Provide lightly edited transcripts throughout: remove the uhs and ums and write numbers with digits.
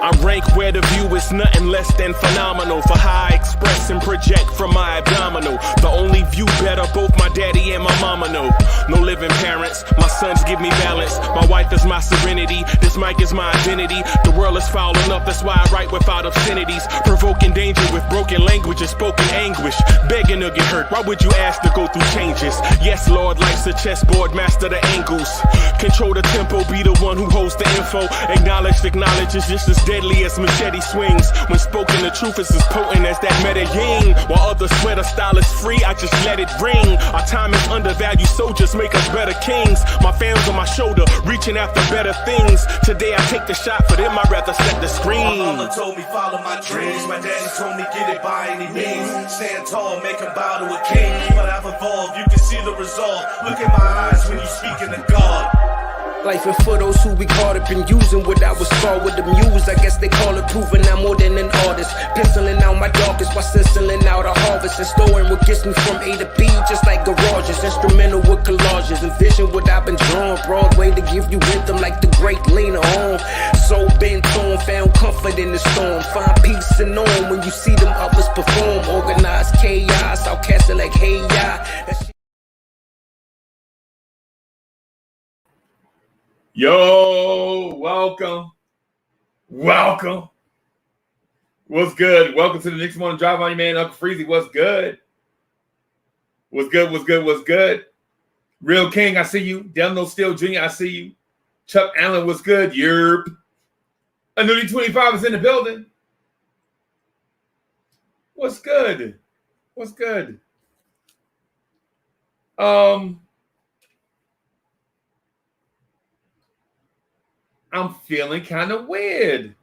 I rank where the view is nothing less than phenomenal for how I express and project from my abdominal. The only view better, both my daddy and my mama know. No living parents, my sons give me balance. My wife is my serenity, this mic is my identity. The world is foul enough, that's why I write without obscenities. Provoking danger with broken language and spoken anguish. Begging to get hurt, why would you ask to go through changes? Yes, Lord, life's a chessboard, master the angles. Control the tempo, be the one who holds the info. Acknowledge is just as deadly as machete swings. When spoken, the truth is as potent as that Medellin. While others swear the style is free, I just let it ring. Our time is undervalued, soldiers make us better kings. My fans on my shoulder, reaching after better things. Today I take the shot, for them I'd rather set the screen. My mama told me follow my dreams. My daddy told me get it by any means. Stand tall, make him bow to a king. But I've evolved, you can see the resolve. Look in my eyes when you speaking to God. Life and for those who we caught up in using what I was scarred with the muse. I guess they call it proving I'm more than an artist. Penciling out my darkest while stenciling out a harvest. And storing what gets me from A to B, just like garages. Instrumental with collages. Envision what I've been drawing. Broadway to give you rhythm like the great Lena Horne. So bent on, found comfort in the storm. Find peace and on when you see them others perform. Organized chaos, I'll cast it like hey ya. Yo, welcome. What's good? Welcome to the Knicks Morning Drive. I'm your man, Uncle Freezy. What's good? What's good? Real King, I see you. Delno Steele Jr., I see you. Chuck Allen, what's good? Yerp. Annuity 25 is in the building. What's good? I'm feeling kind of weird.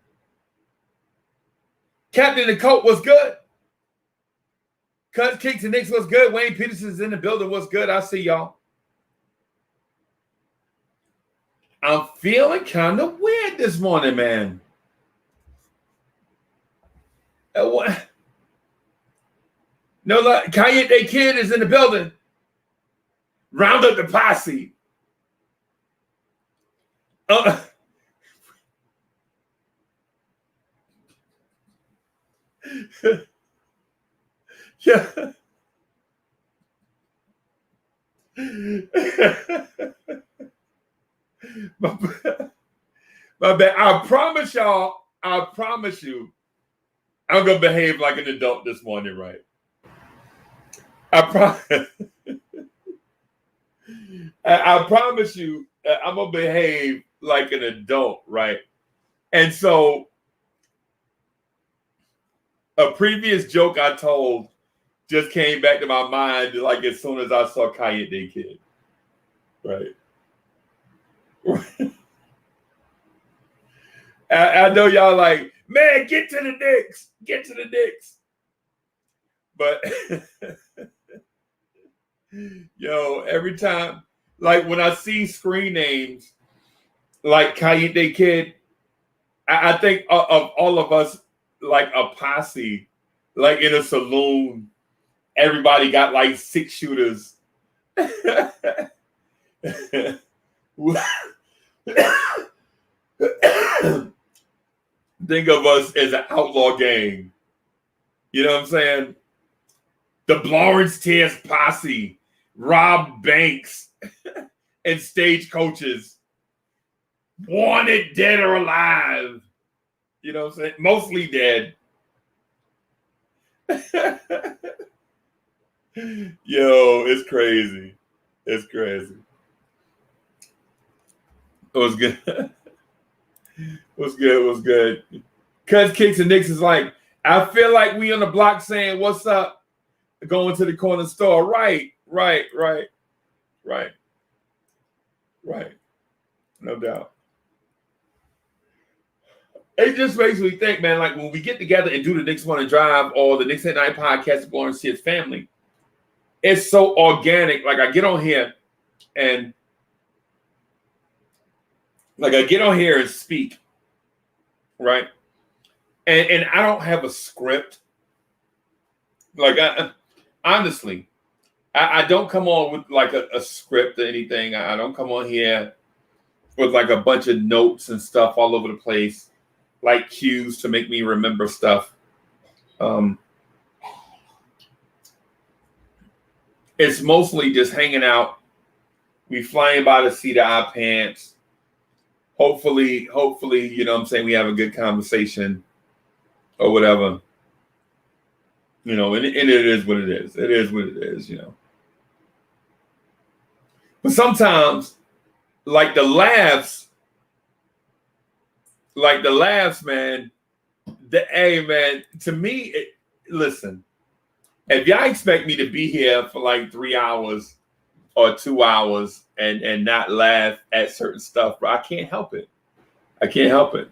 Captain the Coat, what's good? Cut Kicks and Knicks, what's good? Wayne Peterson's in the building, what's good? I see y'all. I'm feeling kind of weird this morning, man. What? No, like, Kanye Day Kid is in the building. Round up the posse. Yeah. My bad. I promise you, I'm going to behave like an adult this morning, right? I promise you, I'm going to behave like an adult, right? And so, a previous joke I told just came back to my mind like as soon as I saw Kanye Day Kid. Right. I know y'all like, man, get to the Knicks. But yo, every time, like when I see screen names like Kanye Day Kid, I think of all of us like a posse, like in a saloon. Everybody got like 6 shooters. Think of us as an outlaw gang. You know what I'm saying? The Blorange Tears posse, Rob Banks, and stagecoaches. Wanted dead or alive. You know what I'm saying? Mostly dead. Yo, it's crazy. It was good. What's good? Cuz Kicks and Knicks is like, I feel like we on the block saying, what's up? Going to the corner store. Right. No doubt. It just makes me think, man, like when we get together and do the Knicks Morning Drive or the Knicks at Night podcast with Blorange Tears family, it's so organic. Like I get on here and speak, right? And I don't have a script. Like, honestly, I don't come on with like a script or anything. I don't come on here with like a bunch of notes and stuff all over the place, like cues to make me remember stuff. It's mostly just hanging out. We flying by the seat of our pants. Hopefully, you know what I'm saying, we have a good conversation or whatever. You know, and it is what it is. It is what it is, you know. But sometimes, like the laughs, man, hey, man, to me, listen, if y'all expect me to be here for like 3 hours or 2 hours and not laugh at certain stuff, bro, I can't help it. I can't help it.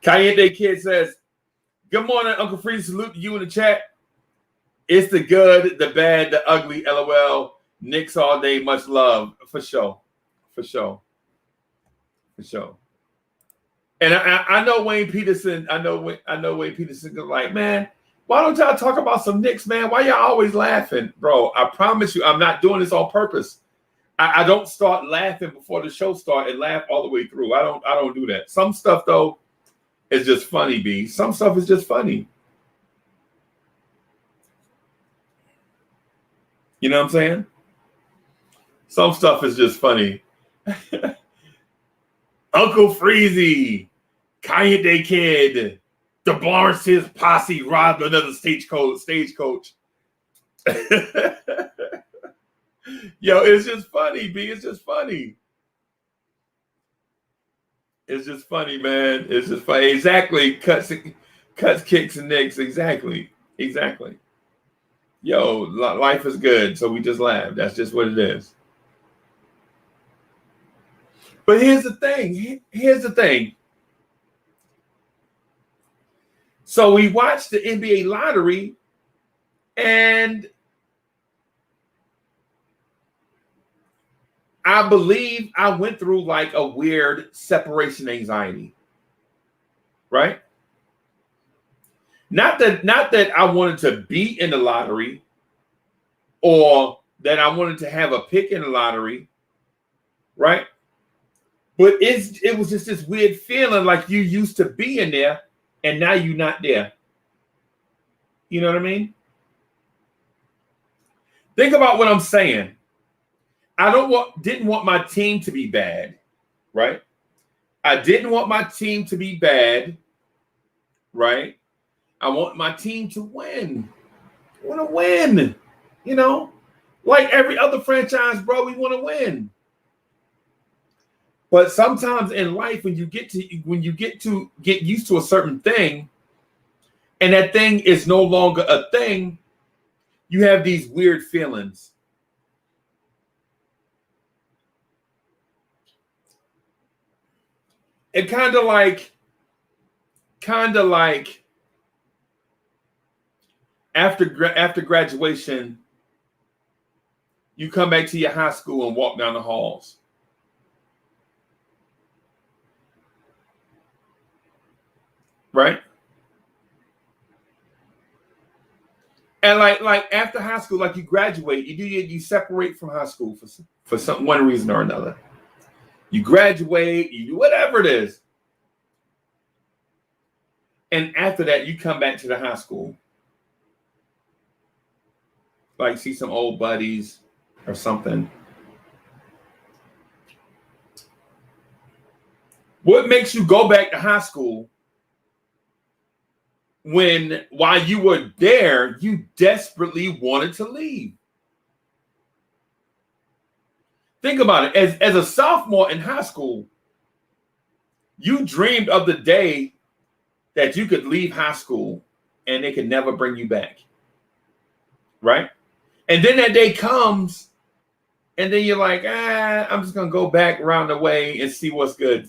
Cayenne Kid says, good morning, Uncle Free. Salute to you in the chat. It's the good, the bad, the ugly, LOL. Knicks all day, much love. For sure. For sure. For sure. And I know Wayne Peterson, I know Wayne Peterson is like, man, why don't y'all talk about some Knicks, man? Why y'all always laughing? Bro, I promise you, I'm not doing this on purpose. I don't start laughing before the show starts and laugh all the way through. I don't do that. Some stuff, though, is just funny, B. Some stuff is just funny. You know what I'm saying? Some stuff is just funny. Uncle Freezy, Kanye Kid, the Blorange posse robbed another stagecoach. Yo, it's just funny, B. It's just funny. It's just funny, man. It's just funny. Exactly. Cuts, kicks, and nicks. Exactly. Yo, life is good, so we just laugh. That's just what it is. But here's the thing. So we watched the NBA lottery, and I believe I went through like a weird separation anxiety, right? Not that I wanted to be in the lottery or that I wanted to have a pick in the lottery, right? But it was just this weird feeling like you used to be in there and now you're not there. You know what I mean? Think about what I'm saying. I didn't want my team to be bad, right? I didn't want my team to be bad, right? I want my team to win. I want to win, you know? Like every other franchise, bro, we want to win. But sometimes in life, when you get used to a certain thing, and that thing is no longer a thing, you have these weird feelings. It kind of like after graduation, you come back to your high school and walk down the halls. Right? And like after high school, like you graduate, you separate from high school for one reason or another. You graduate, you do whatever it is. And after that, you come back to the high school. Like see some old buddies or something. What makes you go back to high school when while you were there, you desperately wanted to leave? Think about it. As a sophomore in high school, you dreamed of the day that you could leave high school and they could never bring you back. Right? And then that day comes, and then you're like, I'm just going to go back around the way and see what's good.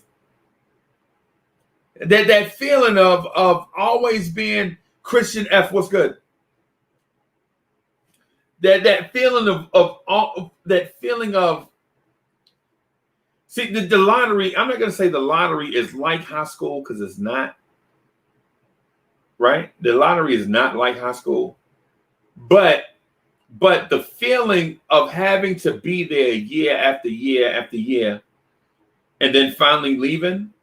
That feeling of always being Christian F, what's good? That feeling of see, the lottery, I'm not going to say the lottery is like high school because it's not. Right? The lottery is not like high school. But the feeling of having to be there year after year after year and then finally leaving,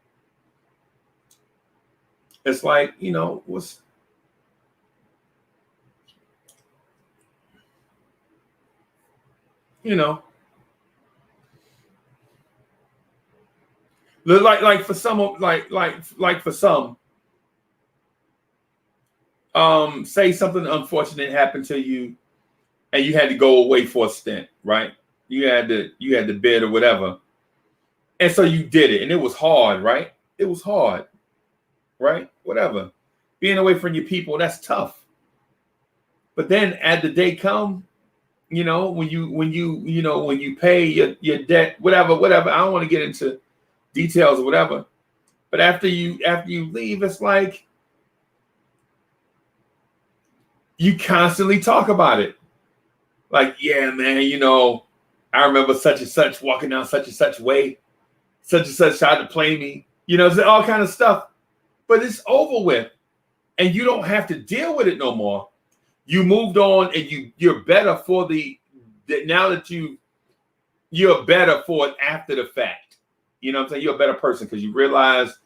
it's like, what's, like for some, like for some, say something unfortunate happened to you and you had to go away for a stint, right? You had to bid or whatever. And so you did it and it was hard, right? It was hard, right? Whatever. Being away from your people, that's tough. But then as the day come, when you pay your debt, whatever, I don't want to get into details or whatever. But after you leave, it's like you constantly talk about it. Like, yeah, man, I remember such and such walking down such and such way, such and such tried to play me, all kind of stuff. But it's over with. And you don't have to deal with it no more. You moved on and you're better for now that you're better for it after the fact. You know what I'm saying? You're a better person because you realize,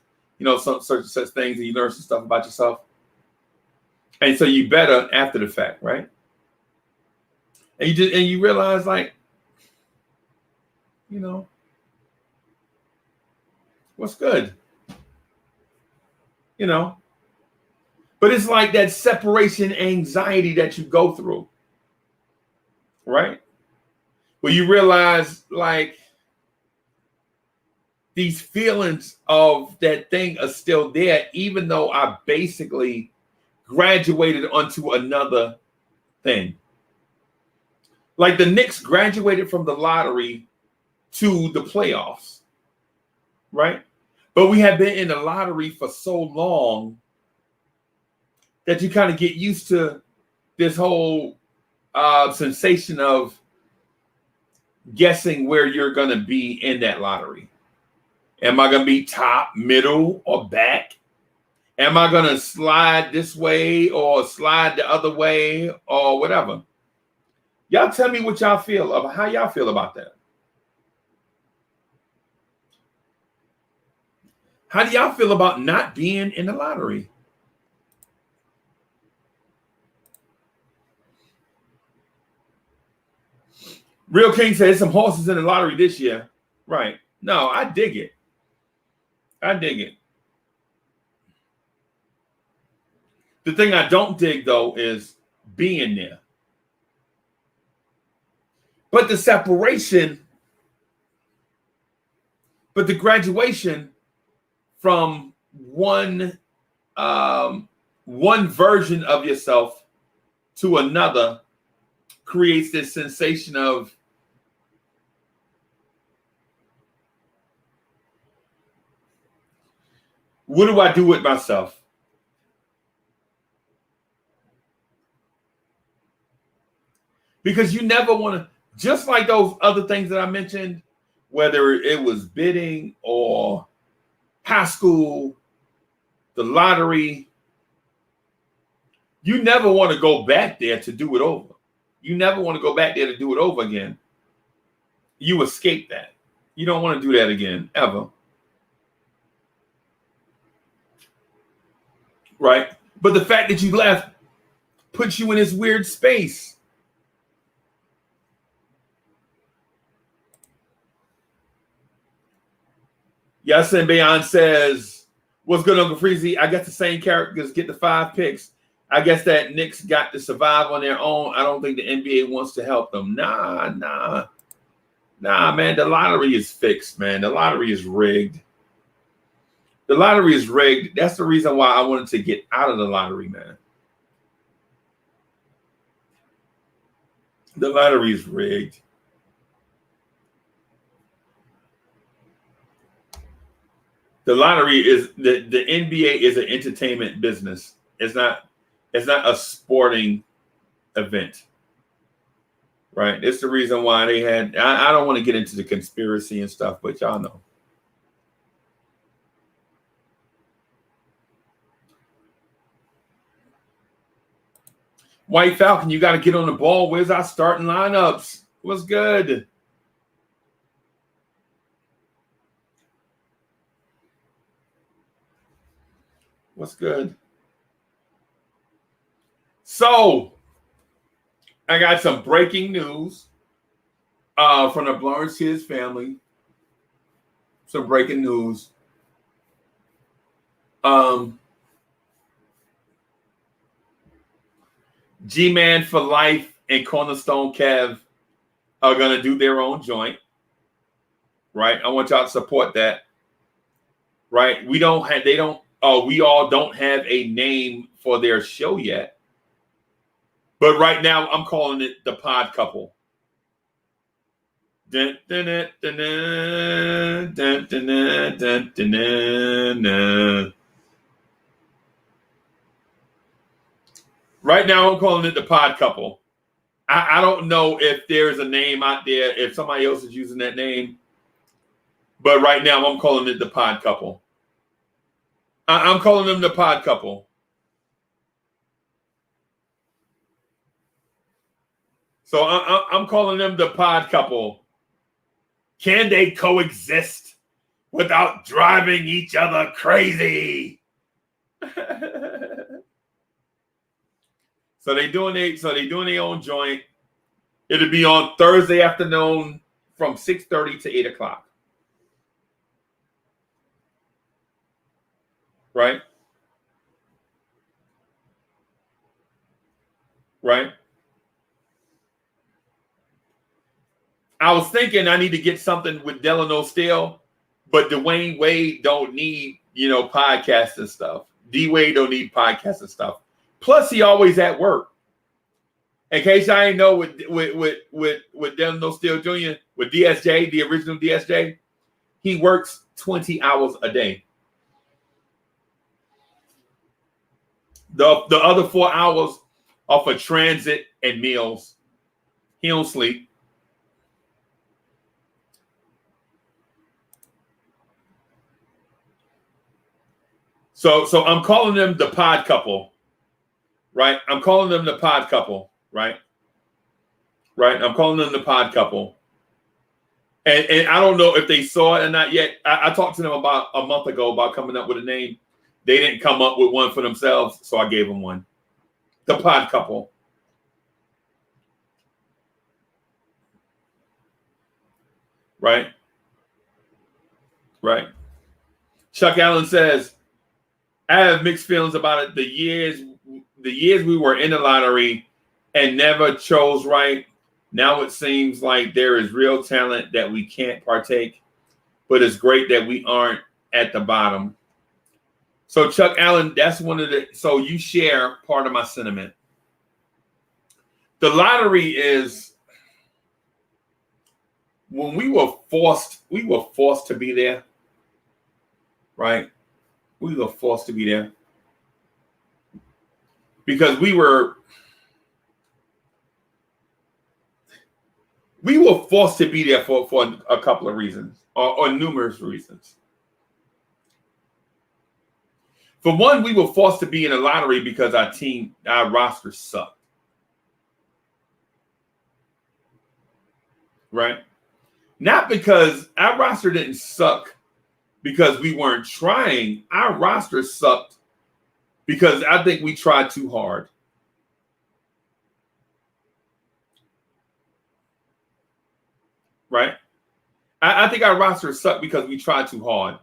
some such things and you learn some stuff about yourself. And so you better after the fact, right? And you realize, like, what's good, But it's like that separation anxiety that you go through, right? Where you realize, like, these feelings of that thing are still there, even though I basically graduated onto another thing. Like the Knicks graduated from the lottery to the playoffs, right? But we have been in the lottery for so long that you kind of get used to this whole sensation of guessing where you're going to be in that lottery. Am I going to be top, middle, or back? Am I going to slide this way or slide the other way or whatever? Y'all tell me what y'all feel about how y'all feel about that. How do y'all feel about not being in the lottery? Real King says some horses in the lottery this year. Right. No, I dig it. The thing I don't dig, though, is being there. But the separation, but the graduation from one version of yourself to another creates this sensation of what do I do with myself? Because you never want to, just like those other things that I mentioned, whether it was bidding or high school, the lottery, you never want to go back there to do it over. You never want to go back there to do it over again. You escape that. You don't want to do that again, ever. Right? But the fact that you left puts you in this weird space. Yasin Bayan says, what's good, Uncle Freezy? I guess the same characters get the 5 picks. I guess that Knicks got to survive on their own. I don't think the NBA wants to help them. Nah, man. The lottery is fixed, man. The lottery is rigged. The lottery is rigged. That's the reason why I wanted to get out of the lottery, man. The lottery is rigged. The lottery is the NBA is an entertainment business. It's not a sporting event. Right? It's the reason why they had I don't want to get into the conspiracy and stuff, but y'all know. White Falcon, you got to get on the ball. Where's our starting lineups? What's good? What's good? So, I got some breaking news from the Blorange Kids family. Some breaking news. G-Man for Life and Cornerstone Kev are going to do their own joint. Right? I want y'all to support that. Right? We all don't have a name for their show yet. But right now, I'm calling it the Pod Couple. Dun, dun, dun, dun, dun, dun, dun, dun, dun, dun. Right now, I'm calling it the Pod Couple. I don't know if there's a name out there, if somebody else is using that name. But right now, I'm calling it the Pod Couple. I'm calling them the Pod Couple. So I'm calling them the Pod Couple. Can they coexist without driving each other crazy? So they doing their own joint. It'll be on Thursday afternoon from 6:30 to 8 o'clock. Right? Right? I was thinking I need to get something with Delano Steele, but Dwayne Wade don't need, podcasts and stuff. D Wade don't need podcasts and stuff. Plus, he always at work. In case I ain't know with Delano Steele Jr., with DSJ, the original DSJ, he works 20 hours a day. The other 4 hours are for transit and meals. He don't sleep. So I'm calling them the Pod Couple, right? I'm calling them the Pod Couple, right? Right? I'm calling them the Pod Couple. And I don't know if they saw it or not yet. I talked to them about a month ago about coming up with a name. They didn't come up with one for themselves, so I gave them one. The Pod Couple. Right? Right. Chuck Allen says, I have mixed feelings about it. The years we were in the lottery and never chose right. Now it seems like there is real talent that we can't partake, but it's great that we aren't at the bottom. So Chuck Allen, that's so you share part of my sentiment. The lottery is when we were forced to be there, right? We were forced to be there because we were forced to be there for a couple of reasons or numerous reasons. For one, we were forced to be in a lottery because our roster sucked. Right? Not because our roster didn't suck because we weren't trying. Our roster sucked because I think we tried too hard. Right? I think our roster sucked because we tried too hard.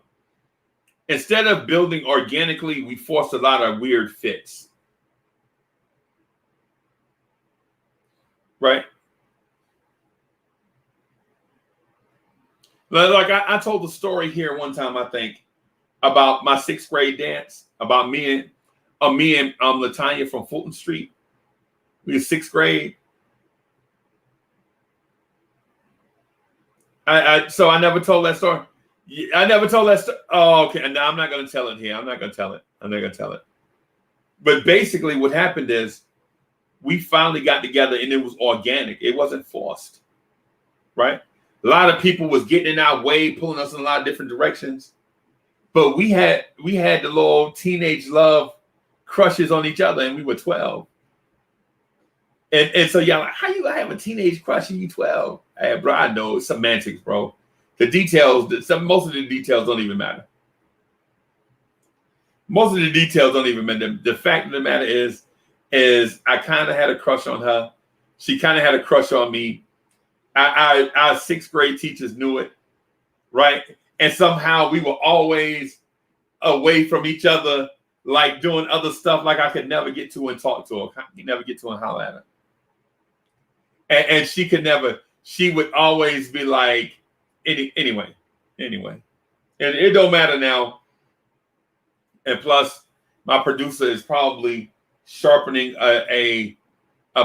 Instead of building organically, we forced a lot of weird fits. Right? Like I told the story here one time, I think, about my 6th grade dance, about me and Latanya from Fulton Street. We were 6th grade. So I never told that story. I never told that story. Oh, okay. No, I'm not going to tell it here. I'm not going to tell it. But basically what happened is we finally got together and it was organic. It wasn't forced. Right? A lot of people was getting in our way, pulling us in a lot of different directions. But we had the little teenage love crushes on each other, and we were 12. And so y'all like, how you gonna have a teenage crush and you 12? Hey, bro, I know it's semantics, bro. The details, most of the details don't even matter. Most of the details don't even matter. The fact of the matter is I kind of had a crush on her. She kind of had a crush on me. Our sixth grade teachers knew it, right? And somehow we were always away from each other, like doing other stuff, like I could never get to and talk to her. I could never get to and holler at her. And she could never, she would always be like, anyway. And it don't matter now. And plus, my producer is probably sharpening a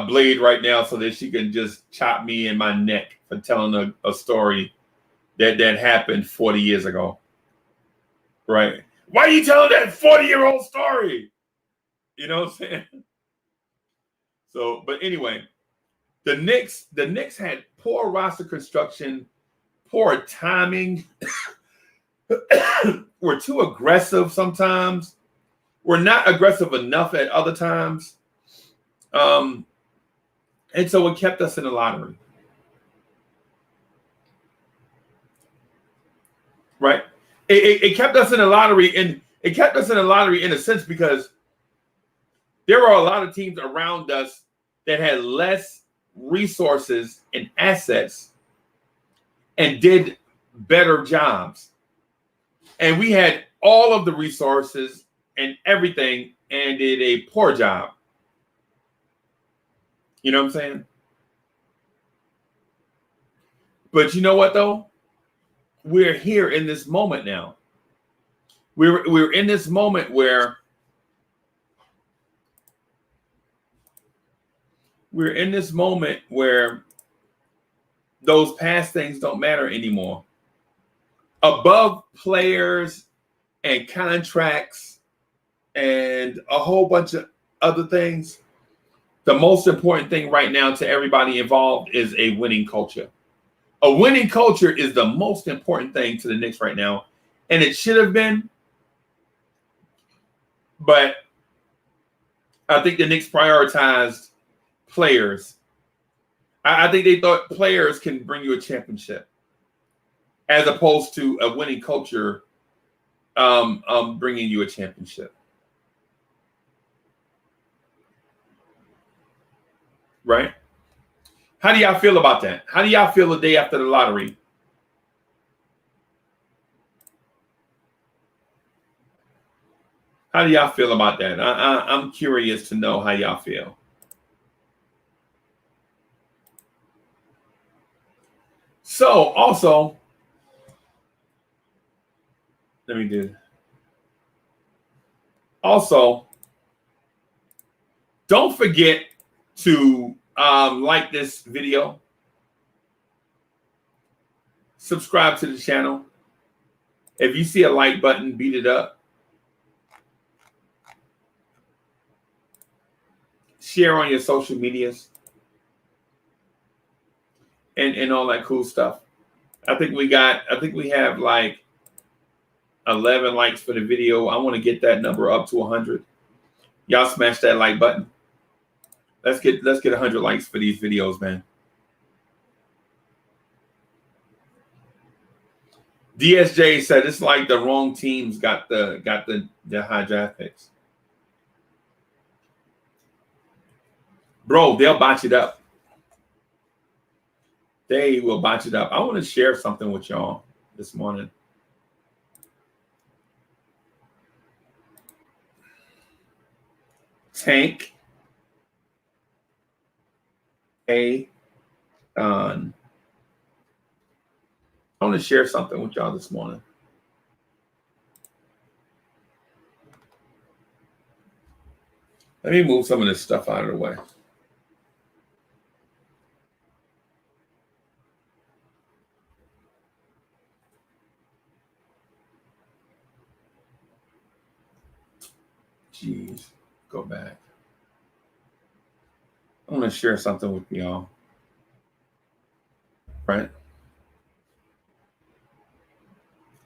blade right now so that she can just chop me in my neck for telling a story that happened 40 years ago. Right? Why are you telling that 40-year-old story? You know what I'm saying? So, but anyway, the Knicks had poor roster construction, poor timing. We're too aggressive sometimes. We're not aggressive enough at other times. And so it kept us in the lottery. Right? It kept us in the lottery, and it kept us in the lottery in a sense because there were a lot of teams around us that had less resources and assets and did better jobs. And we had all of the resources and everything and did a poor job. You know what I'm saying? But you know what, though? We're here in this moment now. We're in this moment where those past things don't matter anymore. Above players and contracts and a whole bunch of other things, the most important thing right now to everybody involved is a winning culture. A winning culture is the most important thing to the Knicks right now, and it should have been. But I think the Knicks prioritized players. I think they thought players can bring you a championship, as opposed to a winning culture bringing you a championship. Right? How do y'all feel about that? How do y'all feel the day after the lottery? How do y'all feel about that? I'm curious to know how y'all feel. So, also, let me do. Also, don't forget to like this video, subscribe to the channel. If you see a like button, beat it up. Share on your social medias and all that cool stuff. I think we have like 11 likes for the video. I want to get that number up to 100. Y'all smash that like button. Let's get 100 likes for these videos, man. DSJ said it's like the wrong teams got the high draft picks. Bro, they'll botch it up. They will botch it up. I want to share something with y'all this morning. Tank I want to share something with y'all this morning. Let me move some of this stuff out of the way. Jeez, go back. I want to share something with y'all. Right?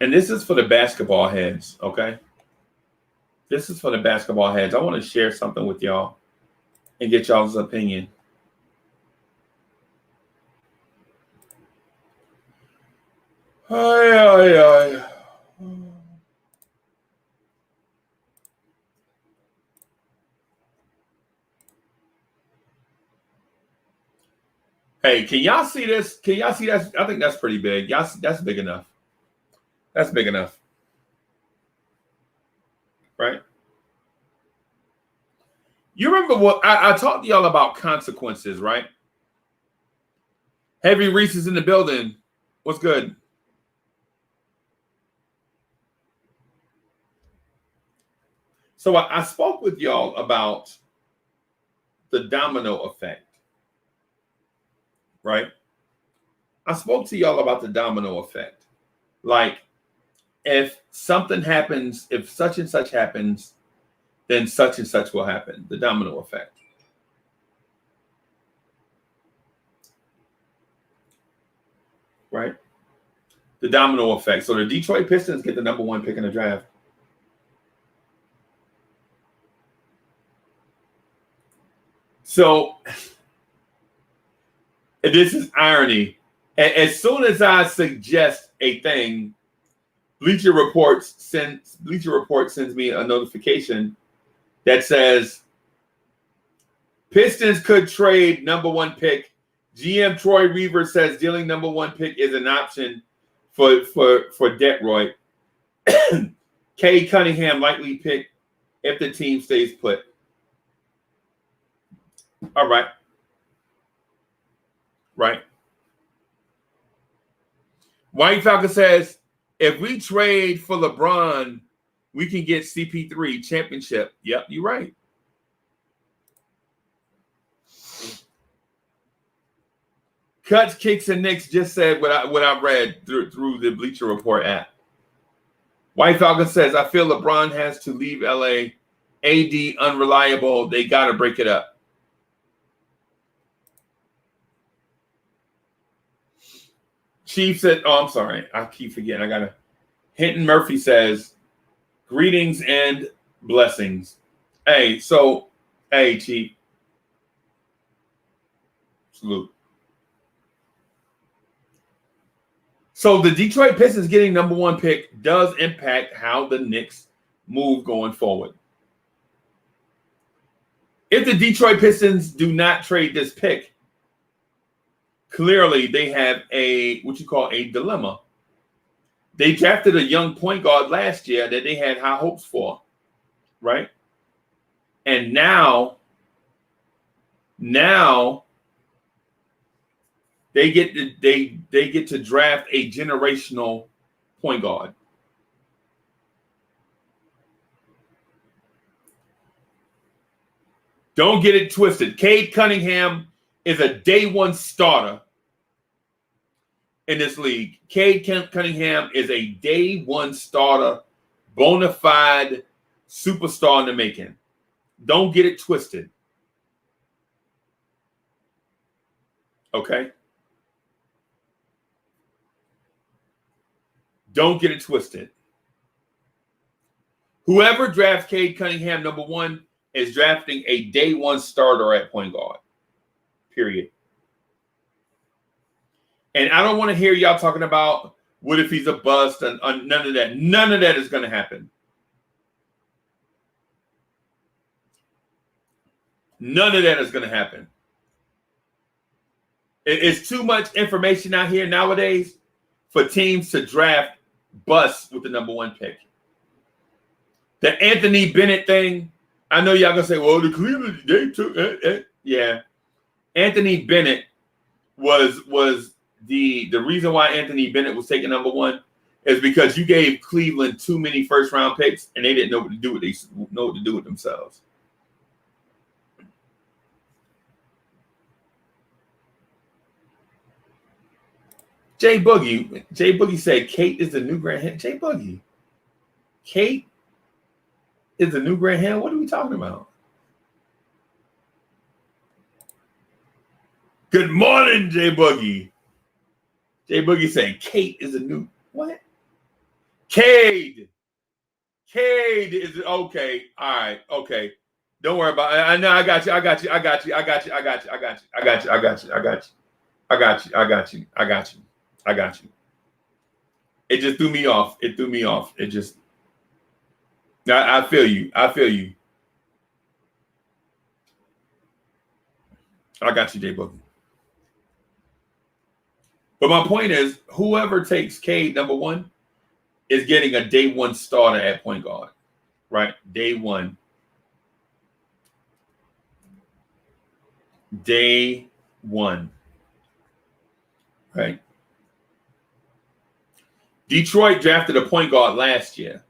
And this is for the basketball heads, okay? This is for the basketball heads. I want to share something with y'all and get y'all's opinion. Ay. Hey, can y'all see this? Can y'all see that? I think that's pretty big. Y'all, that's big enough. That's big enough. Right? You remember what I talked to y'all about consequences, right? Heavy Reese's in the building. What's good? So I spoke with y'all about the domino effect, right? I spoke to y'all about the domino effect. Like, if something happens, if such and such happens, then such and such will happen. The domino effect. Right? The domino effect. So the Detroit Pistons get the number 1 pick in the draft. So this is irony. As soon as I suggest a thing, Bleacher Report sends me a notification that says Pistons could trade number 1 pick. GM Troy Reaver says dealing number 1 pick is an option for Detroit. Cade Cunningham likely pick if the team stays put. All right. Right. White Falcon says, if we trade for LeBron, we can get CP3 championship. Yep, you're right. Cuts, Kicks, and Knicks just said what I read through the Bleacher Report app. White Falcon says, I feel LeBron has to leave LA. AD unreliable. They got to break it up. Chief said, oh, I'm sorry. I keep forgetting. I got to. Hinton Murphy says, greetings and blessings. Hey, Chief. Salute. So the Detroit Pistons getting number 1 pick does impact how the Knicks move going forward. If the Detroit Pistons do not trade this pick, clearly they have what you call a dilemma. They drafted a young point guard last year that they had high hopes for, right? And now they get to draft a generational point guard. Don't get it twisted. Cade Cunningham is a day 1 starter in this league. Cade Cunningham is a day 1 starter, bona fide superstar in the making. Don't get it twisted. Okay? Don't get it twisted. Whoever drafts Cade Cunningham number 1 is drafting a day 1 starter at point guard. Period. And I don't want to hear y'all talking about what if he's a bust and none of that. None of that is going to happen. None of that is going to happen. It's too much information out here nowadays for teams to draft busts with the number 1 pick. The Anthony Bennett thing, I know y'all going to say, well, the Cleveland, they took yeah. Anthony Bennett was the reason why Anthony Bennett was taking number 1 is because you gave Cleveland too many first-round picks and they didn't know what to do with themselves. Jay Boogie said Kate is the new Grand Hand. Jay Boogie. Kate is the new Grand Hand? What are we talking about? Good morning, Jay Boogie. Jay Boogie saying Kate is a new what? Cade is okay. All right, okay. Don't worry about it. I know I got you. It just threw me off. It threw me off. It just. I feel you. I feel you. I got you, J Boogie. But my point is, whoever takes Cade number one is getting a day one starter at point guard, right? Day one. Day one. Right? Detroit drafted a point guard last year.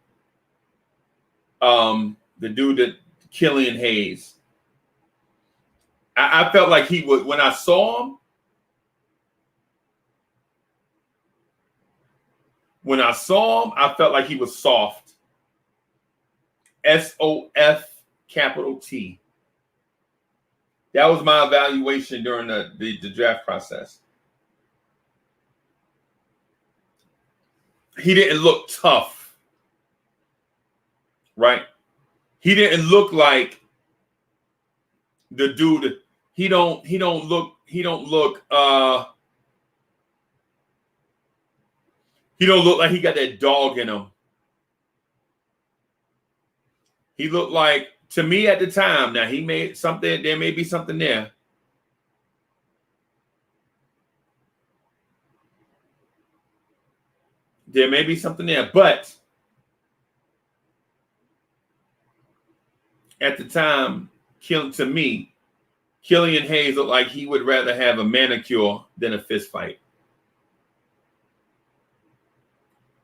The dude that Killian Hayes. I felt like he would, when I saw him, I felt like he was soft. SOF capital T. That was my evaluation during the draft process. He didn't look tough. Right? He didn't look like the dude. He don't look like he got that dog in him. He looked like, to me at the time, now he made something, there may be something there. There may be something there, but at the time, to me, Killian Hayes looked like he would rather have a manicure than a fist fight.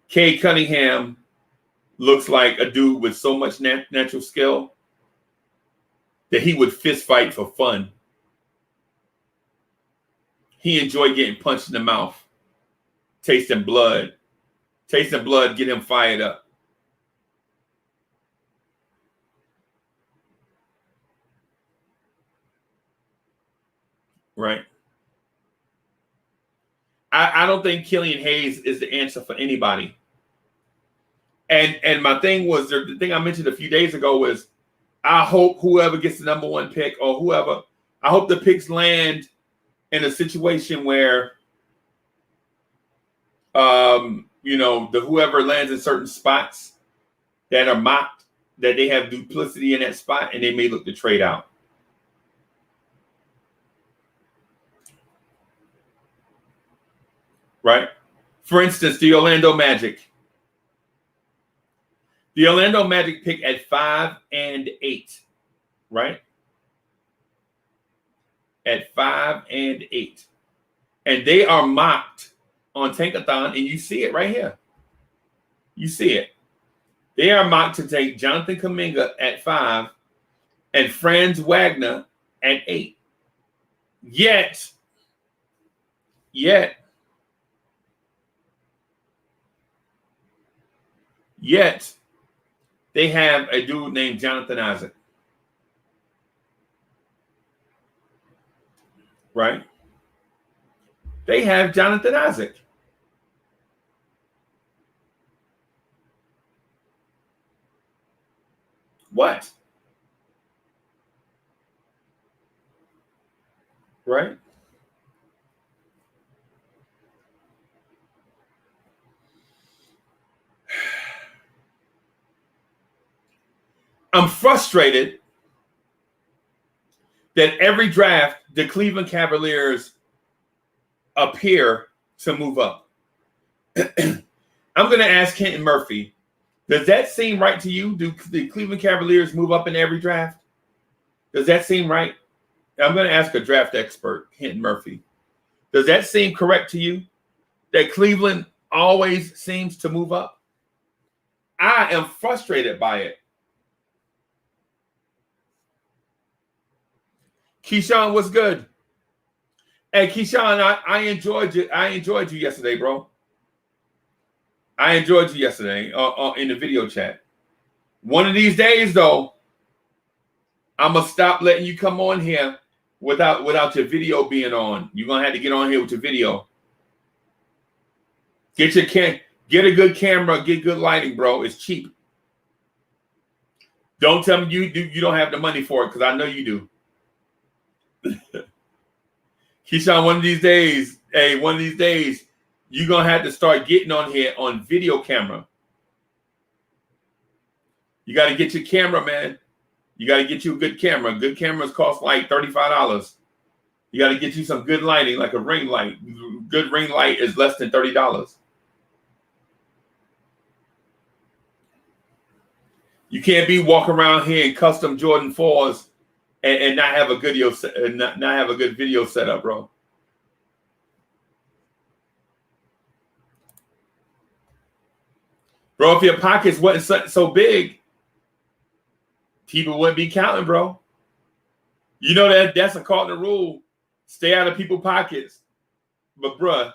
Cade Cunningham looks like a dude with so much natural skill that he would fist fight for fun. He enjoyed getting punched in the mouth, tasting blood. Tasting blood get him fired up. Right? I don't think Killian Hayes is the answer for anybody. And my thing was, the thing I mentioned a few days ago was, I hope whoever gets the number one pick or whoever, I hope the picks land in a situation where, whoever lands in certain spots that are mocked, that they have duplicity in that spot and they may look to trade out. Right? For instance, the Orlando Magic. The Orlando Magic pick at 5 and 8, right? At 5 and 8. And they are mocked on Tankathon, and you see it right here. You see it. They are mocked to take Jonathan Kuminga at 5 and Franz Wagner at 8. Yet, they have a dude named Jonathan Isaac. Right? They have Jonathan Isaac. What? Right? I'm frustrated that every draft, the Cleveland Cavaliers appear to move up. I'm going to ask Kenton Murphy, does that seem right to you? Do the Cleveland Cavaliers move up in every draft? Does that seem right? I'm going to ask a draft expert, Kenton Murphy. Does that seem correct to you? That Cleveland always seems to move up? I am frustrated by it. Keyshawn, what's good? Hey, Keyshawn, I enjoyed you. I enjoyed you yesterday, bro. I enjoyed you yesterday in the video chat. One of these days, though, I'm gonna stop letting you come on here without your video being on. You're gonna have to get on here with your video. Get a good camera, get good lighting, bro. It's cheap. Don't tell me you don't have the money for it, because I know you do. Keyshawn, one of these days, you're going to have to start getting on here on video camera. You got to get your camera, man. You got to get you a good camera. Good cameras cost like $35. You got to get you some good lighting, like a ring light. Good ring light is less than $30. You can't be walking around here in custom Jordan 4s and not have a not have a good video setup, bro. Bro, if your pockets wasn't so big, people wouldn't be counting, bro. You know that's a cardinal rule. Stay out of people's pockets. But, bruh,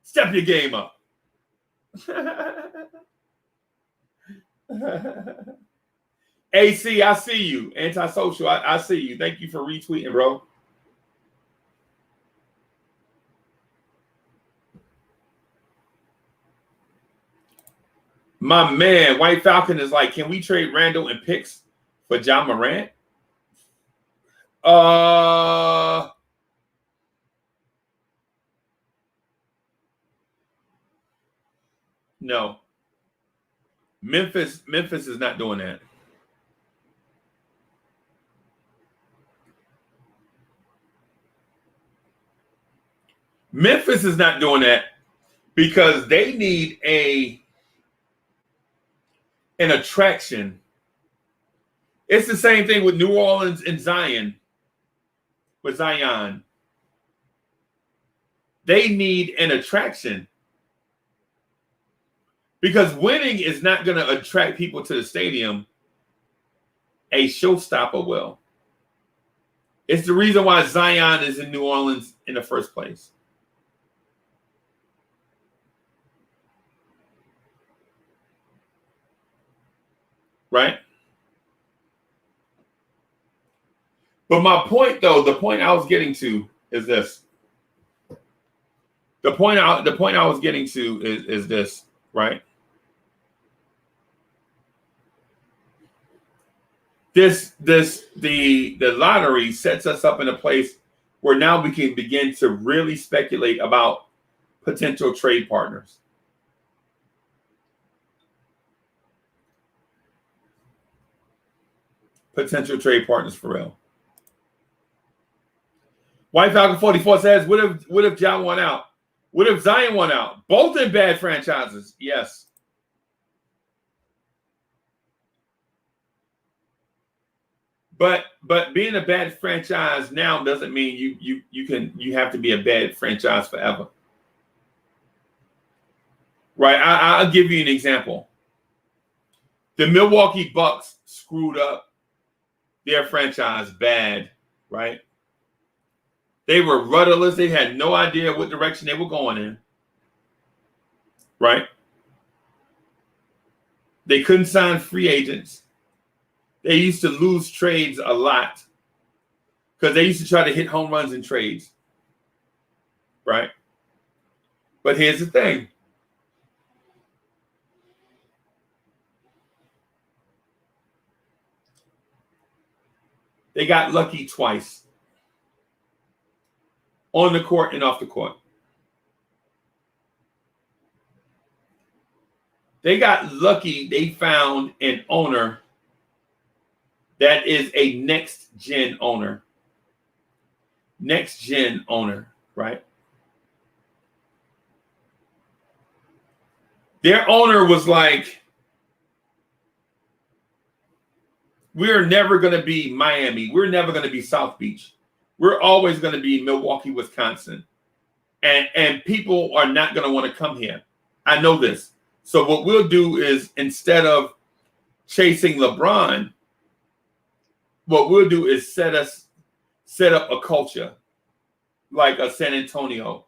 step your game up. AC, I see you. Antisocial, I see you. Thank you for retweeting, bro. My man, White Falcon is like, can we trade Randall and picks for John Morant? No. Memphis is not doing that. Memphis is not doing that because they need an attraction. It's the same thing with New Orleans and Zion. With Zion, they need an attraction because winning is not going to attract people to the stadium. A showstopper will. It's the reason why Zion is in New Orleans in the first place. Right? But my point, though, the point I was getting to is this. The point I was getting to is this, right? The lottery sets us up in a place where now we can begin to really speculate about potential trade partners. Potential trade partners for real. White Falcon 44 says, what if John won out? What if Zion won out? Both in bad franchises. Yes. But being a bad franchise now doesn't mean you have to be a bad franchise forever. Right? I'll give you an example. The Milwaukee Bucks screwed up their franchise bad, right? They were rudderless. They had no idea what direction they were going in. Right? They couldn't sign free agents. They used to lose trades a lot because they used to try to hit home runs in trades. Right? But here's the thing. They got lucky twice. On the court and off the court. They got lucky. They found an owner that is a next-gen owner. Next-gen owner, right? Their owner was like, we're never going to be Miami. We're never going to be South Beach. We're always going to be Milwaukee, Wisconsin. And people are not going to want to come here. I know this. So what we'll do is instead of chasing LeBron, what we'll do is set up a culture like a San Antonio,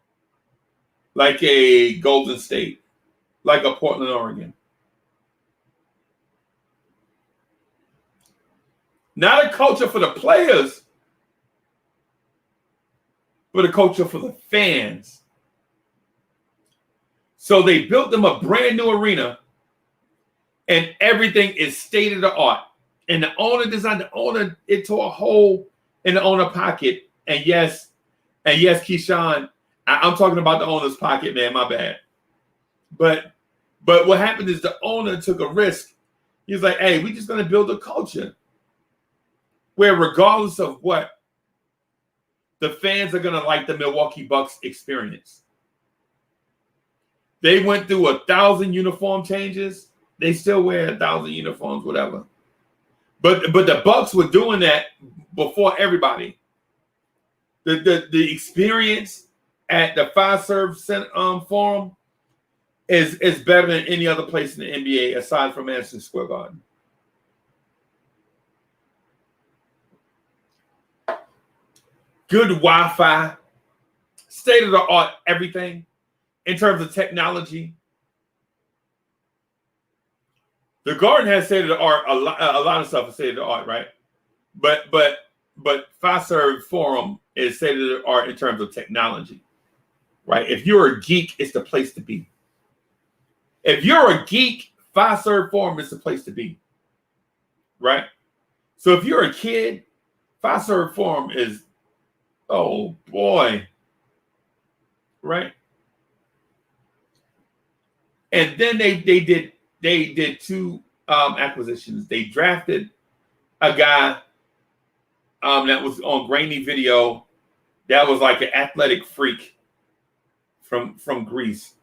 like a Golden State, like a Portland, Oregon. Not a culture for the players, but a culture for the fans. So they built them a brand new arena, and everything is state of the art. And the owner designed the owner, it tore a hole in the owner pocket. And yes, Keyshawn, I'm talking about the owner's pocket, man. My bad. But what happened is the owner took a risk. He was like, hey, we're just going to build a culture where regardless of what, the fans are going to like the Milwaukee Bucks experience. They went through 1,000 uniform changes. They still wear 1,000 uniforms, whatever. But the Bucks were doing that before everybody. The experience at the Fiserv Forum is better than any other place in the NBA aside from Madison Square Garden. Good Wi-Fi, state-of-the-art everything in terms of technology. The Garden has state-of-the-art, a lot of stuff is state-of-the-art, right? But Fiserv Forum is state-of-the-art in terms of technology, right? If you're a geek, it's the place to be. If you're a geek, Fiserv Forum is the place to be, right? So if you're a kid, Fiserv Forum is, oh boy, right? And then they did two acquisitions. They drafted a guy that was on grainy video that was like an athletic freak from Greece.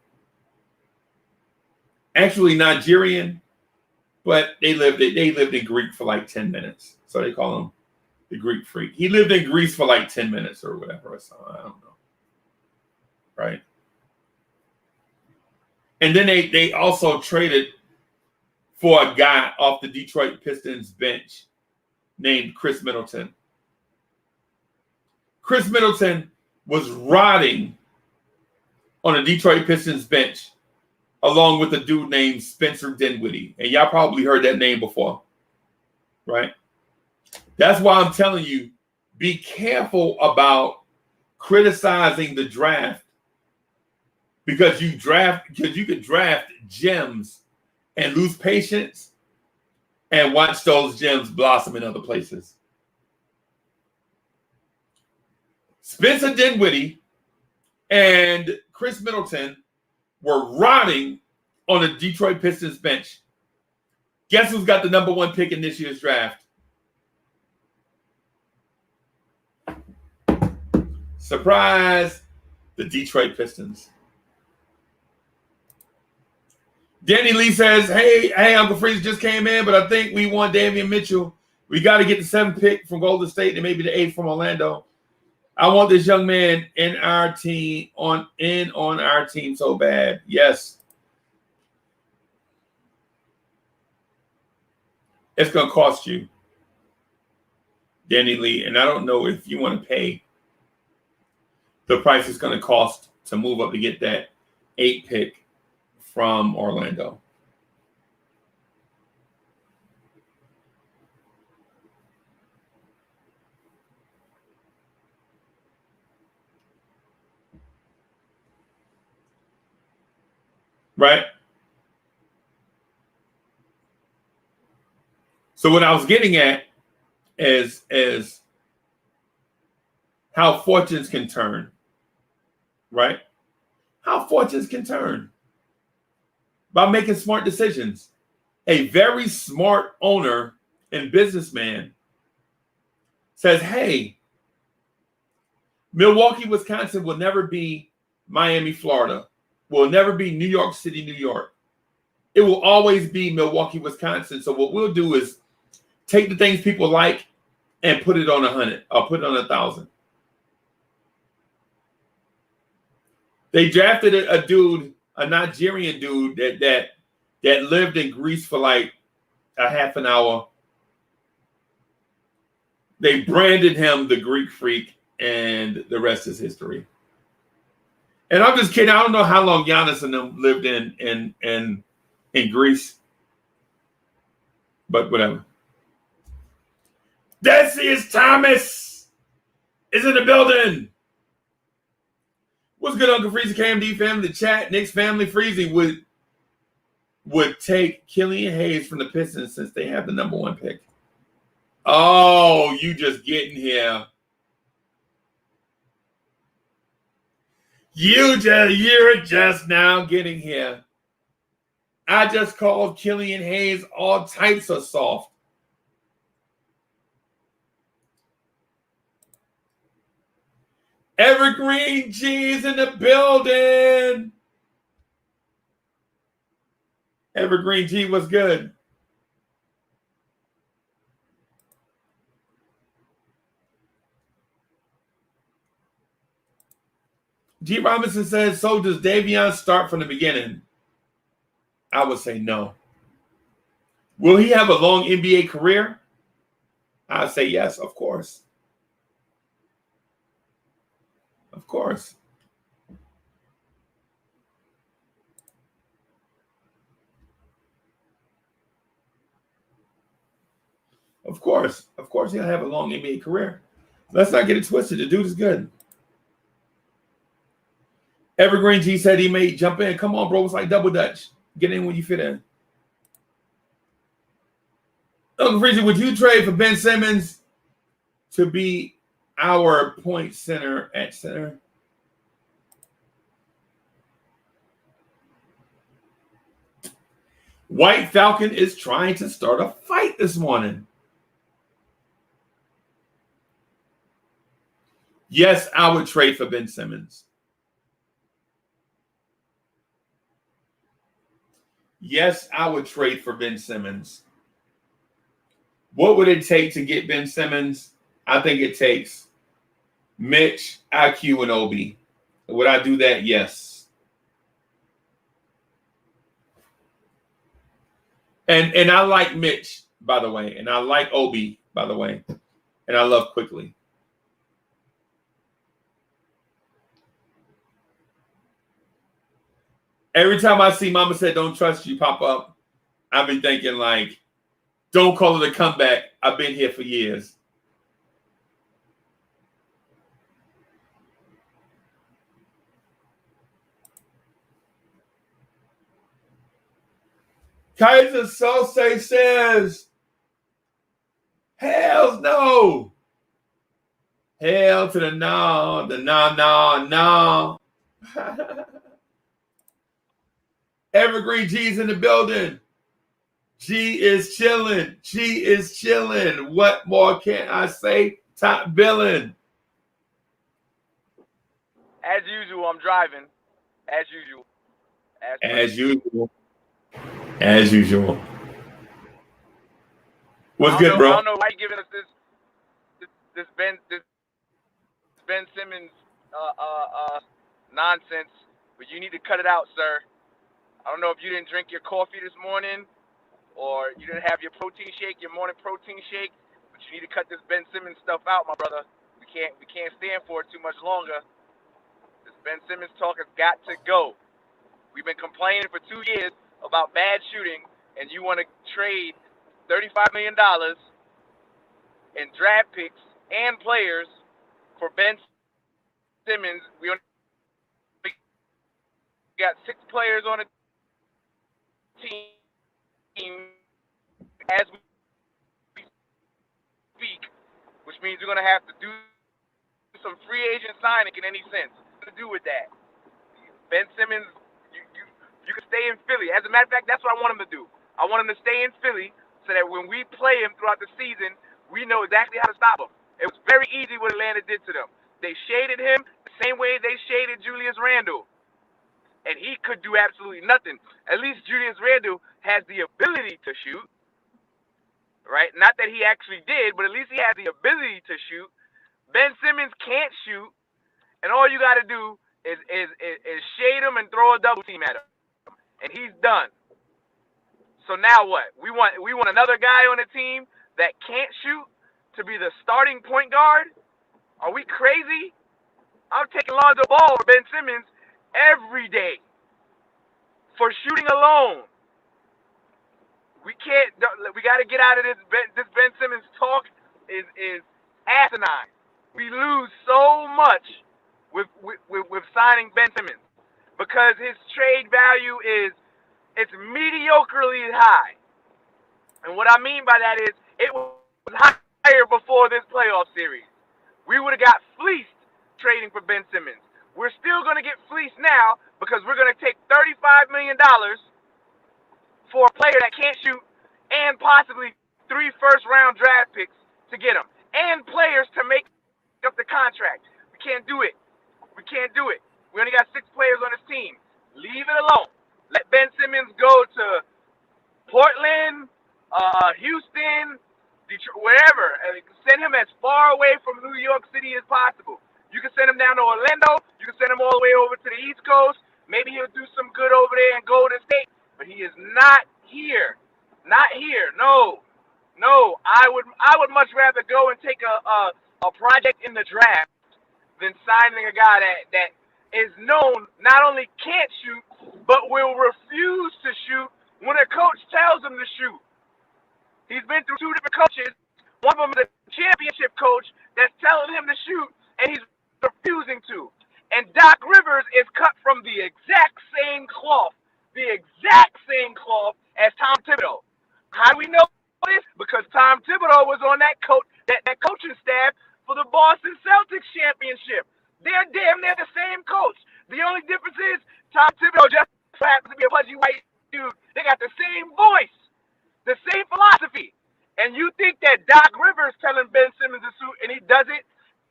Actually Nigerian, but they lived in Greek for like 10 minutes. So they call him the Greek freak. He lived in Greece for like 10 minutes or whatever. So I don't know. Right. And then they also traded for a guy off the Detroit Pistons bench named Chris Middleton. Chris Middleton was rotting on the Detroit Pistons bench along with a dude named Spencer Dinwiddie. And y'all probably heard that name before, right? That's why I'm telling you, be careful about criticizing the draft because you could draft gems and lose patience and watch those gems blossom in other places. Spencer Dinwiddie and Chris Middleton were rotting on the Detroit Pistons bench. Guess who's got the number one pick in this year's draft? Surprise, the Detroit Pistons. Danny Lee says, hey, Uncle Freeze just came in, but I think we want Damian Mitchell. We got to get the 7th pick from Golden State and maybe the 8th from Orlando. I want this young man in our team on our team so bad. Yes. It's going to cost you, Danny Lee. And I don't know if you want to pay the price it's going to cost to move up to get that 8th pick from Orlando. Right? So what I was getting at is how fortunes can turn. Right? How fortunes can turn by making smart decisions. A very smart owner and businessman says, hey, Milwaukee, Wisconsin will never be Miami, Florida. Will never be New York City, New York. It will always be Milwaukee, Wisconsin. So what we'll do is take the things people like and put it on 100 or put it on 1,000. They drafted a dude, a Nigerian dude that lived in Greece for like a half an hour. They branded him the Greek freak, and the rest is history. And I'm just kidding. I don't know how long Giannis and them lived in Greece, but whatever. Decius Thomas is in the building. What's good, Uncle Freezy, KMD family, the chat, Knicks family. Freezy would take Killian Hayes from the Pistons since they have the number 1 pick. Oh, you just getting here. You're just now getting here. I just called Killian Hayes all types of soft. Evergreen G's in the building. Evergreen G was good. G. Robinson says, so does Davion start from the beginning? I would say no. Will he have a long NBA career? I'd say yes, of course. Of course. Of course. Of course he'll have a long NBA career. Let's not get it twisted. The dude is good. Evergreen G said he may jump in. Come on, bro. It's like double dutch. Get in when you fit in. Uncle Freezy, would you trade for Ben Simmons to be our point center at center? White Falcon is trying to start a fight this morning. Yes, I would trade for Ben Simmons. Yes, I would trade for Ben Simmons. What would it take to get Ben Simmons? I think it takes Mitch, IQ, and Obi. Would I do that? Yes. And I like Mitch, by the way. And I like Obi, by the way. And I love Quickly. Every time I see Mama Said Don't Trust You pop up, I've been thinking like, don't call it a comeback. I've been here for years. Kaiser Sose says, hell no. Hell to the no, no. Evergreen G's in the building. G is chilling. G is chilling. What more can I say? Top billing. As usual, I'm driving. As usual. As usual. As usual. What's good, bro? I don't know why you're giving us this Ben Simmons nonsense, but you need to cut it out, sir. I don't know if you didn't drink your coffee this morning or you didn't have your protein shake, your morning protein shake, but you need to cut this Ben Simmons stuff out, my brother. We can't stand for it too much longer. This Ben Simmons talk has got to go. We've been complaining for 2 years about bad shooting, and you want to trade $35 million in draft picks and players for Ben Simmons. We got 6 players on the team as we speak, which means we're going to have to do some free agent signing in any sense. What to do with that? Ben Simmons, you can stay in Philly. As a matter of fact, that's what I want him to do. I want him to stay in Philly so that when we play him throughout the season, we know exactly how to stop him. It was very easy what Atlanta did to them. They shaded him the same way they shaded Julius Randle. And he could do absolutely nothing. At least Julius Randle has the ability to shoot, right? Not that he actually did, but at least he has the ability to shoot. Ben Simmons can't shoot, and all you got to do is shade him and throw a double team at him, and he's done. So now what? We want another guy on the team that can't shoot to be the starting point guard? Are we crazy? I'm taking Lonzo Ball or Ben Simmons every day for shooting alone. We got to get out of this. This Ben Simmons talk is asinine. We lose so much with signing Ben Simmons because his trade value it's mediocrely high. And what I mean by that is it was higher before this playoff series. We would have got fleeced trading for Ben Simmons. we're still going to get fleeced now because we're going to take $35 million for a player that can't shoot and possibly 3 first-round draft picks to get him and players to make up the contract. We can't do it. We can't do it. We only got 6 players on this team. Leave it alone. Let Ben Simmons go to Portland, Houston, Detroit, wherever. Send him as far away from New York City as possible. You can send him down to Orlando. You can send him all the way over to the East Coast. Maybe he'll do some good over there in Golden State. But he is not here. Not here. No. I would much rather go and take a project in the draft than signing a guy that is known not only can't shoot, but will refuse to shoot when a coach tells him to shoot. He's been through 2 different coaches. One of them is a championship coach that's telling him to shoot, and he's refusing to. And Doc Rivers is cut from the exact same cloth as Tom Thibodeau. How do we know this? Because Tom Thibodeau was on that coaching staff for the Boston Celtics championship. They're damn near the same coach. The only difference is Tom Thibodeau just happens to be a pudgy white dude. They got the same voice, the same philosophy. And you think that Doc Rivers telling Ben Simmons to shoot and he does it,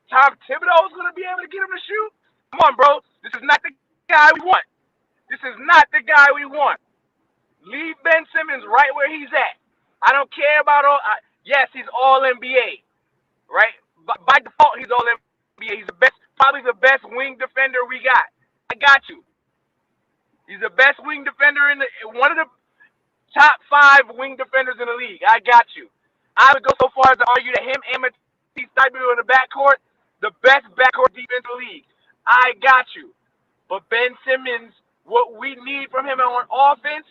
Tom Thibodeau is going to be able to get him to shoot? Come on, bro. This is not the guy we want. Leave Ben Simmons right where he's at. I don't care about all. Yes, he's all NBA, right? By default, he's all NBA. He's probably the best wing defender we got. I got you. He's the best wing defender one of the top 5 wing defenders in the league. I got you. I would go so far as to argue that him and Matisse Thybulle in the backcourt, the best backcourt defense in the league. I got you. But Ben Simmons, what we need from him on offense,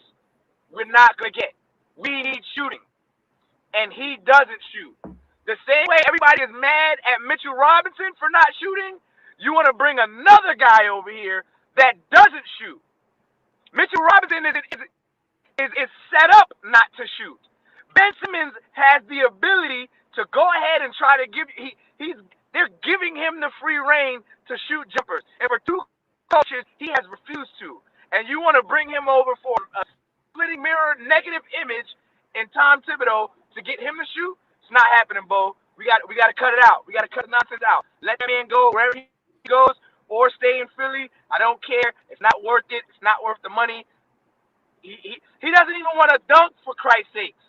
we're not going to get. We need shooting. And he doesn't shoot. The same way everybody is mad at Mitchell Robinson for not shooting, you want to bring another guy over here that doesn't shoot. Mitchell Robinson is set up not to shoot. Ben Simmons has the ability to go ahead and try to they're giving him the free reign to shoot jumpers. And for 2 coaches, he has refused to. And you want to bring him over for a splitting mirror negative image in Tom Thibodeau to get him to shoot? It's not happening, Bo. We got to cut it out. We got to cut the nonsense out. Let that man go wherever he goes or stay in Philly. I don't care. It's not worth it. It's not worth the money. He doesn't even want to dunk, for Christ's sakes.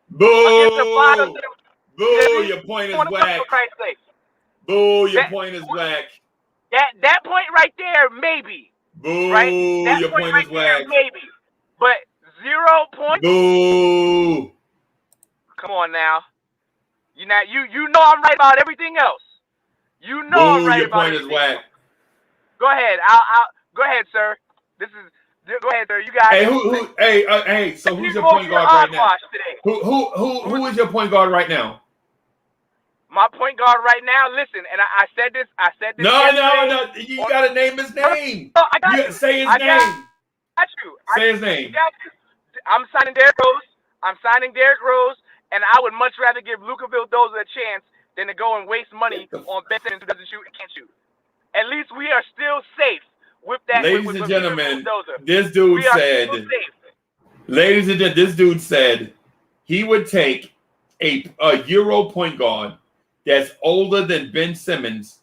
Boo! Boo! Your point is whack. Boo! Your point is whack. That point right there, maybe. Boo! Right? That your point right is whack. There, maybe. But 0 points. Boo! Come on now. You know I'm right about everything else. You know Boo, I'm right your about point is whack. Go ahead. I'll go ahead, sir. Go ahead, sir. You got it. Hey. So who's your point guard right now? Who is your point guard right now? My point guard right now. Listen, and I said this. No. You gotta name his name. Oh, I got you. Say his name. Got you. Say his name. Got you. I'm signing Derrick Rose. And I would much rather give Luka Vildoza a chance than to go and waste money on Ben Simmons who doesn't shoot and can't shoot. At least we are still safe with that. Ladies and gentlemen, this dude said he would take a Euro point guard that's older than Ben Simmons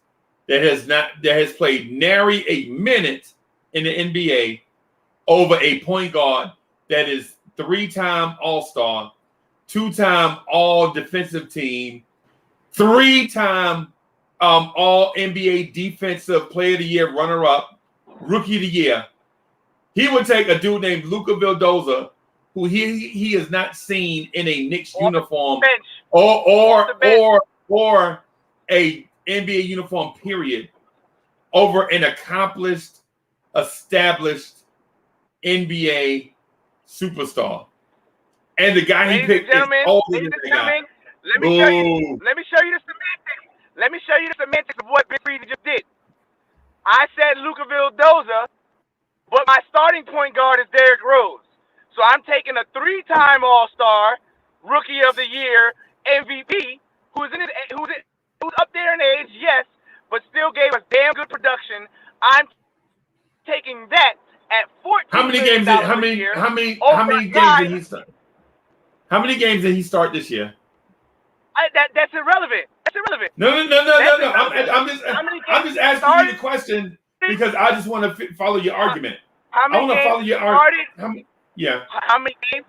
that has played nary a minute in the NBA over a point guard that is 3-time All-Star, 2-time All Defensive Team, 3-time All NBA Defensive Player of the Year runner-up, Rookie of the Year. He would take a dude named Luka Vildoza, who he is not seen in a Knicks uniform or a NBA uniform, period, over an accomplished, established NBA superstar. And the guy he picked is older than the guy. Let me show you the semantics. Let me show you the semantics of what Big Freezy just did. I said Luka Vildoza, but my starting point guard is Derrick Rose. So I'm taking a 3-time All-Star, Rookie of the Year, MVP, who's up there in age, yes, but still gave us damn good production I'm taking that at $14 How many million games? How a many? year How many? over How many a games guy. did he start? How many games did he start this year? That's irrelevant. That's irrelevant. No. I'm just asking started, you the question because I just want to follow your argument. How I many want to follow games your he started? argument. Yeah. How many games?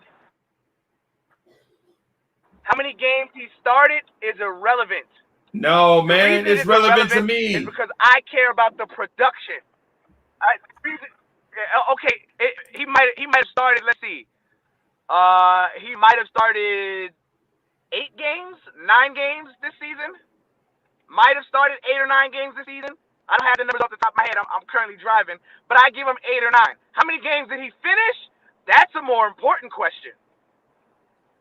How many games he started is irrelevant. No, man, it's relevant to me. It's because I care about the production. He might have started. Let's see. He might have started 8 games, 9 games this season. Might have started 8 or 9 games this season. I don't have the numbers off the top of my head. I'm currently driving, but I give him 8 or 9. How many games did he finish? That's a more important question.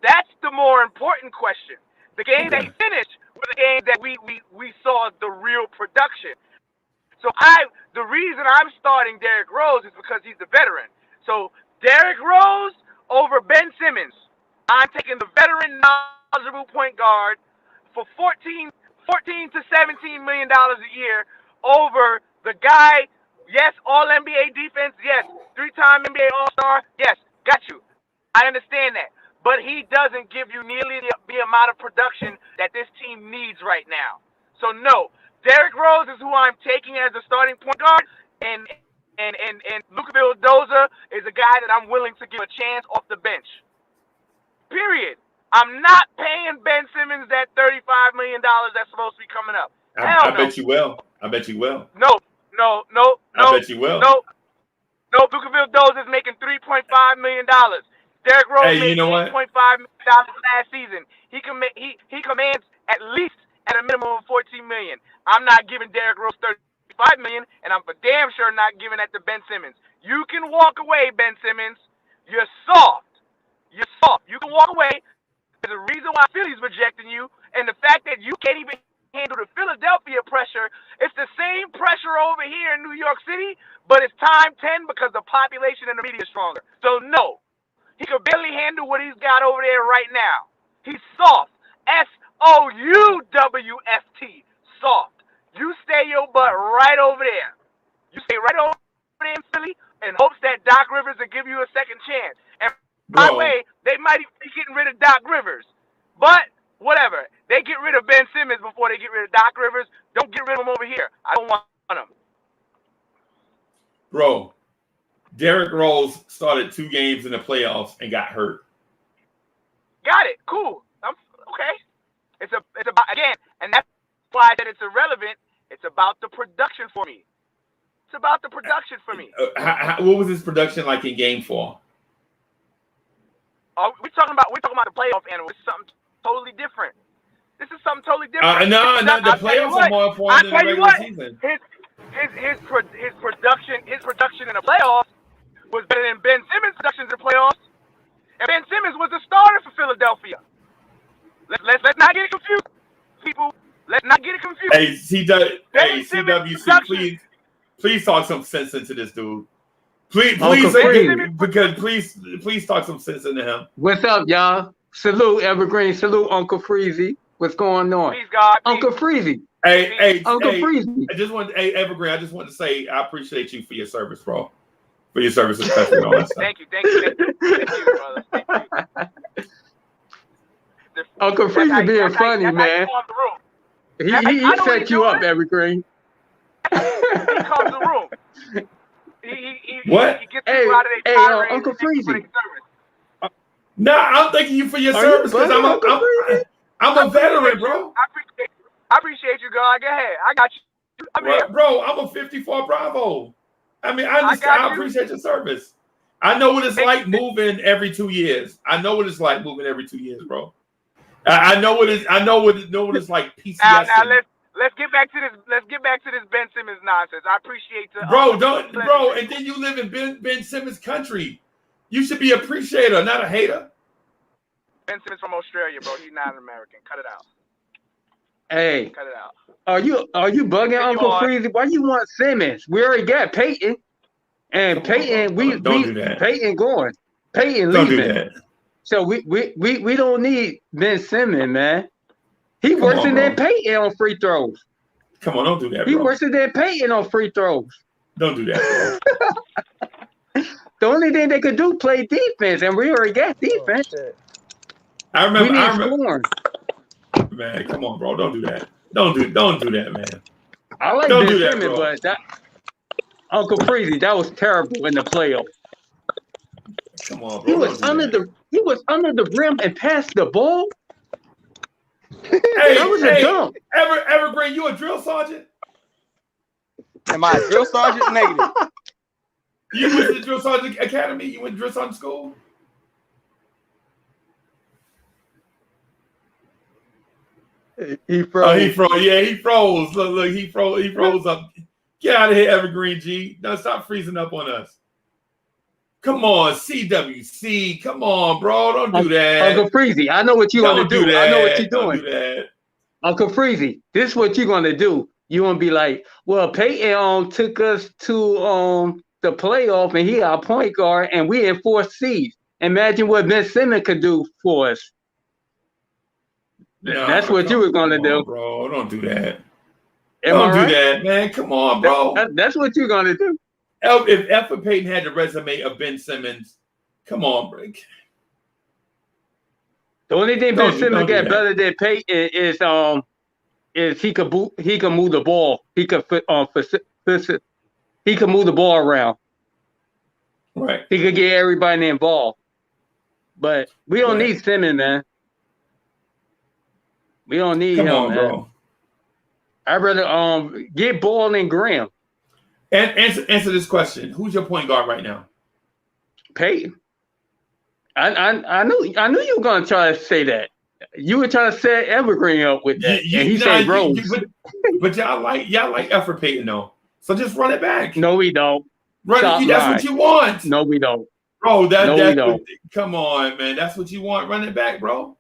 That's the more important question. The games that he finished were the games that we saw the real production. So the reason I'm starting Derrick Rose is because he's the veteran. So Derrick Rose over Ben Simmons. I'm taking the veteran, knowledgeable point guard for $14 to $17 million a year over the guy. Yes, all NBA defense. Yes, 3-time NBA All-Star. Yes, got you. I understand that. But he doesn't give you nearly the amount of production that this team needs right now. So no, Derrick Rose is who I'm taking as a starting point guard, and Luka Vildoza is a guy that I'm willing to give a chance off the bench. Period. I'm not paying Ben Simmons that $35 million that's supposed to be coming up. I bet you will. I bet you will. No. I bet you will. No, Luka Vildoza is making $3.5 million. Derrick Rose made $8.5 million last season. He commands at least at a minimum of $14 million. I'm not giving Derrick Rose $35 million, and I'm for damn sure not giving that to Ben Simmons. You can walk away, Ben Simmons. You're soft. You're soft. You can walk away. There's a reason why Philly's rejecting you, and the fact that you can't even handle the Philadelphia pressure. It's the same pressure over here in New York City, but it's times 10 because the population and the media is stronger. So no. He can barely handle what he's got over there right now. He's soft. SOUWFT. Soft. You stay your butt right over there. You stay right over there in Philly in hopes that Doc Rivers will give you a second chance. And by the way, they might even be getting rid of Doc Rivers. But whatever. They get rid of Ben Simmons before they get rid of Doc Rivers. Don't get rid of him over here. I don't want him. Bro. Derrick Rose started 2 games in the playoffs and got hurt. Got it. Cool. Okay. It's about, again, and that's why I said it's irrelevant. It's about the production for me. It's about the production for me. What was his production like in Game 4? We're talking about the playoff animal. This is something totally different. The playoffs are more important than the regular season. His production in the playoffs was better than Ben Simmons' production in the playoffs. And Ben Simmons was the starter for Philadelphia. Let's not get it confused, people. Let's not get it confused. Hey, CWC, please talk some sense into this dude. Please talk some sense into him. What's up, y'all? Salute Evergreen. Salute Uncle Freezy. What's going on? Peace, God. Uncle Freezy. Uncle Freezy. Evergreen, I just want to say I appreciate you for your service, bro. For your service, especially and all that stuff. Thank you, brother. Thank you. Uncle Freezy being funny, man. He set you up, Evergreen. He comes the room. What? He gets people out of their tirade Uncle Freezy. No, I'm thanking you for your service because I'm a veteran, bro. I appreciate you, God. Go ahead. I got you. Bro, I'm a 54 Bravo. I mean, I appreciate your service. I know what it's like moving every 2 years. I know what it's like moving every 2 years, bro. I know what it's like. PCS. Now let's get back to this. Let's get back to this Ben Simmons nonsense. I appreciate the bro. And then you live in Ben Simmons country. You should be an appreciator, not a hater. Ben Simmons from Australia, bro. He's not an American. Cut it out. Hey, cut it out. Are you bugging, Uncle Freezy? Why you want Simmons? We already got Peyton, and Peyton Peyton going. Peyton leaving. Don't do that. So we don't need Ben Simmons, man. He worse than Peyton on free throws. Come on, don't do that, bro. He worse than Peyton on free throws. Don't do that, bro. The only thing they could do play defense, and we already got defense. Oh, I remember. Scoring. Man, come on, bro. Don't do that. Don't do that, man. I like don't Ben do that, Simmons, bro. but that Uncle Freezy, that was terrible in the playoff. Come on, bro. He was under the rim and passed the ball. Hey, that was a dunk. Evergreen, you a drill sergeant? Am I a drill sergeant? Negative. You went to the drill sergeant academy? You went to drill sergeant school? He froze. Oh, he froze. Yeah, he froze. Look, he froze up. Get out of here, Evergreen G. No, stop freezing up on us. Come on, CWC. Come on, bro. Don't do that. Uncle Freezy, I know what you want to do. I know what you're doing. Don't do that. Uncle Freezy, this is what you're going to do. You're going to be like, well, Peyton took us to the playoff, and he our point guard, and we in 4th seed. Imagine what Ben Simmons could do for us. No, that's what you were going to do. Bro, don't do that. Don't do that, man. Come on, bro. That's what you're going to do. If Alfred Payton had the resume of Ben Simmons, come on, bro. The only thing Ben Simmons got better than Peyton is he could move the ball. He could he could move the ball around. Right. He could get everybody involved. But we don't need Simmons, man. We don't need him, man. Bro. I'd rather get Ball and Graham. And answer this question: who's your point guard right now? Peyton. I knew you were gonna try to say that. You were trying to set Evergreen up with that, and he said Rose. But y'all like Alfred Payton though. So just run it back. No, we don't. That's what you want. No, we don't. Bro, we don't. Come on, man. That's what you want. Run it back, bro.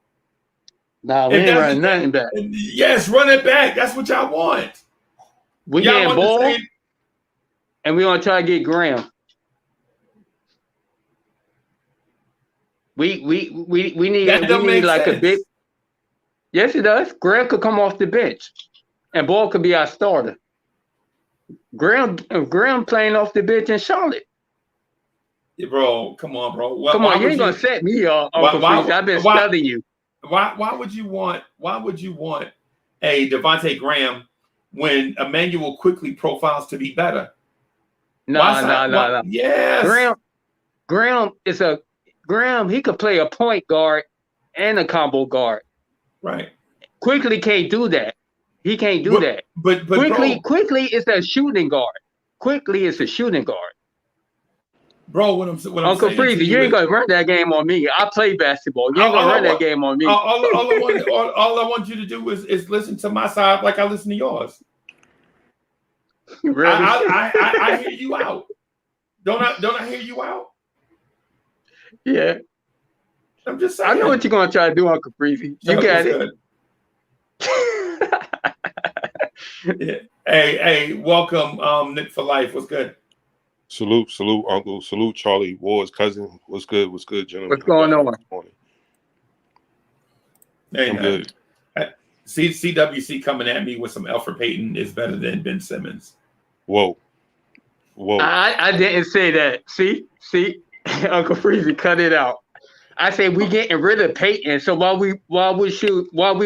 Nah, we ain't running nothing back. Yes, run it back. That's what y'all want. We getting Ball, and we gonna try to get Graham. We need like a big. Yes, it does. Graham could come off the bench, and Ball could be our starter. Graham playing off the bench in Charlotte. Yeah, bro, come on, bro. Come on, you ain't gonna set me up. I've been studying you. Why would you want a Devontae Graham when Emmanuel quickly profiles to be better? No. Yes. Graham, he could play a point guard and a combo guard. Right. Quickly can't do that. He can't do that. But quickly is a shooting guard. Quickly is a shooting guard. Bro, what I'm Uncle Freezy, you ain't gonna run that game on me. I play basketball. You ain't gonna run that game on me. All I want you to do is listen to my side like I listen to yours. Really? I hear you out. Don't I hear you out? Yeah. I'm just saying. I know what you're gonna try to do, Uncle Freezy. You got it. Yeah. Hey, welcome, Nick for life. What's good? Salute, Uncle. Salute, Charlie Ward's cousin. What's good, gentlemen? What's going on? Hey, I'm good. CWC coming at me with some Alfred Payton is better than Ben Simmons. Whoa. I didn't say that. See, Uncle Freezy, cut it out. I said we getting rid of Payton. So while we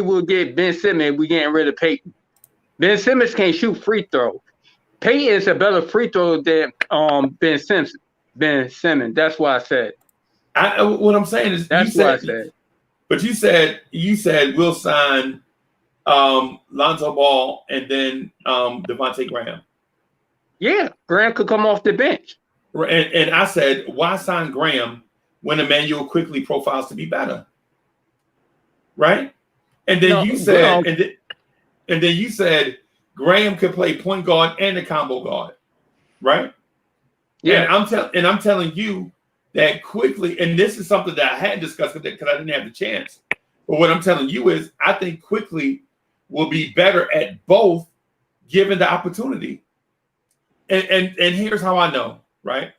will get Ben Simmons, we getting rid of Payton. Ben Simmons can't shoot free throw. Payton is a better free throw than Ben Simmons. That's what I said. What I'm saying is that's what I said. But you said we'll sign Lonzo Ball and then Devontae Graham. Yeah, Graham could come off the bench. And I said, why sign Graham when Emmanuel quickly profiles to be better? Right? And then you said Graham could play point guard and a combo guard. Right? Yeah. And I'm telling you that quickly, and this is something that I hadn't discussed because I didn't have the chance. But what I'm telling you is I think quickly will be better at both given the opportunity. And here's how I know, right?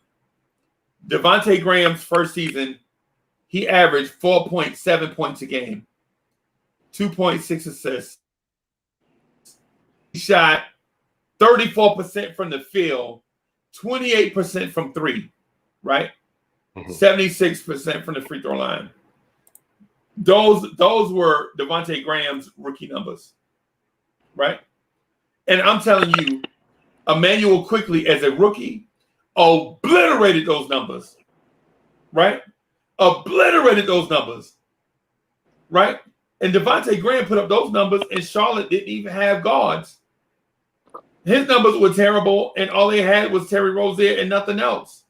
Devontae Graham's first season, he averaged 4.7 points a game, 2.6 assists. He shot 34% from the field 28% from three, right? 76% from the free throw line. Those were Devontae Graham's rookie numbers, right? And I'm telling you, Emmanuel Quickly as a rookie obliterated those numbers, right? Obliterated those numbers, right? And Devontae Graham put up those numbers, and Charlotte didn't even have guards. His numbers were terrible, and all they had was Terry Rozier and nothing else,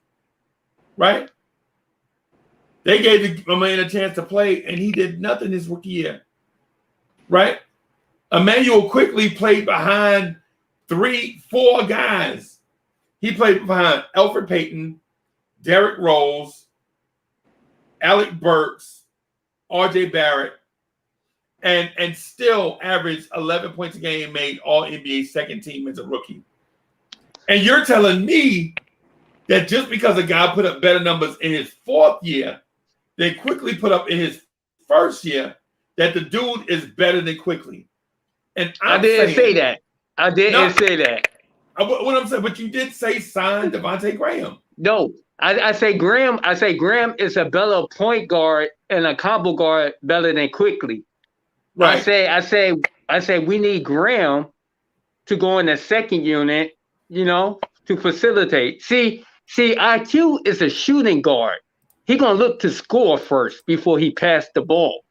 right? They gave the man a chance to play, and he did nothing his rookie year, right? Emmanuel Quickly played behind 3-4 guys. He played behind Elfrid Payton, Derrick Rose, Alec Burks, R.J. Barrett, and still averaged 11 points a game, made All-NBA second team as a rookie. And you're telling me that just because a guy put up better numbers in his fourth year than Quickly put up in his first year, that the dude is better than Quickly. And I didn't say that. I didn't say that. What I'm saying, but you did say sign Devontae Graham. No, I say Graham. I say Graham is a better point guard and a combo guard better than Quickly. Right. I say we need Graham to go in the second unit, to facilitate. See, IQ is a shooting guard. He gonna look to score first before he passed the ball.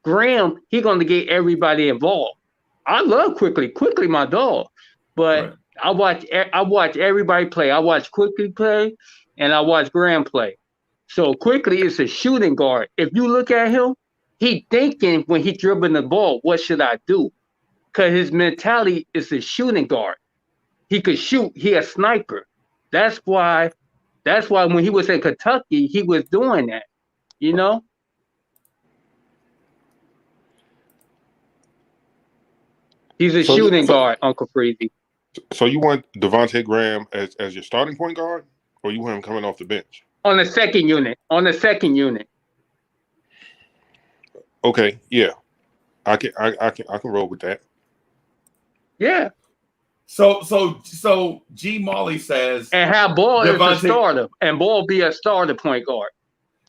Graham, he gonna get everybody involved. I love Quickly, my dog, but right. I watch everybody play. I watch Quickly play, and I watch Graham play. So Quickly is a shooting guard. If you look at him, he thinking when he dribbling the ball, what should I do? Because his mentality is a shooting guard. He could shoot. He a sniper. That's why when he was in Kentucky, he was doing that. He's a shooting guard, Uncle Freezy. So you want Devontae Graham as your starting point guard, or you want him coming off the bench? On the second unit. Okay, yeah, I can roll with that. Yeah. So G Molly says, and have Ball as a starter, and Ball be a starter point guard.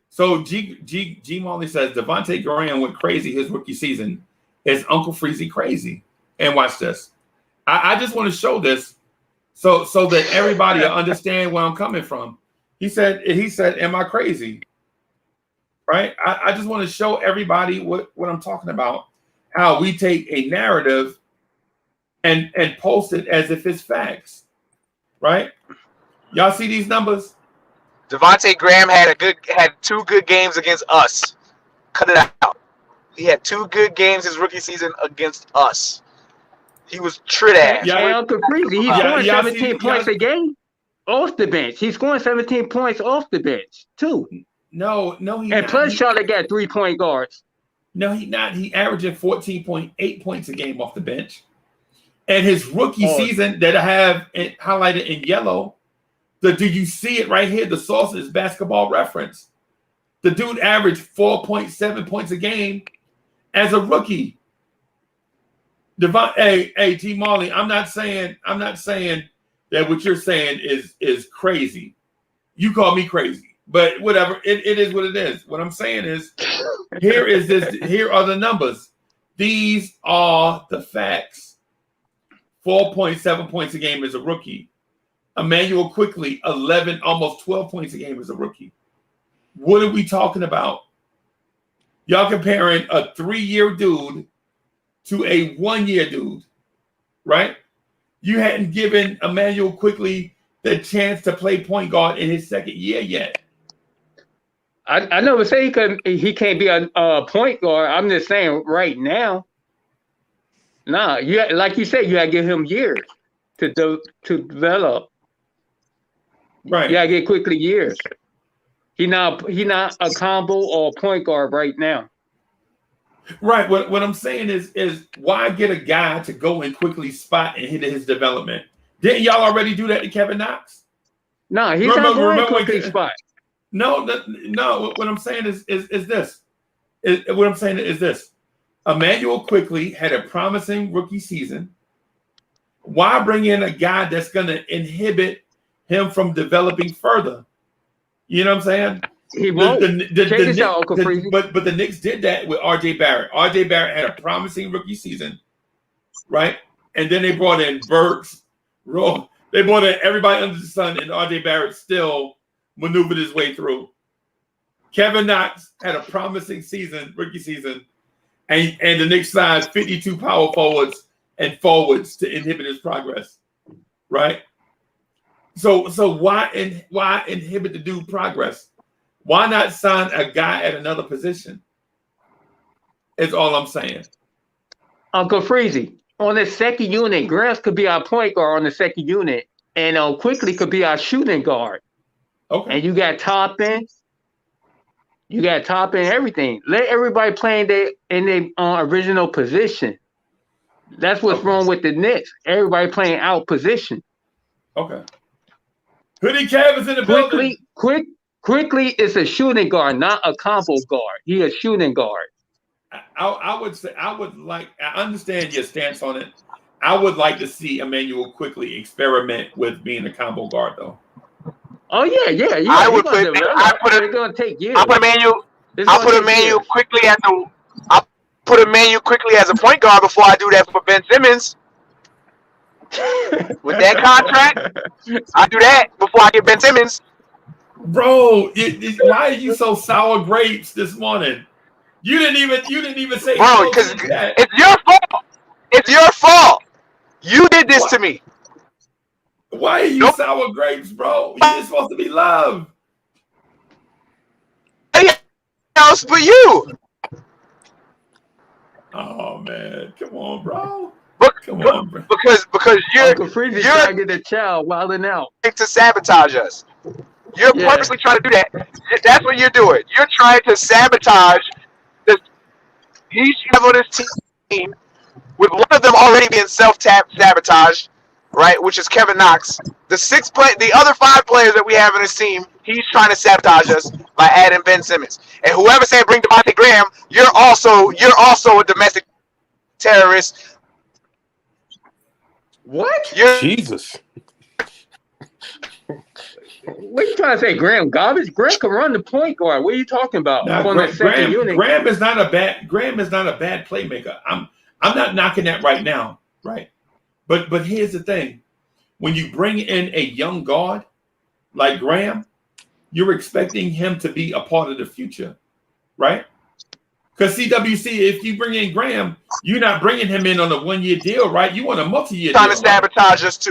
So G Molly says Devontae Graham went crazy his rookie season. Is Uncle Freezy crazy? And watch this. I just want to show this so that everybody will understand where I'm coming from. He said, am I crazy? Right? I just want to show everybody what I'm talking about. How we take a narrative and post it as if it's facts. Right? Y'all see these numbers? Devontae Graham had 2 good games against us. Cut it out. He had 2 good games his rookie season against us. He was trash. Yeah, Uncle Freezy, he's scoring 17 points a game off the bench. He's scoring 17 points off the bench, too. No, he's and plus Charlotte got 3-point guards. No, he's not. He averaging 14.8 points a game off the bench. And his rookie season that I have highlighted in yellow, do you see it right here? The source is Basketball Reference. The dude averaged 4.7 points a game as a rookie. Hey, T. Marley, I'm not saying that what you're saying is crazy. You call me crazy, but whatever. It is what it is. What I'm saying is, here are the numbers. These are the facts. 4.7 points a game as a rookie. Emmanuel Quickly, 11, almost 12 points a game as a rookie. What are we talking about? Y'all comparing a 3-year dude to a 1-year dude, right? You hadn't given Emmanuel Quickly the chance to play point guard in his second year yet. I never say he can't be a point guard. I'm just saying right now. Nah, like you said, you gotta give him years to develop. Right. You gotta get Quickly years. He not a combo or a point guard right now. Right. What I'm saying is why get a guy to go in Quickly spot and hit his development? Didn't y'all already do that to Kevin Knox? No, he's not going Quickly spot. No. What I'm saying is this. What I'm saying is this. Emmanuel Quickly had a promising rookie season. Why bring in a guy that's going to inhibit him from developing further. You know what I'm saying? He won't. Check this out, Uncle Freezy. But the Knicks did that with R.J. Barrett. R.J. Barrett had a promising rookie season, right? And then they brought in Burks, they brought in everybody under the sun, and R.J. Barrett still maneuvered his way through. Kevin Knox had a promising season, rookie season, and the Knicks signed 52 power forwards and forwards to inhibit his progress, right? So why inhibit the dude progress? Why not sign a guy at another position? Is all I'm saying. Uncle Freezy, on the second unit, Grass could be our point guard on the second unit, and Quickly could be our shooting guard. Okay. And you got Toppin. You got Toppin everything. Let everybody play in their original position. That's what's wrong with the Knicks. Everybody playing out position. Okay. Hoodie Kev is in the building. Quickly is a shooting guard, not a combo guard. He a shooting guard. I would say I understand your stance on it. I would like to see Emmanuel Quickly experiment with being a combo guard, though. Oh yeah. It's gonna take years. I put Emmanuel Quickly as a point guard before I do that for Ben Simmons. With that contract, I do that before I get Ben Simmons. Bro, why are you so sour grapes this morning? You didn't even say. Bro, because it's your fault. It's your fault. You did this to me. Why are you sour grapes, bro? You're supposed to be loved. Else but you. Oh man, come on, bro. Come on, bro. Because you're trying to get the child wilding out to sabotage us. You're purposely trying to do that. That's what you're doing. You're trying to sabotage this. Each on this team, with one of them already being self-sabotaged, right? Which is Kevin Knox. The other 5 players that we have in this team, he's trying to sabotage us by adding Ben Simmons. And whoever said bring Devontae Graham, you're also a domestic terrorist. What? Jesus. What are you trying to say, Graham? Garbage? Graham can run the point guard. What are you talking about? Graham is not a bad playmaker. I'm not knocking that right now, right? But here's the thing: when you bring in a young guard like Graham, you're expecting him to be a part of the future, right? Because CWC, if you bring in Graham, you're not bringing him in on a 1-year deal, right? You want a multi-year deal. Trying to sabotage us too.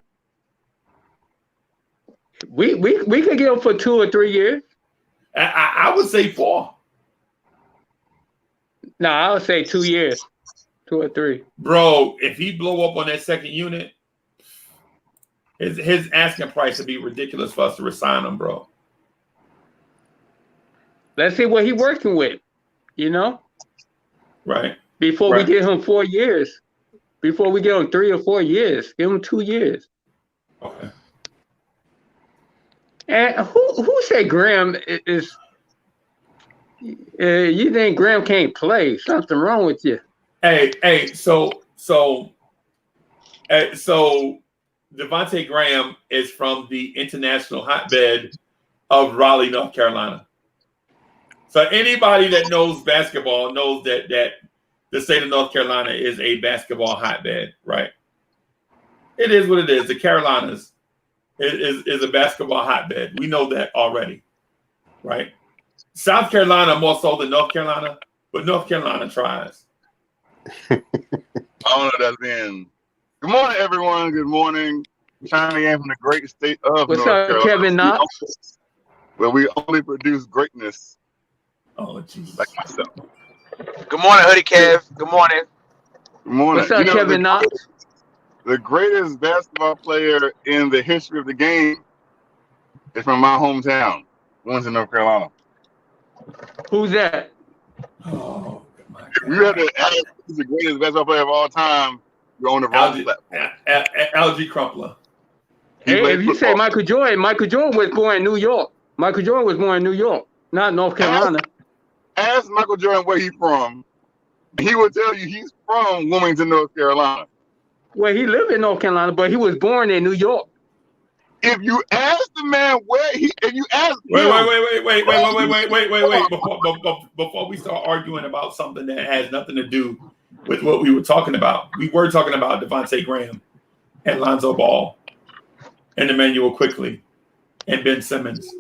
We could get him for 2 or 3 years. I would say 4. No, I would say 2 years, 2 or 3. Bro, if he blow up on that second unit, his asking price would be ridiculous for us to resign him, bro. Let's see what he's working with, Right. Before we give him 4 years. Before we give him 3 or 4 years. Give him 2 years. Okay. And who said Graham is? You think Graham can't play? Something wrong with you. Hey. So Devontae Graham is from the international hotbed of Raleigh, North Carolina. So anybody that knows basketball knows that the state of North Carolina is a basketball hotbed, right? It is what it is. The Carolinas is a basketball hotbed. We know that already, right? South Carolina more so than North Carolina, but North Carolina tries. I don't know that then. Good morning, everyone. Good morning. Chiming in from the great state of What's North up, Carolina. Kevin Knox? Where we only produce greatness. Oh, Jesus. Like myself. Good morning, Hoodie Kev. Good morning. Good morning. What's up, Kevin Knox? The greatest basketball player in the history of the game is from my hometown, Windsor, North Carolina. Who's that? Oh, my God. You have to ask who's the greatest basketball player of all time. You're on the wrong platform. Algie Crumpler. Hey, if you say Michael Jordan was born in New York. Michael Jordan was born in New York, not North Carolina. Ask Michael Jordan where he's from. He will tell you he's from Wilmington, North Carolina. Well, he lived in North Carolina, but he was born in New York. If you ask the man where he, if you ask Wait. him, Before we start arguing about something that has nothing to do with what we were talking about, we were talking about Devontae Graham and Lonzo Ball and Emmanuel Quickly and Ben Simmons.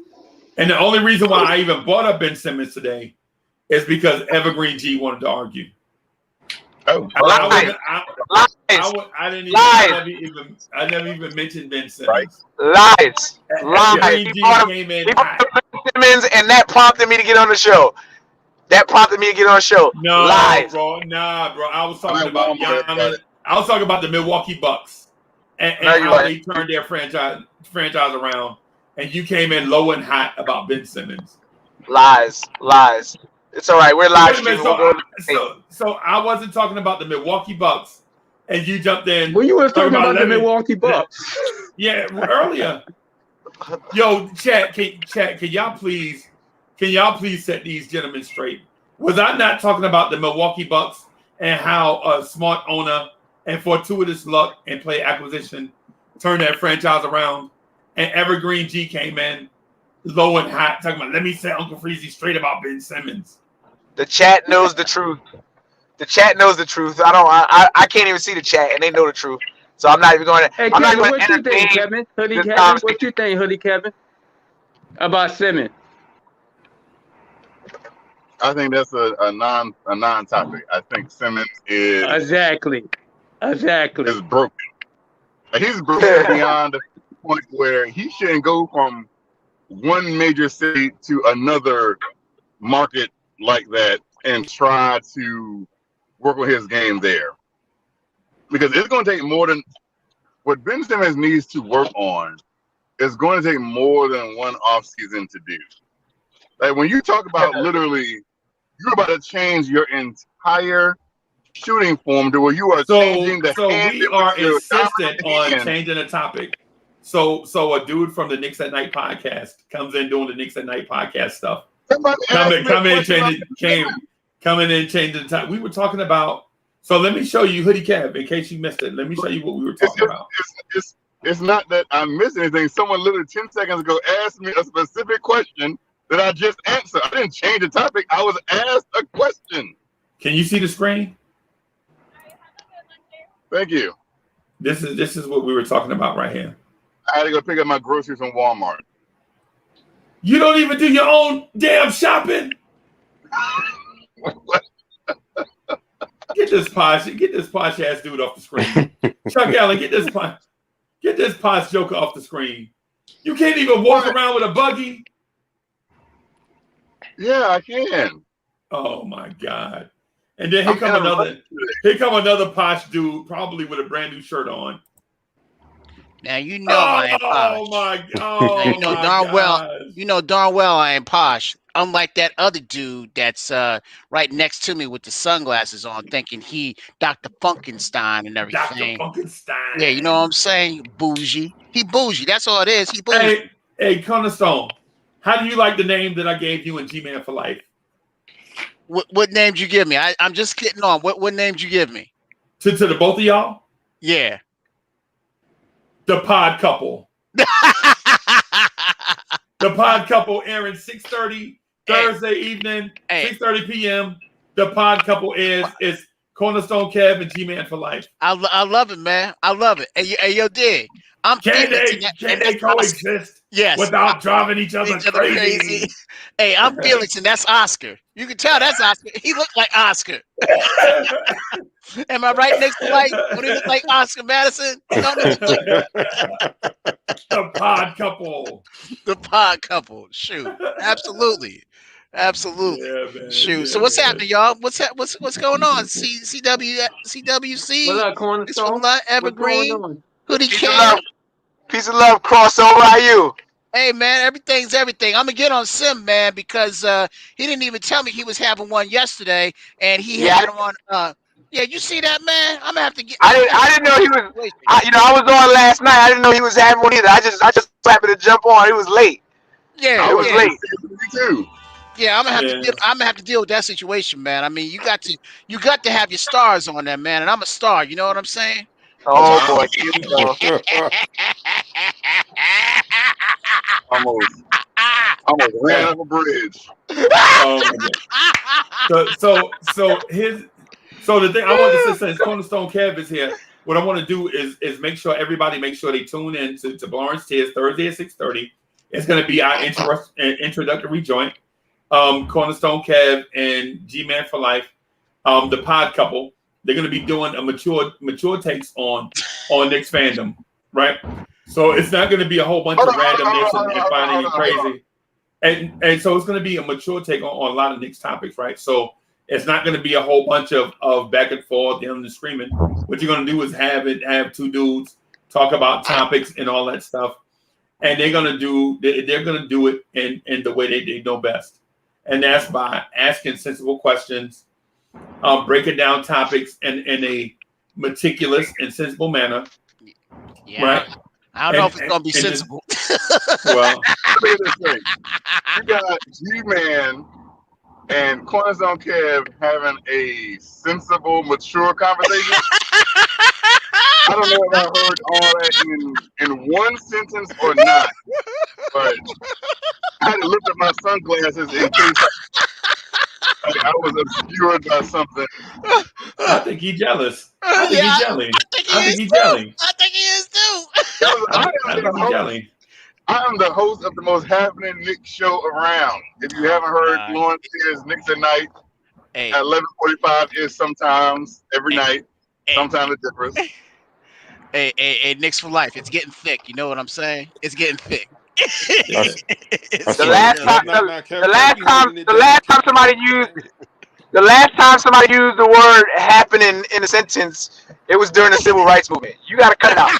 And the only reason why I even brought up Ben Simmons today is because Evergreen G wanted to argue. oh, I never even mentioned Ben Simmons. Lies. Evergreen G came in hot. Simmons, and that prompted me to get on the show. No, Lies. bro. Nah, bro. I was talking about Giannis. I was talking about the Milwaukee Bucks and how they turned their franchise around. And you came in low and hot about Ben Simmons. Lies. It's all right. We're live streaming. So I wasn't talking about the Milwaukee Bucks, and you jumped in. Well, you were talking about the Milwaukee Bucks. Yeah, earlier. Yo, chat. Can y'all please set these gentlemen straight? Was I not talking about the Milwaukee Bucks and how a smart owner and fortuitous luck and play acquisition turned that franchise around? And Evergreen G came in low and hot, talking about, let me set Uncle Freezy straight about Ben Simmons. The chat knows the truth. I can't even see the chat, and they know the truth. So I'm not even going to. Hey, I'm Kevin, not what you think, Kevin? What you think, Hoodie Kevin? About Simmons? I think that's a non-topic. I think Simmons is exactly is broken. He's broken beyond the point where he shouldn't go from one major city to another market like that and try to work on his game there. Because it's going to take more than what Ben Simmons needs to work on. It's going to take more than one offseason to do. Like when you talk about literally, you're about to change your entire shooting form to where you are changing the hand. We are insistent on changing the topic. So a dude from the Knicks at Night podcast comes in doing the Knicks at Night podcast stuff. Come in and change the time. We were talking about. So let me show you Hoodie Kev in case you missed it. Let me show you what we were talking about. It's not that I missed anything. Someone literally 10 seconds ago asked me a specific question that I just answered. I didn't change the topic. I was asked a question. Can you see the screen? Thank you. This is what we were talking about right here. I had to go pick up my groceries from Walmart. You don't even do your own damn shopping. Get this posh ass dude off the screen. Chuck Allen, get this posh joker off the screen. You can't even walk around with a buggy. Yeah, I can. Oh my God. And then here come another posh dude, probably with a brand new shirt on. Now you know I ain't posh. Oh my God! You know darn well I ain't posh. Unlike that other dude that's right next to me with the sunglasses on, thinking he Dr. Funkenstein and everything. Dr. Funkenstein. Yeah, you know what I'm saying? Bougie. He bougie. That's all it is. He bougie. Hey, Cornerstone. How do you like the name that I gave you in G-Man for Life? What name did you give me? I'm just getting on. What name did you give me? To the both of y'all? Yeah. The Pod Couple. The Pod Couple airing 6:30 Thursday evening, 6:30 p.m. The Pod Couple is Cornerstone Kev and G-Man for Life. I love it, man. I love it. Hey, yo, dig. Can they coexist without driving each other crazy? Hey, I'm Felix, and that's Oscar. You can tell that's Oscar. He looked like Oscar. Am I right next to like when he looked like Oscar Madison? The Pod Couple. The Pod Couple. Shoot. Absolutely. Yeah, man. Shoot. So what's happening, y'all? What's going on? CWC. What up, Cornerstone? Evergreen. Hoodie Cam. Peace of love, crossover. How you? Hey man, everything's everything. I'm gonna get on Sim, man, because he didn't even tell me he was having one yesterday, and he had one. Yeah, you see that, man? I'm gonna have to get. I didn't know he was. I was on last night. I didn't know he was having one either. I just happened to jump on. It was late. Yeah, it was late. Me too. Yeah, I'm gonna have to deal with that situation, man. I mean, you got to have your stars on there, man, and I'm a star. You know what I'm saying? Oh boy. Almost ran off a bridge. So the thing I want to say, since Cornerstone Kev is here, what I want to do is make sure they tune in to Blorange Tears Thursday at 6:30. It's going to be our introductory joint. Cornerstone Kev and G-Man for Life, the pod couple. They're going to be doing a mature takes on Knicks fandom, right? So it's not going to be a whole bunch of randomness and finding it crazy. And so it's going to be a mature take on a lot of Knicks topics, right? So it's not going to be a whole bunch of back and forth, yelling and screaming. What you're going to do is have two dudes talk about topics and all that stuff, and they're going to do it in the way they know best, and that's by asking sensible questions, breaking down topics in a meticulous and sensible manner, right? I don't know if it's going to be sensible. Well, look at this thing. You got G-Man and Cornerstone Kev having a sensible, mature conversation. I don't know if I heard all that in one sentence or not, but I had to lift up my sunglasses in case I was obscured by something. I think he's jealous. I think he's jelly. I think he's jelly. I think he is too. I am the host of the most happening Knicks show around. If you haven't heard, Blorange is Knicks at night. At 11:45 is sometimes every night. Sometimes it differs. Hey, Knicks for life. It's getting thick. You know what I'm saying? It's getting thick. The last time somebody used the word happening in a sentence, it was during the civil rights movement. You got to cut it out.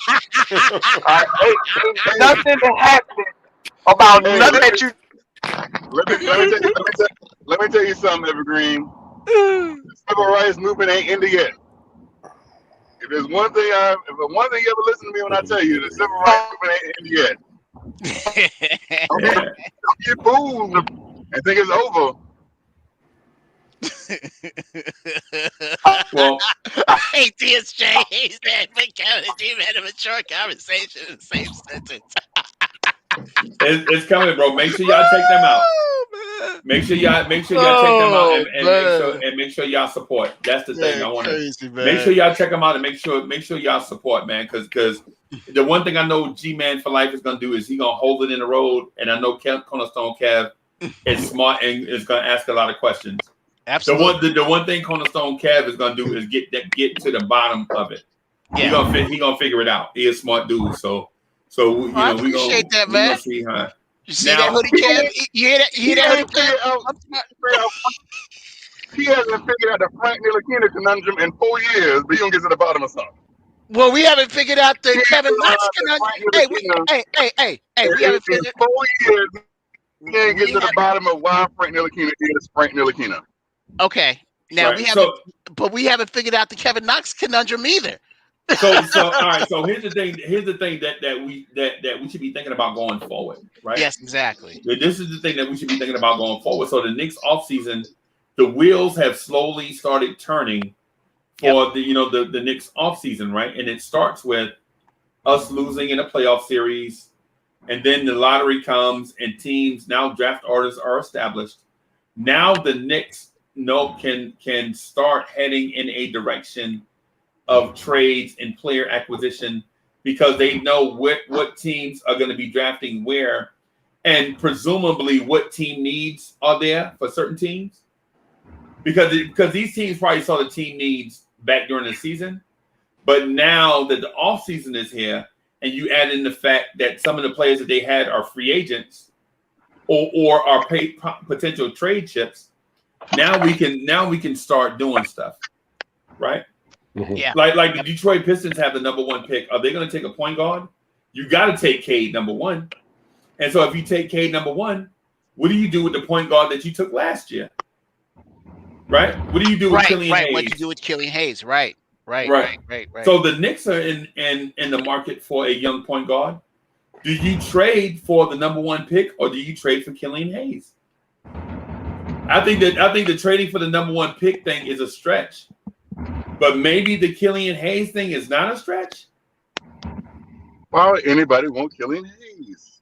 All right? Ain't nothing that happened about nothing that you. Let me tell you something, Evergreen. The civil rights movement ain't ended yet. If there's one thing you ever listen to me when I tell you, the civil rights movement ain't ended yet. Don't get fooled and think it's over. Well, hey, TSJ, he's that big G-Man had a mature conversation in the same sentence. It's coming, bro. Make sure y'all check them out. Make sure y'all check them out and make sure y'all support. That's the thing I want to make sure y'all check them out and make sure y'all support, man. Because the one thing I know G-Man for Life is gonna do is he gonna hold it in the road, and I know Cornerstone Kev is smart and is gonna ask a lot of questions. Absolutely. The one thing Cornerstone Kev is gonna do is get to the bottom of it. Yeah. He gonna figure it out. He is a smart dude, so you know, I appreciate that, man. See how. You see that hoodie, Kev? You hear that hoodie, Kev? He hasn't figured out the Frank Ntilikina conundrum in 4 years, but he gonna get to the bottom of something. Well, we haven't figured out the Kevin Knox conundrum. Hey, we haven't figured in 4 years. We can't get to the bottom of why Frank Ntilikina is Frank Ntilikina. Okay, now right. but we haven't figured out the Kevin Knox conundrum either. So all right. So here's the thing. That we should be thinking about going forward, right? Yes, exactly. This is the thing that we should be thinking about going forward. So the Knicks offseason, the wheels have slowly started turning for the Knicks offseason, right? And it starts with us losing in a playoff series, and then the lottery comes, and teams now draft orders are established. Now the Knicks can start heading in a direction of trades and player acquisition because they know what teams are going to be drafting where, and presumably what team needs are there for certain teams. Because these teams probably saw the team needs back during the season, but now that the offseason is here, and you add in the fact that some of the players that they had are free agents or are paid potential trade chips, now we can start doing stuff, right? Yeah. Like the Detroit Pistons have the number 1 pick. Are they going to take a point guard? You got to take Cade number 1. And so if you take Cade number 1, what do you do with the point guard that you took last year? Right? What do you do with Killian Hayes? What do you do with Killian Hayes? Right. So the Knicks are in the market for a young point guard. Do you trade for the number 1 pick, or do you trade for Killian Hayes? I think the trading for the number 1 pick thing is a stretch. But maybe the Killian Hayes thing is not a stretch. Why would anybody want Killian Hayes?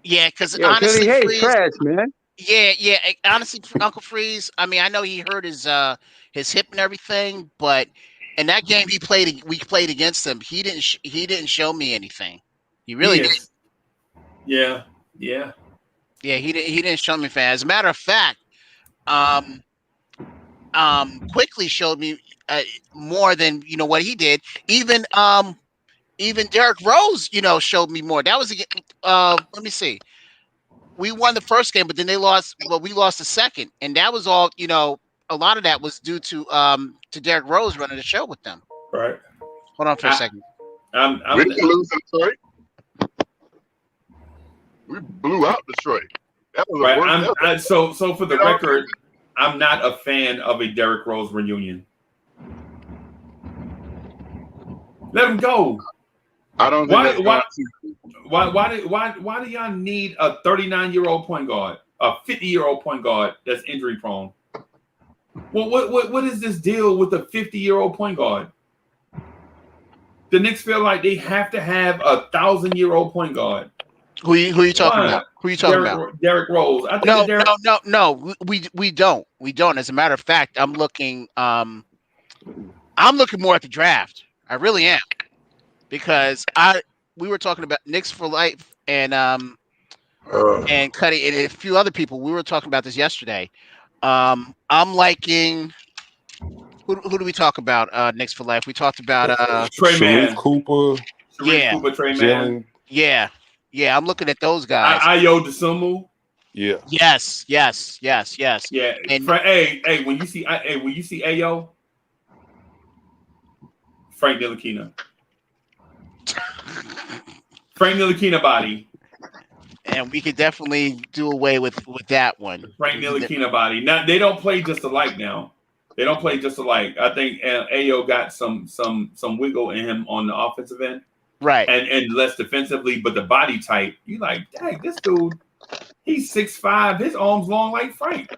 Yeah, because Yeah, because he honestly, hates Freeze. trash, man. Yeah. Honestly, Uncle Freeze. I mean, I know he hurt his hip and everything, but in that game we played against him. He didn't show me anything. He really didn't. Yeah. Yeah, he didn't show me anything. As a matter of fact, Quickly showed me more than what he did. Even Derrick Rose, showed me more. That was let me see. We won the first game, but then they lost. Well, we lost the second, and that was all. A lot of that was due to Derrick Rose running the show with them. Right. Hold on for a second. We didn't lose to Detroit. We blew out Detroit. That was right. So for the record, I'm not a fan of a Derrick Rose reunion. Let him go. I don't think why do y'all need a 39-year-old point guard, a 50-year-old point guard that's injury prone? Well, what is this deal with a 50-year-old point guard? The Knicks feel like they have to have a 1,000-year-old point guard. Who you talking about? Who you talking about? Derrick Rose. I think no. We don't. We don't. As a matter of fact, I'm looking more at the draft. I really am, because we were talking about Knicks for life and Cuddy and a few other people. We were talking about this yesterday. I'm liking. Who do we talk about? Knicks for life. We talked about Trey Mann, Cooper. Cooper, Trey Mann. Yeah. I'm looking at those guys. Ayo Dosunmu. Yeah. Yes. Yeah. And hey, when you see Ayo, Frank Ntilikina. Frank Ntilikina body. And we could definitely do away with that one. Frank Ntilikina body. Now they don't play just alike now. They don't play just alike. I think Ayo got some wiggle in him on the offensive end. Right. And less defensively, but the body type, you like, dang, this dude, he's 6'5", his arms long like Frank.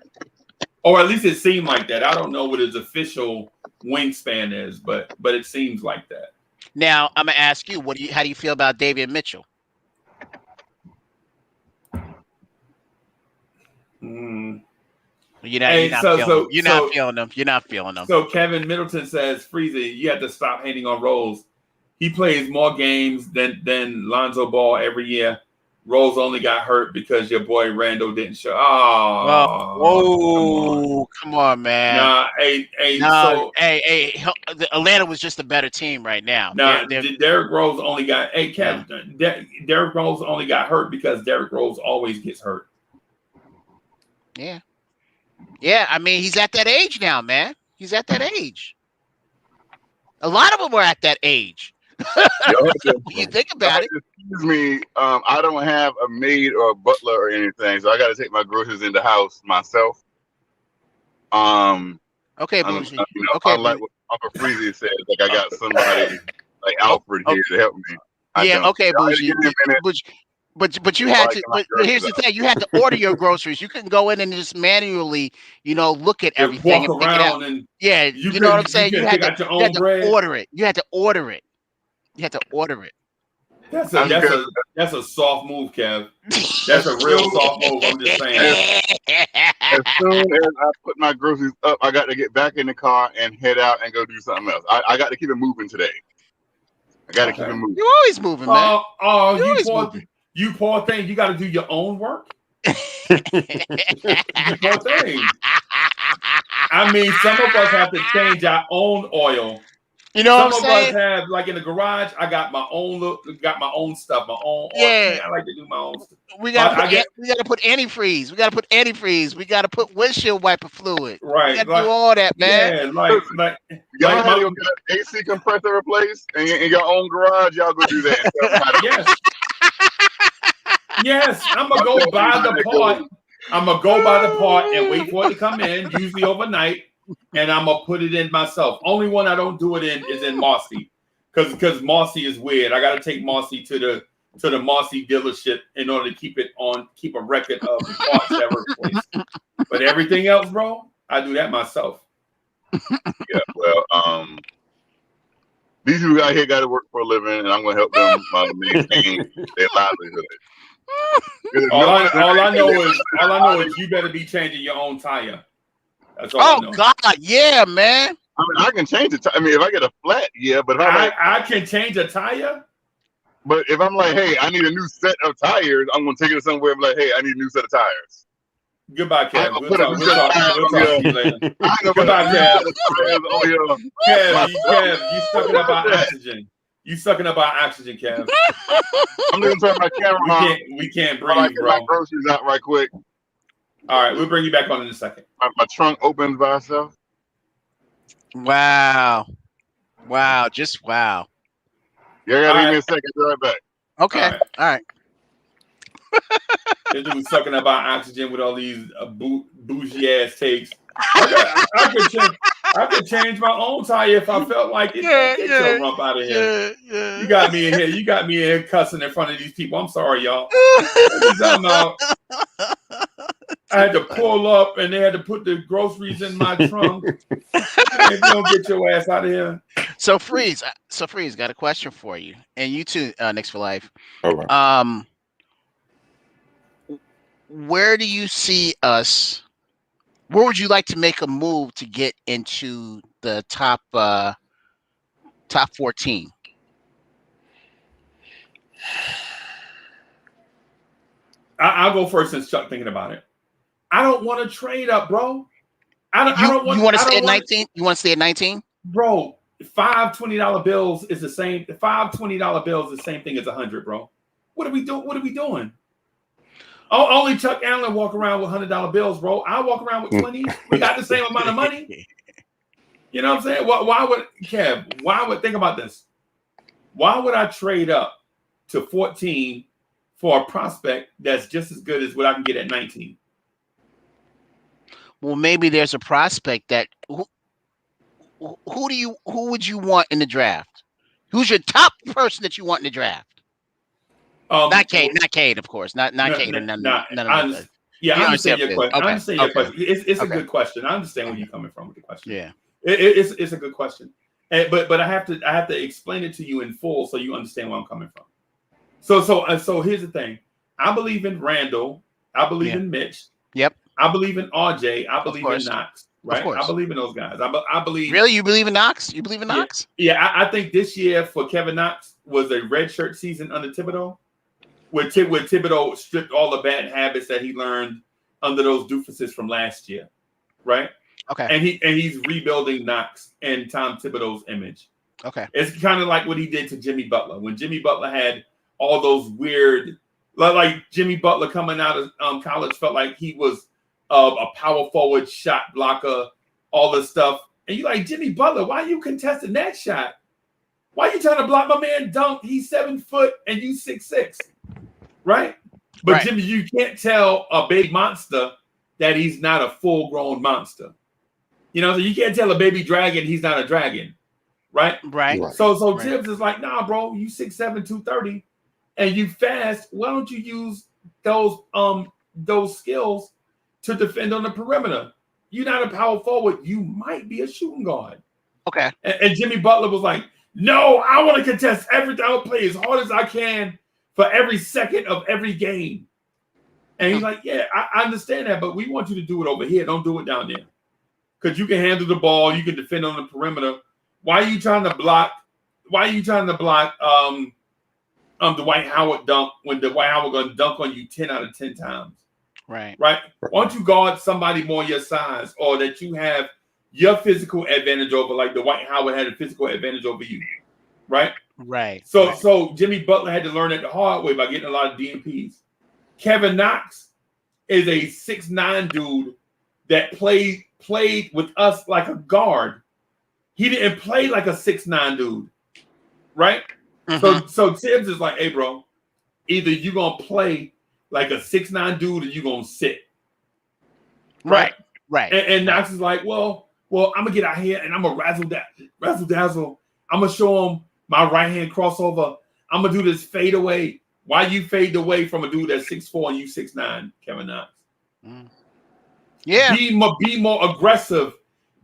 Or at least it seemed like that. I don't know what his official wingspan is, but it seems like that. Now I'm gonna ask you, how do you feel about Davion Mitchell? You're not feeling them. So Kevin Middleton says, Freezy, you have to stop hating on Rose. He plays more games than Lonzo Ball every year. Rose only got hurt because your boy Randall didn't show. Come on, man. Atlanta was just a better team right now. Derrick Rose only got. Hey, Kevin, Derrick Rose only got hurt because Derrick Rose always gets hurt. Yeah. I mean, he's at that age now, man. He's at that age. A lot of them were at that age. You think about it. Excuse me, I don't have a maid or a butler or anything, so I got to take my groceries in the house myself. Okay, Bougie. Unlike what Uncle Freezy said, like I got somebody like Alfred here to help me. Okay, Bougie. But you had to. But here's the thing: you had to order your groceries. You couldn't go in and just manually, look at everything and pick it out. You know what I'm saying. You had to order it. You had to order it. That's a soft move, Kev. That's a real soft move. I'm just saying. As soon as I put my groceries up, I got to get back in the car and head out and go do something else. I got to keep it moving today. I got to keep it moving. You're always moving, man. You poor thing. You got to do your own work. You poor thing. I mean, some of us have to change our own oil. You know what I'm saying? Some of us have, like in the garage, I got my own stuff, my own oil. Yeah. I like to do my own stuff. We gotta put antifreeze. We gotta put windshield wiper fluid. Right. We gotta do all that, man. Yeah, y'all have your AC compressor replaced in your own garage. Y'all go do that. Yes. Yes, I'm gonna go buy the part. I'm gonna go buy the part and wait for it to come in, usually overnight, and I'm gonna put it in myself. Only one I don't do it in is in Marcy, because Marcy is weird. I gotta take Marcy to the Marcy dealership in order to keep a record of the parts that were replaced. But everything else, bro, I do that myself. Yeah, well, these people out here got to work for a living, and I'm gonna help them maintain their livelihood. All I know is you better be changing your own tire. That's all I know. God, yeah, man. I mean, I can change it. I mean, if I get a flat, yeah, but if I can change a tire. But if I'm like, hey, I need a new set of tires, I'm gonna take it to somewhere. I'm like, hey, I need a new set of tires. Goodbye, Kev. We'll talk to you later. Goodbye, Kev. Kev, you sucking up our oxygen. You sucking up our oxygen, Kev. I'm gonna turn my camera on. We can't breathe, bro. My groceries out right quick. All right, we'll bring you back on in a second. My trunk opens by itself. Wow. Just wow. Yeah, gotta give me a second. Be right back. Okay. All right. This dude sucking up our oxygen with all these bougie ass takes. I could change my own tire if I felt like it. Get your rump out of here. Yeah. You got me in here. You got me in here cussing in front of these people. I'm sorry, y'all. I had to pull up and they had to put the groceries in my trunk. If you don't get your ass out of here. So Freeze, got a question for you, and you too, Knicks for Life. All right. Where do you see us? Where would you like to make a move to get into the top 14? I'll go first since Chuck thinking about it. I don't want to trade up, bro. You want to stay at 19? You want to stay at 19? Bro, $5 bills is the same. $5 bills is the same thing as 100, bro. What are we doing? Oh, only Chuck Allen walk around with $100 bills, bro. I walk around with 20s. We got the same amount of money. You know what I'm saying? Why would think about this? Why would I trade up to 14 for a prospect that's just as good as what I can get at 19? Well, maybe there's a prospect that who would you want in the draft? Who's your top person that you want in the draft? Not Cade, of course. Not Cade. Yeah, I understand your question. I understand your question. It's a good question. I understand where you're coming from with the question. Yeah, it's a good question. But I have to explain it to you in full so you understand where I'm coming from. So here's the thing. I believe in Randall. I believe in Mitch. Yep. I believe in RJ. I believe in Knox. Right. I believe in those guys. I believe. Really, you believe in Knox? You believe in Knox? Yeah. I think this year for Kevin Knox was a red shirt season under Thibodeau, where Thibodeau stripped all the bad habits that he learned under those doofuses from last year. Right. Okay. And he's rebuilding Knox and Tom Thibodeau's image. Okay. It's kind of like what he did to Jimmy Butler when Jimmy Butler had all those weird, like Jimmy Butler coming out of college felt like he was a power forward, shot blocker, all this stuff. And you're like, Jimmy Butler, why are you contesting that shot? Why are you trying to block my man dunk? He's 7 foot and you 6'6", right? But right. Jimmy, you can't tell a big monster that he's not a full-grown monster. You know, so you can't tell a baby dragon he's not a dragon, right? Right. So Tibbs is like, nah, bro, you 6'7", 230, and you fast. Why don't you use those skills to defend on the perimeter? You're not a power forward. You might be a shooting guard. Okay. And Jimmy Butler was like, no, I want to contest everything. I'll play as hard as I can for every second of every game. And he's like, yeah, I understand that, but we want you to do it over here. Don't do it down there. Because you can handle the ball. You can defend on the perimeter. Why are you trying to block? The Dwight Howard dunk when Dwight Howard going to dunk on you 10 out of 10 times? Right. Why don't you guard somebody more your size, or that you have your physical advantage over, like Dwight Howard had a physical advantage over you, right? Right. So Jimmy Butler had to learn it the hard way by getting a lot of DMPs. Kevin Knox is a 6'9" dude that played with us like a guard. He didn't play like a 6'9" dude, right? Mm-hmm. So Tibbs is like, hey, bro, either you gonna play like a 6'9" dude or you gonna sit. Right. And Knox is like, well, I'm gonna get out here and I'm gonna razzle dazzle. I'm gonna show him my right hand crossover. I'm gonna do this fade away. Why you fade away from a dude that's 6'4" and you 6'9", Kevin Knox? Yeah. Be more aggressive.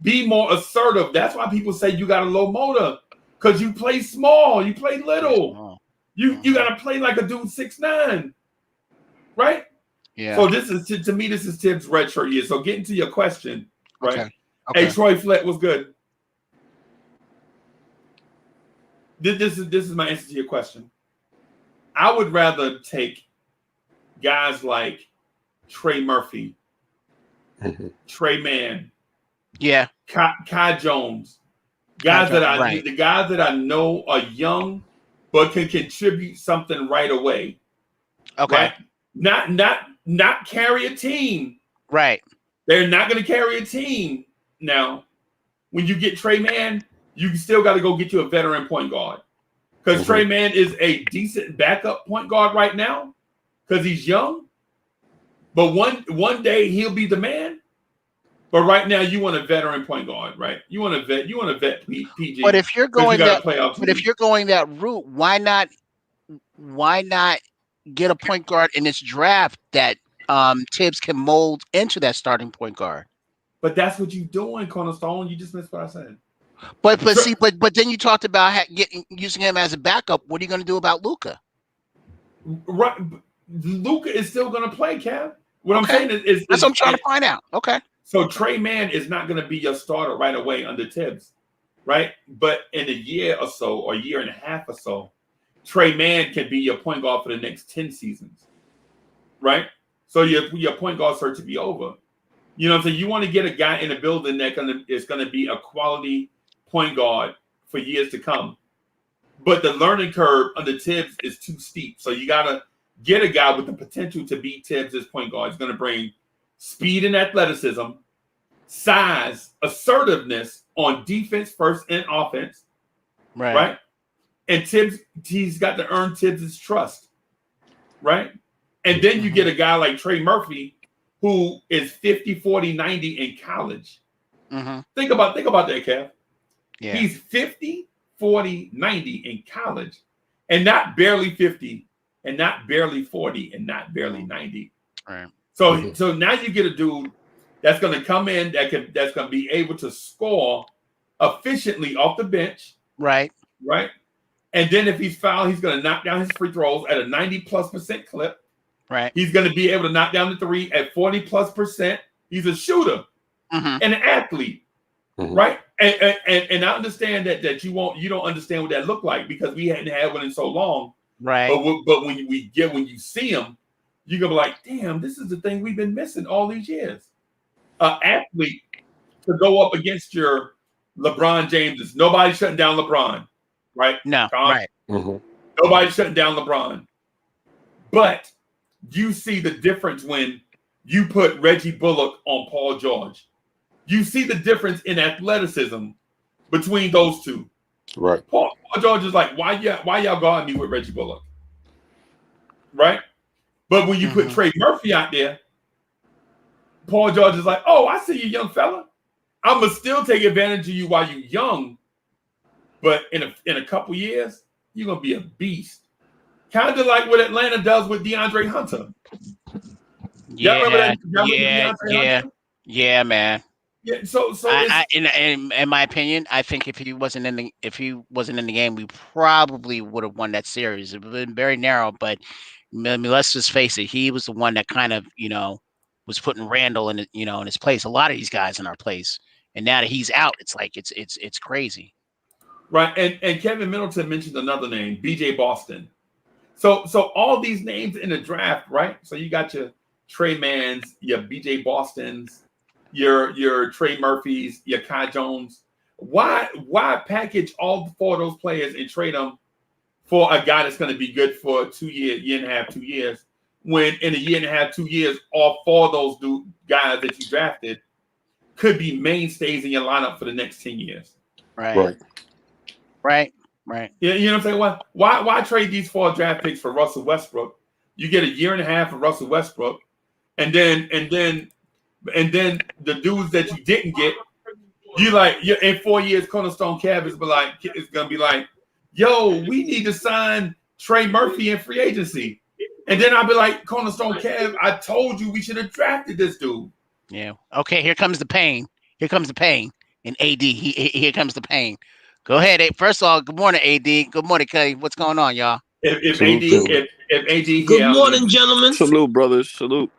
Be more assertive. That's why people say you got a low motor, because you play small. You play little. You got to play like a dude 6'9". right? Yeah. So this is to me, this is Tibbs' redshirt year. So getting to your question, right? Okay. Okay. Hey, Troy Flett was good. This is my answer to your question. I would rather take guys like Trey Murphy, Trey Mann, Yeah. Kai Jones, guys that I know are young but can contribute something right away. Okay. Right? Not carry a team. Right. They're not going to carry a team. Now, when you get Trey Mann, you still got to go get you a veteran point guard. Because Trey Mann is a decent backup point guard right now because he's young. But one day he'll be the man. But right now you want a veteran point guard, right? You want a vet PG. But if you're going that route, why not get a point guard in this draft that Tibbs can mold into that starting point guard? But that's what you're doing, Cornerstone. You just missed what I said. But then you talked about using him as a backup. What are you going to do about Luka? Right, Luka is still going to play, Cav. What I'm saying is that's what I'm trying to find out. Okay. So Trey Mann is not going to be your starter right away under Tibbs, right? But in a year or so, or a year and a half or so, Trey Mann can be your point guard for the next 10 seasons, right? So your point guard search to be over. You know what I'm saying? You want to get a guy in a building that is going to be a quality point guard for years to come. But the learning curve under Tibbs is too steep. So you got to get a guy with the potential to be Tibbs' point guard. He's going to bring speed and athleticism, size, assertiveness on defense first and offense. Right? And Tibbs, he's got to earn Tibbs' trust. Right? And then you get a guy like Trey Murphy, who is 50, 40, 90 in college. Think about that, Kev. Yeah. He's 50, 40, 90 in college, and not barely 50, and not barely 40, and not barely 90. Right. So now you get a dude that's going to come in that's going to be able to score efficiently off the bench. Right. Right. And then if he's fouled, he's going to knock down his free throws at a 90+% clip. Right. He's going to be able to knock down the three at 40+%. He's a shooter and an athlete. Right. And I understand that you don't understand what that looked like because we hadn't had one in so long. Right. But when you see him, you're gonna be like, damn, this is the thing we've been missing all these years. An athlete to go up against your LeBron Jameses. Nobody's shutting down LeBron, right? No, right. Nobody's shutting down LeBron. But you see the difference when you put Reggie Bullock on Paul George. You see the difference in athleticism between those two. Right. Paul George is like, why y'all guarding me with Reggie Bullock? Right? But when you put Trey Murphy out there, Paul George is like, oh, I see you, young fella. I'm going to still take advantage of you while you're young. But in a couple years, you're going to be a beast. Kind of like what Atlanta does with DeAndre Hunter. Yeah, man. Yeah, so in my opinion, I think if he wasn't in the game, we probably would have won that series. It would have been very narrow, but let's just face it, he was the one that kind of was putting Randall in his place. A lot of these guys in our place, and now that he's out, it's like it's crazy. Right, and Kevin Middleton mentioned another name, BJ Boston. So all these names in the draft, right? So you got your Trey Manns, your BJ Bostons, your Trey Murphys, your Kai Jones. Why package all four of those players and trade them for a guy that's going to be good for 2 years, year and a half, 2 years, when in a year and a half, 2 years, all four of those guys that you drafted could be mainstays in your lineup for the next 10 years. Right. Yeah, you know what I'm saying? Why trade these 4 draft picks for Russell Westbrook? You get a year and a half of Russell Westbrook, and then the dudes that you didn't get, you in 4 years, Cornerstone Cav is gonna be like, yo, we need to sign Trey Murphy in free agency. And then I'll be like, Cornerstone Cav, I told you we should have drafted this dude. Yeah. Okay, here comes the pain. And AD, here comes the pain. Go ahead. First of all, good morning, AD. Good morning, Kelly. What's going on, y'all? If Salute, AD if AD Good here, morning, gentlemen. Salute, brothers. Salute.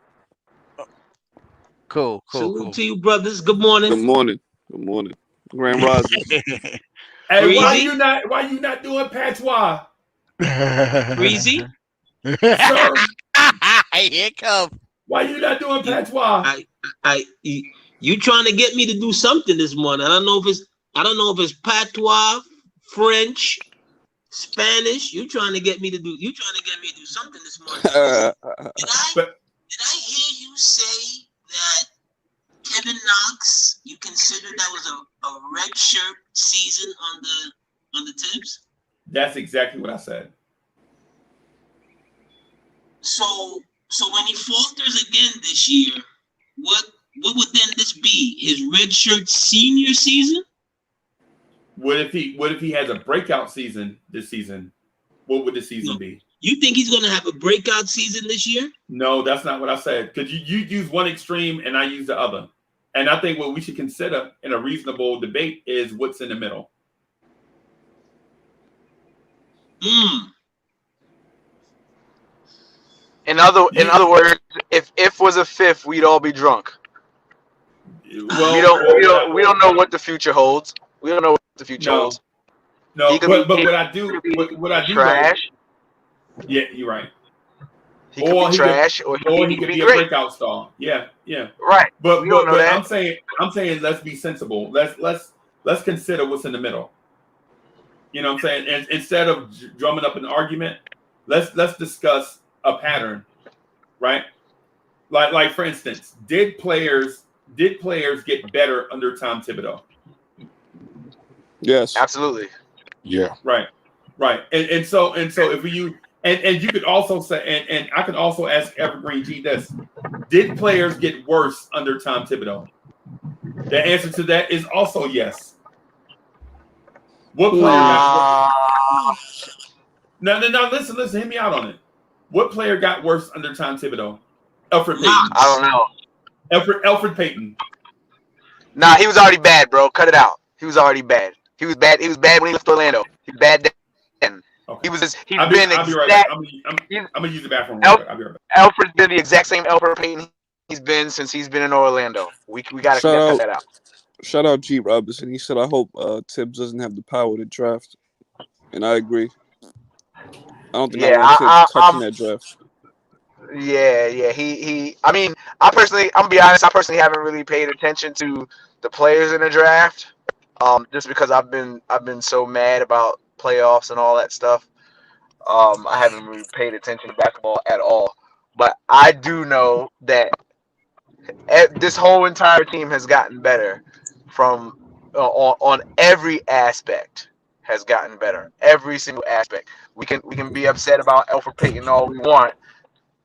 Cool. Salute to you, brothers. Good morning. Good morning. Good morning. Grand Rising. Hey, why Breezy? you not doing patois? Breezy? Sir, Here it comes. why you not doing patois? You trying to get me to do something this morning? I don't know if it's patois, French, Spanish. You trying to get me to do something this morning? Did I hear you say that Kevin Knox, you consider that was a red shirt season on the Tibbs? That's exactly what I said. So when he falters again this year, what would then this be? His red shirt senior season? What if he has a breakout season this season? What would the season be? You think he's gonna have a breakout season this year? No, that's not what I said. Because you use one extreme and I use the other. And I think what we should consider in a reasonable debate is what's in the middle. In other words, if was a fifth, we'd all be drunk. Well, we don't know what the future holds. We don't know what the future holds. No, but what I do trash. Yeah, you're right. He could be trash, or he could be a breakout star. Yeah. Right. But we don't know that. I'm saying let's be sensible. Let's consider what's in the middle. You know what I'm saying? And instead of drumming up an argument, let's discuss a pattern, right? Like for instance, did players get better under Tom Thibodeau? Yes. Absolutely. Yeah. Right. And so if you and you could also say and I could also ask Evergreen G this: did players get worse under Tom Thibodeau? The answer to that is also yes. What player got worse? No, listen, hear me out on it. What player got worse under Tom Thibodeau? Alfred Payton. I don't know. Alfred Payton. Nah, he was already bad, bro. Cut it out. He was already bad. He was bad when he left Orlando. He was bad then. Okay. He's been exact. I'm gonna use the bathroom. I'll be right back. Alfred's been the exact same Alfred Payton he's been since he's been in Orlando. We gotta cut that out. Shout out G Robinson. He said, "I hope Tibbs doesn't have the power to draft," and I agree. I don't think Tibbs touching that draft. Yeah. He. I mean, I'm gonna be honest. I personally haven't really paid attention to the players in the draft, just because I've been so mad about playoffs and all that stuff. I haven't really paid attention to basketball at all. But I do know that this whole entire team has gotten better from on every aspect. Has gotten better. Every single aspect. We can be upset about Alfred Payton all we want.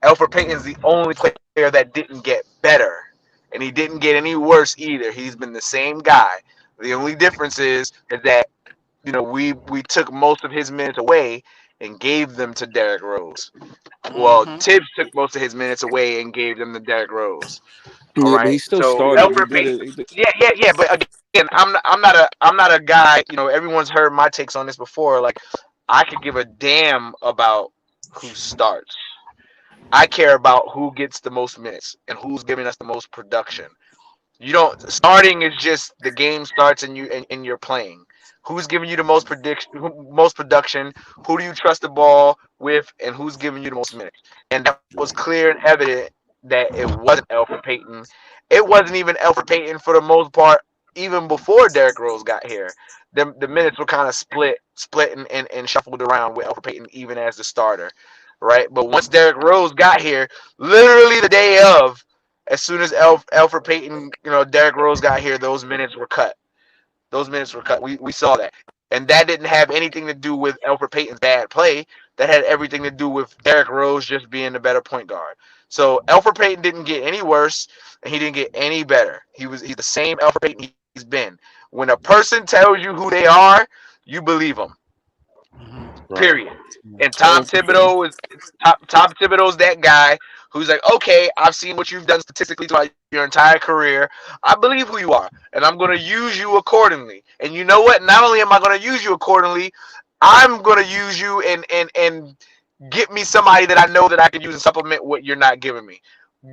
Alfred Payton is the only player that didn't get better, and he didn't get any worse either. He's been the same guy. The only difference is that we took most of his minutes away and gave them to Derrick Rose. Well, Tibbs took most of his minutes away and gave them to Derrick Rose. All right. But he still started. Alfred Payton, yeah. But again, I'm not a guy. Everyone's heard my takes on this before. Like, I could give a damn about who starts. I care about who gets the most minutes and who's giving us the most production. Starting is just the game starts and you're playing. Who's giving you the most production? Who do you trust the ball with, and who's giving you the most minutes? And that was clear and evident that it wasn't Alfred Payton. It wasn't even Alfred Payton for the most part, even before Derrick Rose got here. The minutes were kind of split and shuffled around with Alfred Payton even as the starter, right? But once Derrick Rose got here, literally the day of, as soon as Alfred Payton, Derrick Rose got here, those minutes were cut. We saw that. And that didn't have anything to do with Alfred Payton's bad play. That had everything to do with Derrick Rose just being the better point guard. So Alfred Payton didn't get any worse, and he didn't get any better. He's the same Alfred Payton he's been. When a person tells you who they are, you believe them. Period. And Tom Thibodeau is that guy who's like, okay, I've seen what you've done statistically throughout your entire career. I believe who you are, and I'm going to use you accordingly. And you know what? Not only am I going to use you accordingly, I'm gonna use you and get me somebody that I know that I can use and supplement what you're not giving me.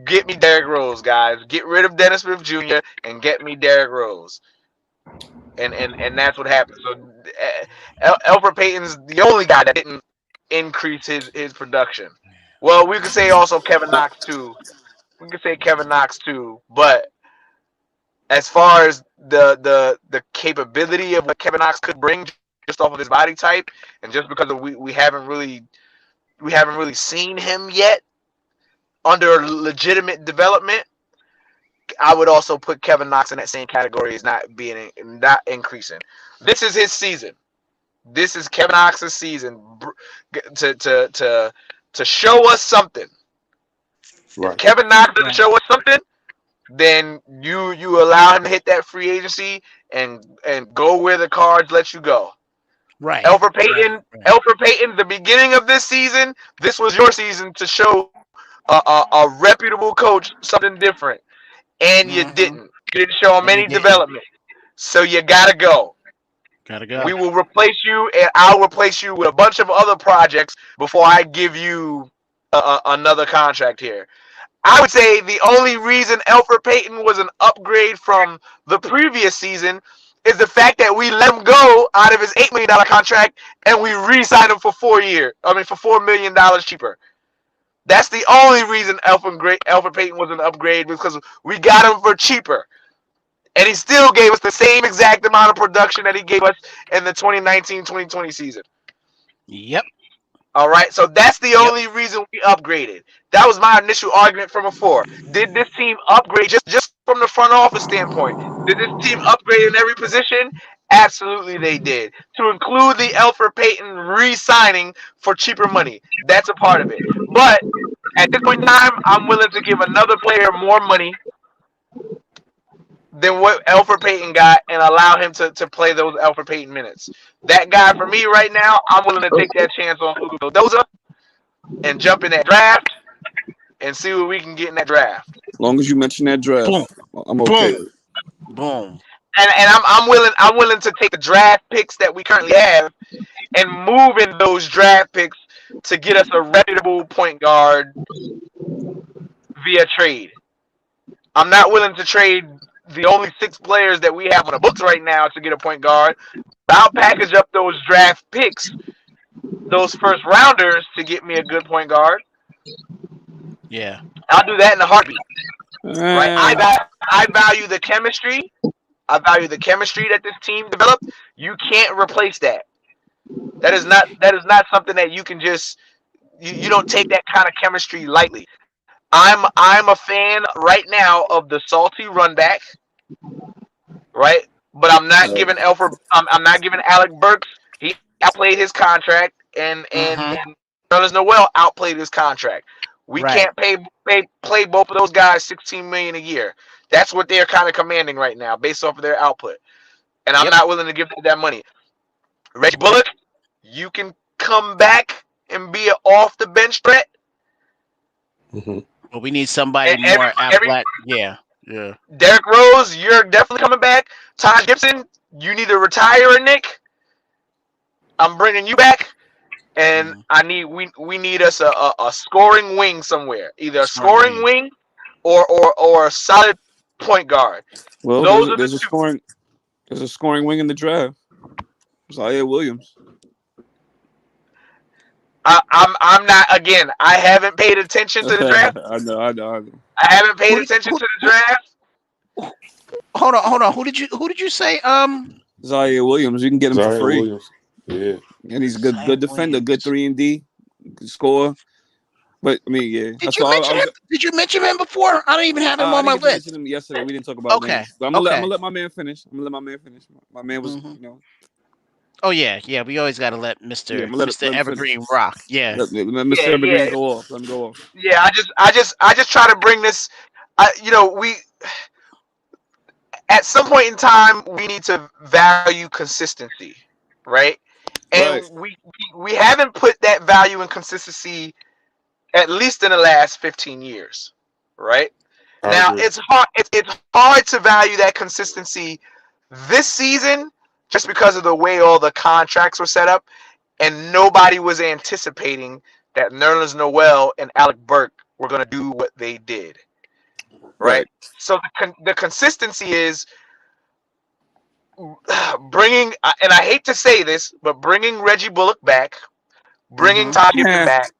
Get me Derrick Rose, guys. Get rid of Dennis Smith Jr. and get me Derrick Rose. And that's what happened. So Elfrid Payton's the only guy that didn't increase his production. Well, we could say also Kevin Knox too. We could say Kevin Knox too, but as far as the capability of what Kevin Knox could bring just off of his body type, and just because we haven't really seen him yet under legitimate development, I would also put Kevin Knox in that same category as not increasing. This is his season. This is Kevin Knox's season to show us something. Right. If Kevin Knox doesn't show us something, then you allow him to hit that free agency and go where the cards let you go. Right. Elfrid Payton, the beginning of this season, this was your season to show a reputable coach something different, and you didn't. You didn't show him any development, so you gotta go. Gotta go. We will replace you, and I'll replace you with a bunch of other projects before I give you another contract here. I would say the only reason Elfrid Payton was an upgrade from the previous season is the fact that we let him go out of his $8 million contract and we re-signed him for 4 years. I mean, for $4 million cheaper. That's the only reason Elfrid Payton was an upgrade, because we got him for cheaper. And he still gave us the same exact amount of production that he gave us in the 2019-2020 season. Yep. All right, so that's the only reason we upgraded. That was my initial argument from before. Did this team upgrade just from the front office standpoint? Did this team upgrade in every position? Absolutely, they did. To include the Elfrid Payton re-signing for cheaper money. That's a part of it. But at this point in time, I'm willing to give another player more money than what Elfrid Payton got and allow him to play those Elfrid Payton minutes. That guy, for me right now, I'm willing to take that chance on Julio Doza and jump in that draft and see what we can get in that draft. As long as you mention that draft, I'm okay. Boom. And I'm willing to take the draft picks that we currently have and move in those draft picks to get us a reputable point guard via trade. I'm not willing to trade the only 6 players that we have on the books right now to get a point guard. I'll package up those draft picks, those first rounders, to get me a good point guard. Yeah. I'll do that in a heartbeat. Right? I value the chemistry. I value the chemistry that this team developed. You can't replace that. That is not something that you can just you don't take that kind of chemistry lightly. I'm a fan right now of the salty run back, right? But I'm not giving I'm not giving Alec Burks. He outplayed his contract, and Nerlens Noel outplayed his contract. We can't play both of those guys $16 million a year. That's what they're kind of commanding right now, based off of their output. And I'm not willing to give them that money. Reggie Bullock, you can come back and be an off the bench threat. But we need somebody more athletic. Yeah. Derrick Rose, you're definitely coming back. Taj Gibson, you need to retire, Nick. I'm bringing you back, and we need us a scoring wing somewhere, either a scoring wing or a solid point guard. Well, there's a scoring wing in the draft. Zaire Williams. I'm not, again, I haven't paid attention to the draft. I know. I haven't paid attention to the draft. Hold on. Who did you say? Zaire Williams. You can get him for free. Williams. Yeah. And he's a good defender, good 3-and-D, good scorer. But I mean, yeah. Did you mention him before? I don't even have him on my list. Mentioned him yesterday. We didn't talk about him. But I'm gonna let my man finish. My man was, Oh yeah. We always gotta let Mr. Evergreen rock. Yeah. Let Mr. Evergreen go off. Let him go off. Yeah, I just try to bring this. We at some point in time we need to value consistency, right? And we haven't put that value in consistency at least in the last 15 years, right? Now it's hard to value that consistency this season just because of the way all the contracts were set up, and nobody was anticipating that Nerlens Noel and Alec Burke were going to do what they did. Right? So the consistency is bringing, and I hate to say this, but bringing Reggie Bullock back, bringing Todd Gibson back,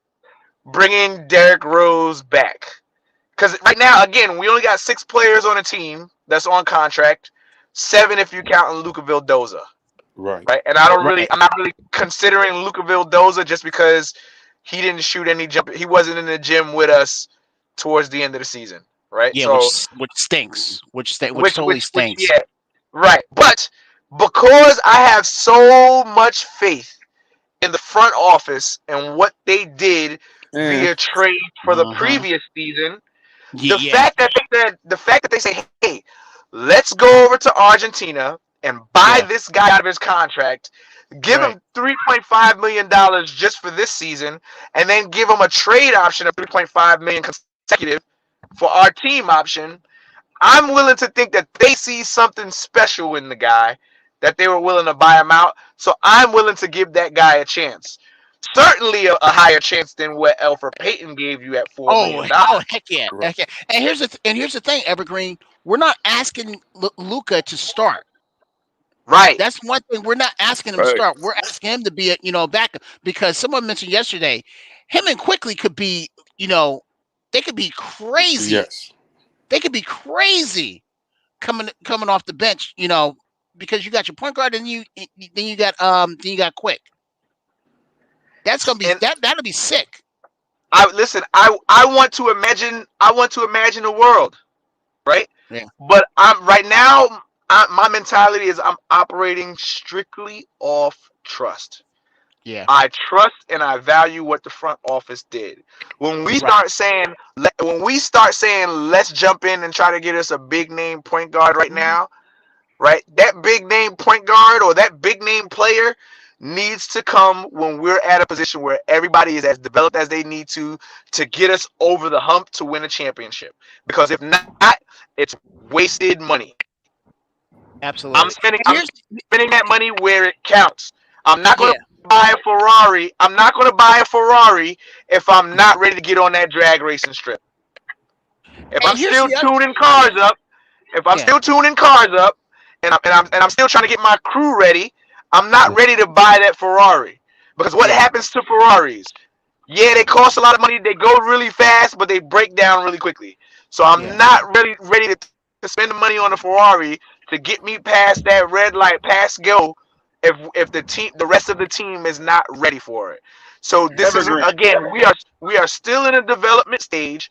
bringing Derrick Rose back. Because right now, again, we only got 6 players on a team that's on contract, 7 if you count Luka Vildoza. Right. And I'm not really considering Luka Vildoza just because he didn't shoot any jump. He wasn't in the gym with us towards the end of the season. Right. Yeah, so, which stinks. Which totally stinks. Yeah. Right. But because I have so much faith in the front office and what they did via trade for the previous season, the fact that they say, hey, let's go over to Argentina and buy this guy out of his contract, give him $3.5 million just for this season, and then give him a trade option of $3.5 million consecutive for our team option, I'm willing to think that they see something special in the guy that they were willing to buy him out. So I'm willing to give that guy a chance. Certainly a higher chance than what Elfrid Payton gave you at $4 million. Oh, heck yeah. Heck yeah. And here's the thing, Evergreen. We're not asking Luka to start. Right. That's one thing. We're not asking him to start. We're asking him to be a backup, because someone mentioned yesterday, him and Quickly could be, they could be crazy. Yes. They could be crazy coming off the bench, because you got your point guard and you got Quick. That's gonna be that'll be sick. I want to imagine a world, right? Yeah. But right now my mentality is I'm operating strictly off trust. Yeah. I trust and I value what the front office did. When we start saying let's jump in and try to get us a big name point guard right now, right? That big name point guard or that big name player needs to come when we're at a position where everybody is as developed as they need to get us over the hump to win a championship. Because if not, it's wasted money. Absolutely. I'm spending that money where it counts. I'm not going to buy a Ferrari. I'm not going to buy a Ferrari if I'm not ready to get on that drag racing strip. If I'm still tuning cars up, and I'm still trying to get my crew ready, I'm not ready to buy that Ferrari. Because what happens to Ferraris? Yeah, they cost a lot of money. They go really fast, but they break down really quickly. So I'm not really ready to spend the money on a Ferrari to get me past that red light, pass go, if the rest of the team is not ready for it. So this is, again, we are still in a development stage.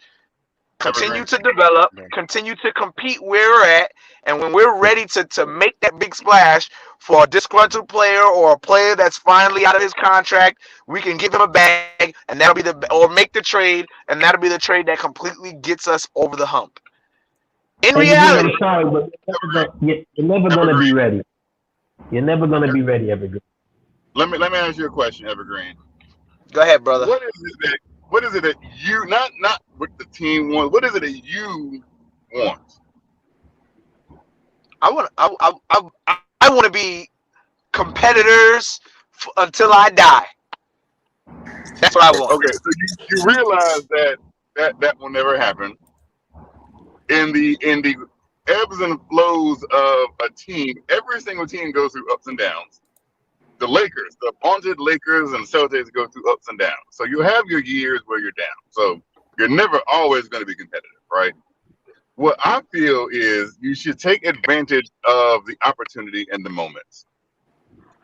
Continue to develop, continue to compete where we're at, and when we're ready to make that big splash for a disgruntled player or a player that's finally out of his contract, we can give him a bag, and that'll be or make the trade, and that'll be the trade that completely gets us over the hump. In reality, I'm sorry, but you're never gonna be ready. You're never gonna be ready, Evergreen. Let me ask you a question, Evergreen. Go ahead, brother. What is it that you not what the team wants? What is it that you want? I want to be competitors until I die. That's what I want. Okay, so you realize that will never happen. In the ebbs and flows of a team, every single team goes through ups and downs. The Lakers, the vaunted Lakers and Celtics go through ups and downs. So you have your years where you're down. So you're never always going to be competitive, right? What I feel is you should take advantage of the opportunity and the moments,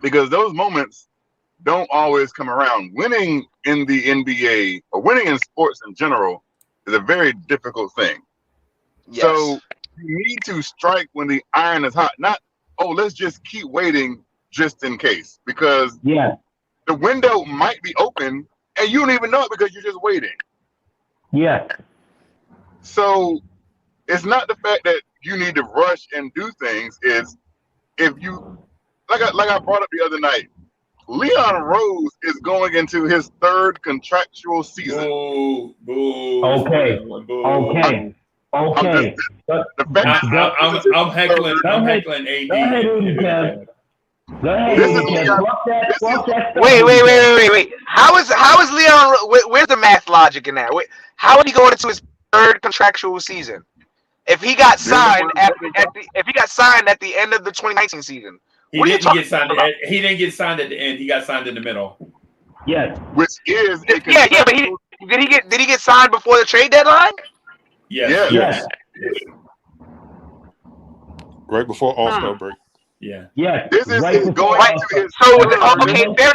because those moments don't always come around. Winning in the NBA or winning in sports in general is a very difficult thing. Yes. So you need to strike when the iron is hot. Not, let's just keep waiting just in case, because the window might be open and you don't even know it because you're just waiting. Yeah. So it's not the fact that you need to rush and do things. Is if you like I brought up the other night, Leon Rose is going into his 3rd contractual season. Okay. I'm heckling AD. Go ahead, Wait. How is Leon? Where's the math logic in that? How is he going into his third contractual season? If he got signed at the end of the 2019 season, he didn't get signed at the end. He got signed in the middle. Yes. Which is but did he get signed before the trade deadline? Yes. Right before All-Star break. Yeah. Yeah. This is right going to his okay, fair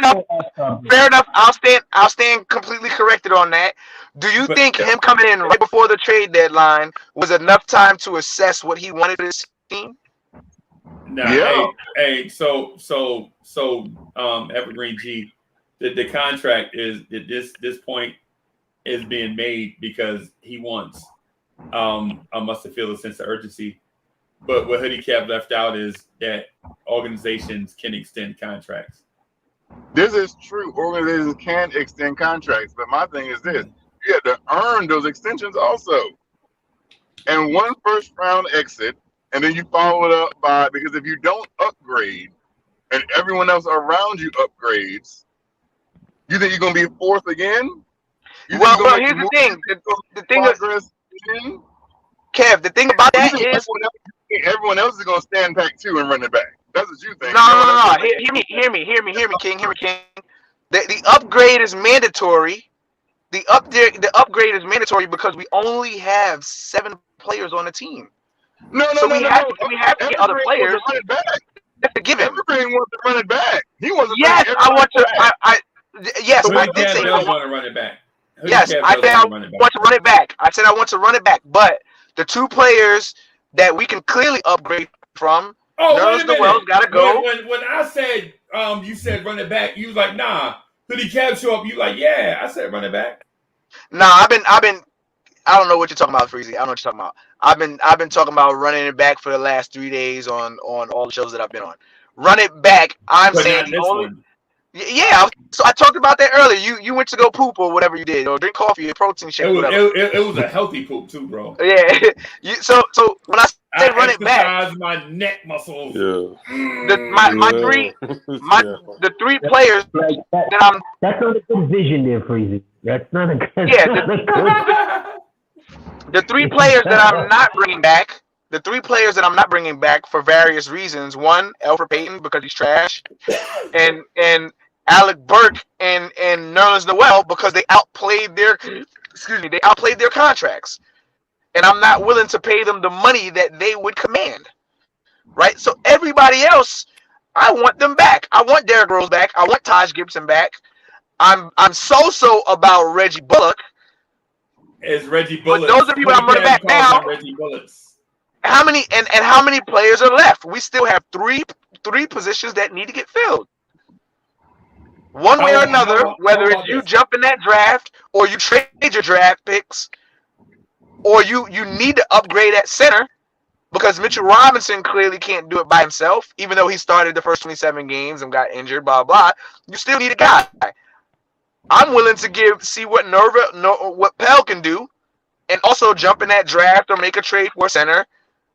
enough. I'll stand completely corrected on that. Do you think him coming in right before the trade deadline was enough time to assess what he wanted for his team? No. Hey, so Evergreen G, the contract is at this point is being made because he wants must have feel a sense of urgency. But what Hoodie Cap left out is that organizations can extend contracts. This is true. Organizations can extend contracts. But my thing is this. You have to earn those extensions also. And one first round exit, and then you follow it up by, because if you don't upgrade and everyone else around you upgrades, you think you're going to be fourth again? Well, here's the thing. The thing is, Kev, the thing about that is everyone else is going to stand back too and run it back. That's what you think. No. Hear me, King. The upgrade is mandatory. The upgrade is mandatory because we only have 7 players on the team. We have to get other players. That's a given. Evergreen wants to run it back. He wants to. Yes, I want to. I did say I want to run it back. Yes, I said I want to run it back. I said I want to run it back, but the 2 players that we can clearly upgrade from. Wait a minute. Wells gotta go. When I said you said run it back, you was like, nah. Hoodie Cap show up, you like, yeah, I said run it back. Nah, I've been I don't know what you're talking about, Freezy. I don't know what you're talking about. I've been talking about running it back for the last 3 days on all the shows that I've been on. Run it back. I'm saying the only one. Yeah, so I talked about that earlier. You went to go poop or whatever you did, or drink coffee, or protein shake. It was a healthy poop too, bro. Yeah. So when I say run it back, my neck muscles. Yeah. The 3 players that I'm. That's not a good vision there, Freezy. That's not a good. The 3 players that I'm not bringing back. The 3 players that I'm not bringing back for various reasons. One, Alfred Payton because he's trash, and Alec Burke and Nerlens Noel because they outplayed their contracts, and I'm not willing to pay them the money that they would command. Right. So everybody else, I want them back. I want Derrick Rose back. I want Taj Gibson back. I'm so about Reggie Bullock. Is Reggie Bullock? Those are people I'm running back now. Reggie Bullocks. How many how many players are left? We still have three positions that need to get filled. One way or another, whether it's you jump in that draft or you trade your draft picks, or you need to upgrade at center because Mitchell Robinson clearly can't do it by himself, even though he started the first 27 games and got injured, blah, blah. You still need a guy. I'm willing to see what Pell can do and also jump in that draft or make a trade for a center.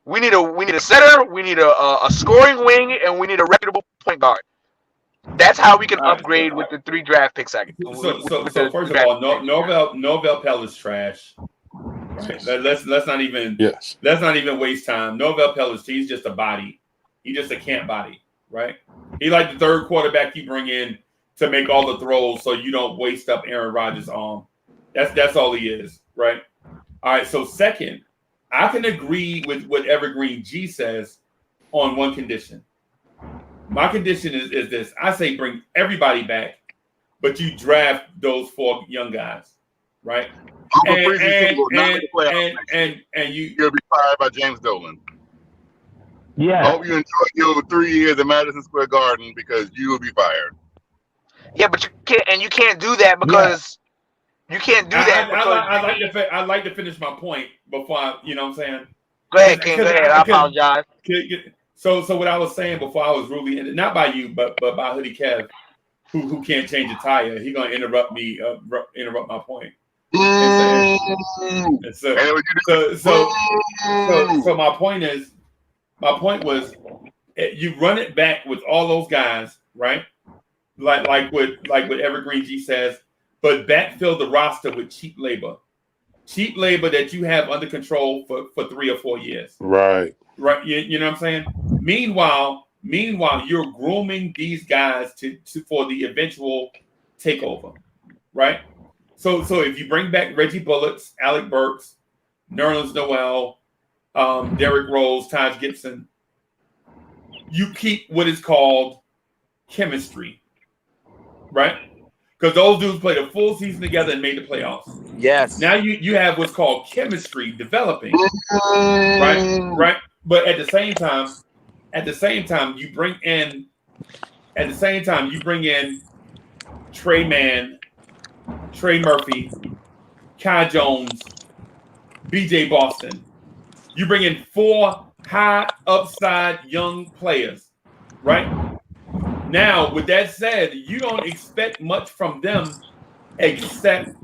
We need a center, we need a scoring wing, and we need a reputable point guard. That's how we can upgrade with the 3 draft picks. So first of all, Norvel Pell is trash. Right. Let's not even waste time. Norvel Pell he's just a body. He's just a camp body, right? He like the 3rd quarterback you bring in to make all the throws so you don't waste up Aaron Rodgers' arm. That's all he is, right? All right. So second, I can agree with what Evergreen G says on one condition. My condition is this. I say bring everybody back, but you draft those 4 young guys, right? And you'll be fired by James Dolan. Yeah. I hope you enjoy your 3 years at Madison Square Garden because you will be fired. Yeah, but you can't do that because you can't do that. I'd like to finish my point before you know what I'm saying. Go ahead, King. Go ahead. I apologize. So what I was saying before I was rudely ended, not by you, but by Hoodie Kev, who can't change a tire. He gonna interrupt my point. So my point was You run it back with all those guys, right? Like what Evergreen G says, but backfill the roster with cheap labor that you have under control for 3 or 4 years. Right. You know what I'm saying? Meanwhile, you're grooming these guys to for the eventual takeover, right? So if you bring back Reggie Bullets, Alec Burks, Nerlens Noel, Derrick Rose, Taj Gibson, you keep what is called chemistry, right? Because those dudes played a full season together and made the playoffs. Yes. Now you have what's called chemistry developing, right? But at the same time, you bring in Trey Mann, Trey Murphy, Kai Jones, BJ Boston. You bring in 4 high upside young players, right? Now, with that said, you don't expect much from them except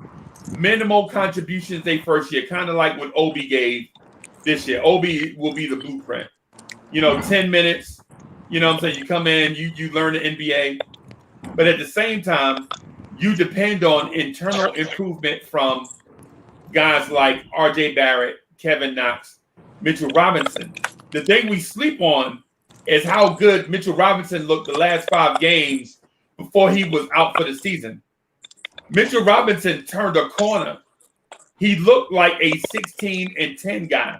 minimal contributions their first year, kind of like what Obi gave this year. Obi will be the blueprint. 10 minutes, you know what I'm saying? You come in, you learn the NBA. But at the same time, you depend on internal improvement from guys like RJ Barrett, Kevin Knox, Mitchell Robinson. The thing we sleep on is how good Mitchell Robinson looked the last 5 games before he was out for the season. Mitchell Robinson turned a corner. He looked like a 16-10 guy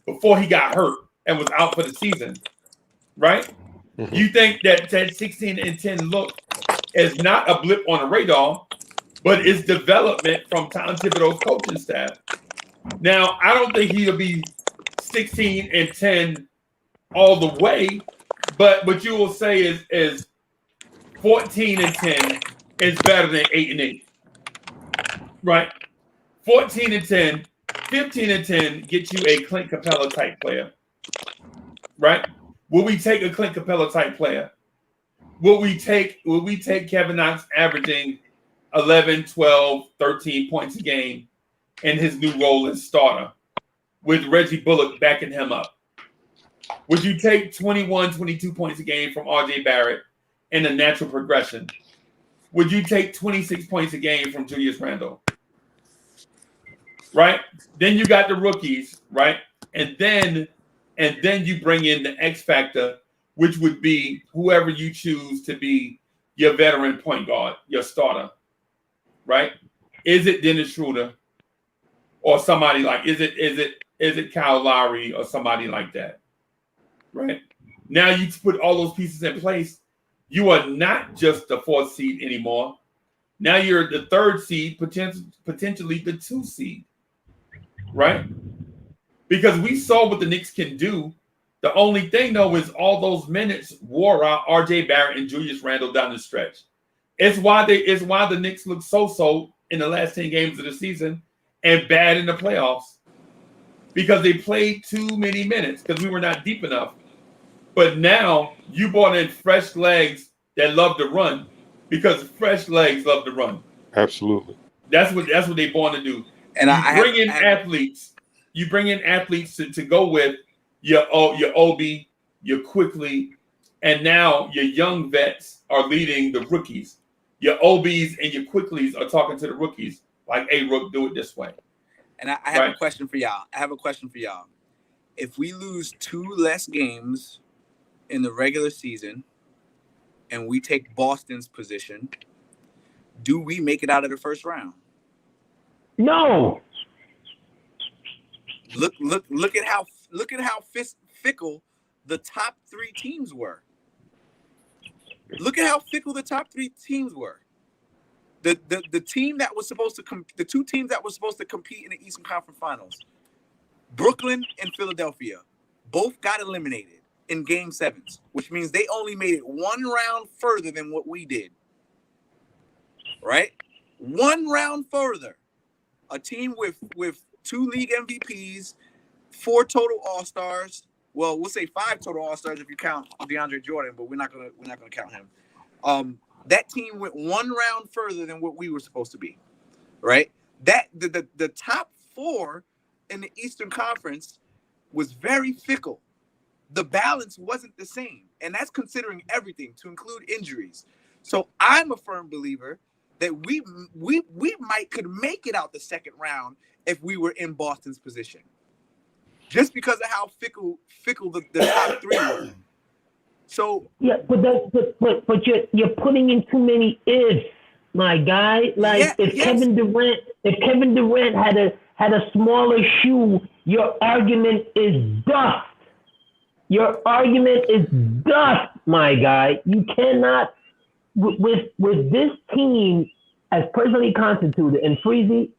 before he got hurt and was out for the season, right? Mm-hmm. You think that 16-10 look is not a blip on the radar, but it's development from Tom Thibodeau's coaching staff. Now, I don't think he'll be 16-10 all the way, but what you will say is 14-10 is better than 8-8, right? 14-10, 15-10 get you a Clint Capella type player, right? Will we take a Clint Capella type player? Will we take Kevin Knox averaging 11, 12, 13 points a game in his new role as starter with Reggie Bullock backing him up? Would you take 21, 22 points a game from RJ Barrett in a natural progression? Would you take 26 points a game from Julius Randle? Right? Then you got the rookies, right? And then you bring in the X factor, which would be whoever you choose to be your veteran point guard, your starter, right? Is it Dennis Schroeder or somebody like, is it Kyle Lowry or somebody like that, right? Now you put all those pieces in place. You are not just the 4th seed anymore. Now you're the 3rd seed, potentially the 2 seed, right? Because we saw what the Knicks can do. The only thing, though, is all those minutes wore out RJ Barrett and Julius Randle down the stretch. It's why the Knicks look so in the last 10 games of the season and bad in the playoffs, because they played too many minutes because we were not deep enough. But now you brought in fresh legs that love to run, because fresh legs love to run. Absolutely. That's what they're born to do. And you bring in athletes to go with your Obi, your Quickly, and now your young vets are leading the rookies. Your Obis and your Quicklies are talking to the rookies like, "Hey, Rook, do it this way." And I have a question for y'all. If we lose 2 less games in the regular season and we take Boston's position, do we make it out of the first round? No. Look at how fickle the top 3 teams were. Look at how fickle the top 3 teams were. The team that was supposed to the 2 teams that were supposed to compete in the Eastern Conference Finals, Brooklyn and Philadelphia, both got eliminated in Game 7s, which means they only made it 1 round further than what we did. Right? 1 round further. A team with 2 league MVPs, 4 total All-Stars. Well, we'll say 5 total All-Stars if you count DeAndre Jordan, but we're not gonna count him. That team went 1 round further than what we were supposed to be, right? That the top 4 in the Eastern Conference was very fickle. the balance wasn't the same. And that's considering everything, to include injuries. So I'm a firm believer that we might could make it out the second round if we were in Boston's position. Just because of how fickle the top three were. So yeah, but you're putting in too many ifs, my guy. Like if Kevin Durant had a smaller shoe, your argument is dust. Your argument is dust, my guy. You cannot with this team as personally constituted. And Freezy,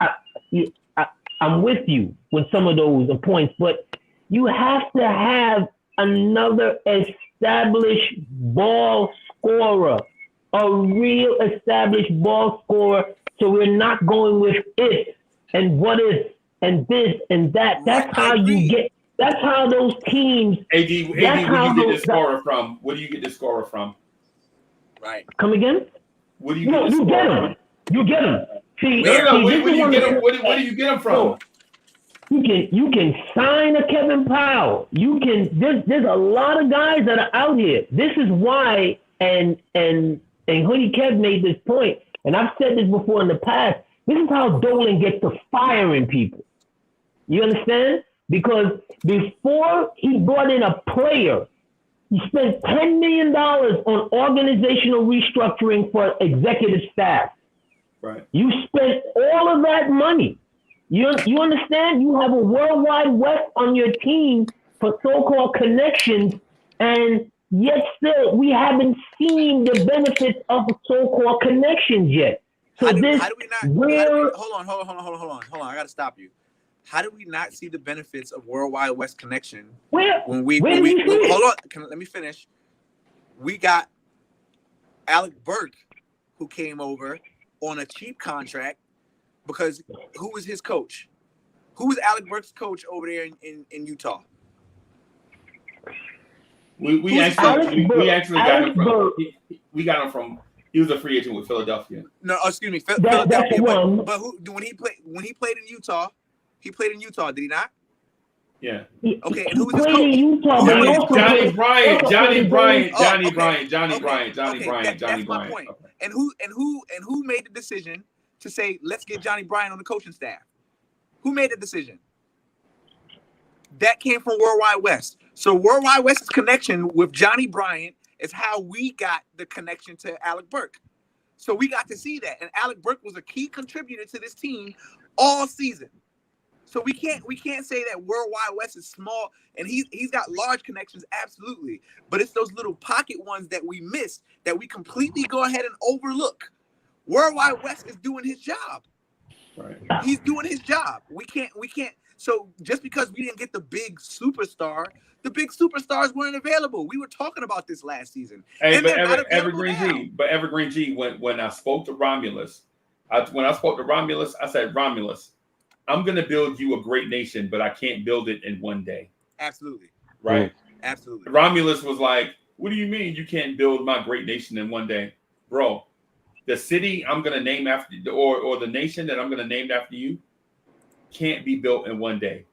I'm with you with some of those points, but you have to have another established ball scorer, a real established ball scorer. So we're not going with if and what if and this and that. That's how you get. That's how those teams. AD, where do you get the scorer from? Where do you get the scorer from? Right. Come again? Where do you get the scorer from? You get him. See, where do you get him? Where do you get him from? You can sign a Kevin Powell. You can. There's a lot of guys that are out here. This is why, and Hoodie Kev made this point, and I've said this before in the past. This is how Dolan gets to firing people. You understand? Because before he brought in a player, he spent $10 million on organizational restructuring for executive staff. Right. You spent all of that money. You understand? You have a worldwide West on your team for so-called connections, and yet still we haven't seen the benefits of so-called connections yet. So how do we not? Hold on. I got to stop you. How do we not see the benefits of Worldwide West connection hold on, let me finish. We got Alec Burke, who came over on a cheap contract because who was his coach? Who was Alec Burke's coach over there in Utah? We actually got him from. We got him from. He was a free agent with Philadelphia. No, excuse me, Philadelphia. But when he played in Utah. He played in Utah, did he not? Yeah. Okay, and who was his coach? Johnny Bryant. That's my point. Okay. And who made the decision to say let's get Johnny Bryant on the coaching staff? Who made the decision? That came from Worldwide West. So Worldwide West's connection with Johnny Bryant is how we got the connection to Alec Burke. So we got to see that, and Alec Burke was a key contributor to this team all season. So we can't say that Worldwide West is small, and he's got large connections, absolutely. But it's those little pocket ones that we miss that we completely go ahead and overlook. Worldwide West is doing his job. Right. He's doing his job. We can't. So just because we didn't get the big superstars weren't available. We were talking about this last season. Hey, but Evergreen G, when I spoke to Romulus, I said, Romulus, I'm going to build you a great nation, but I can't build it in one day. Absolutely. Right? Absolutely. Romulus was like, what do you mean you can't build my great nation in one day? Bro, the city I'm going to name after, or the nation that I'm going to name after you can't be built in one day.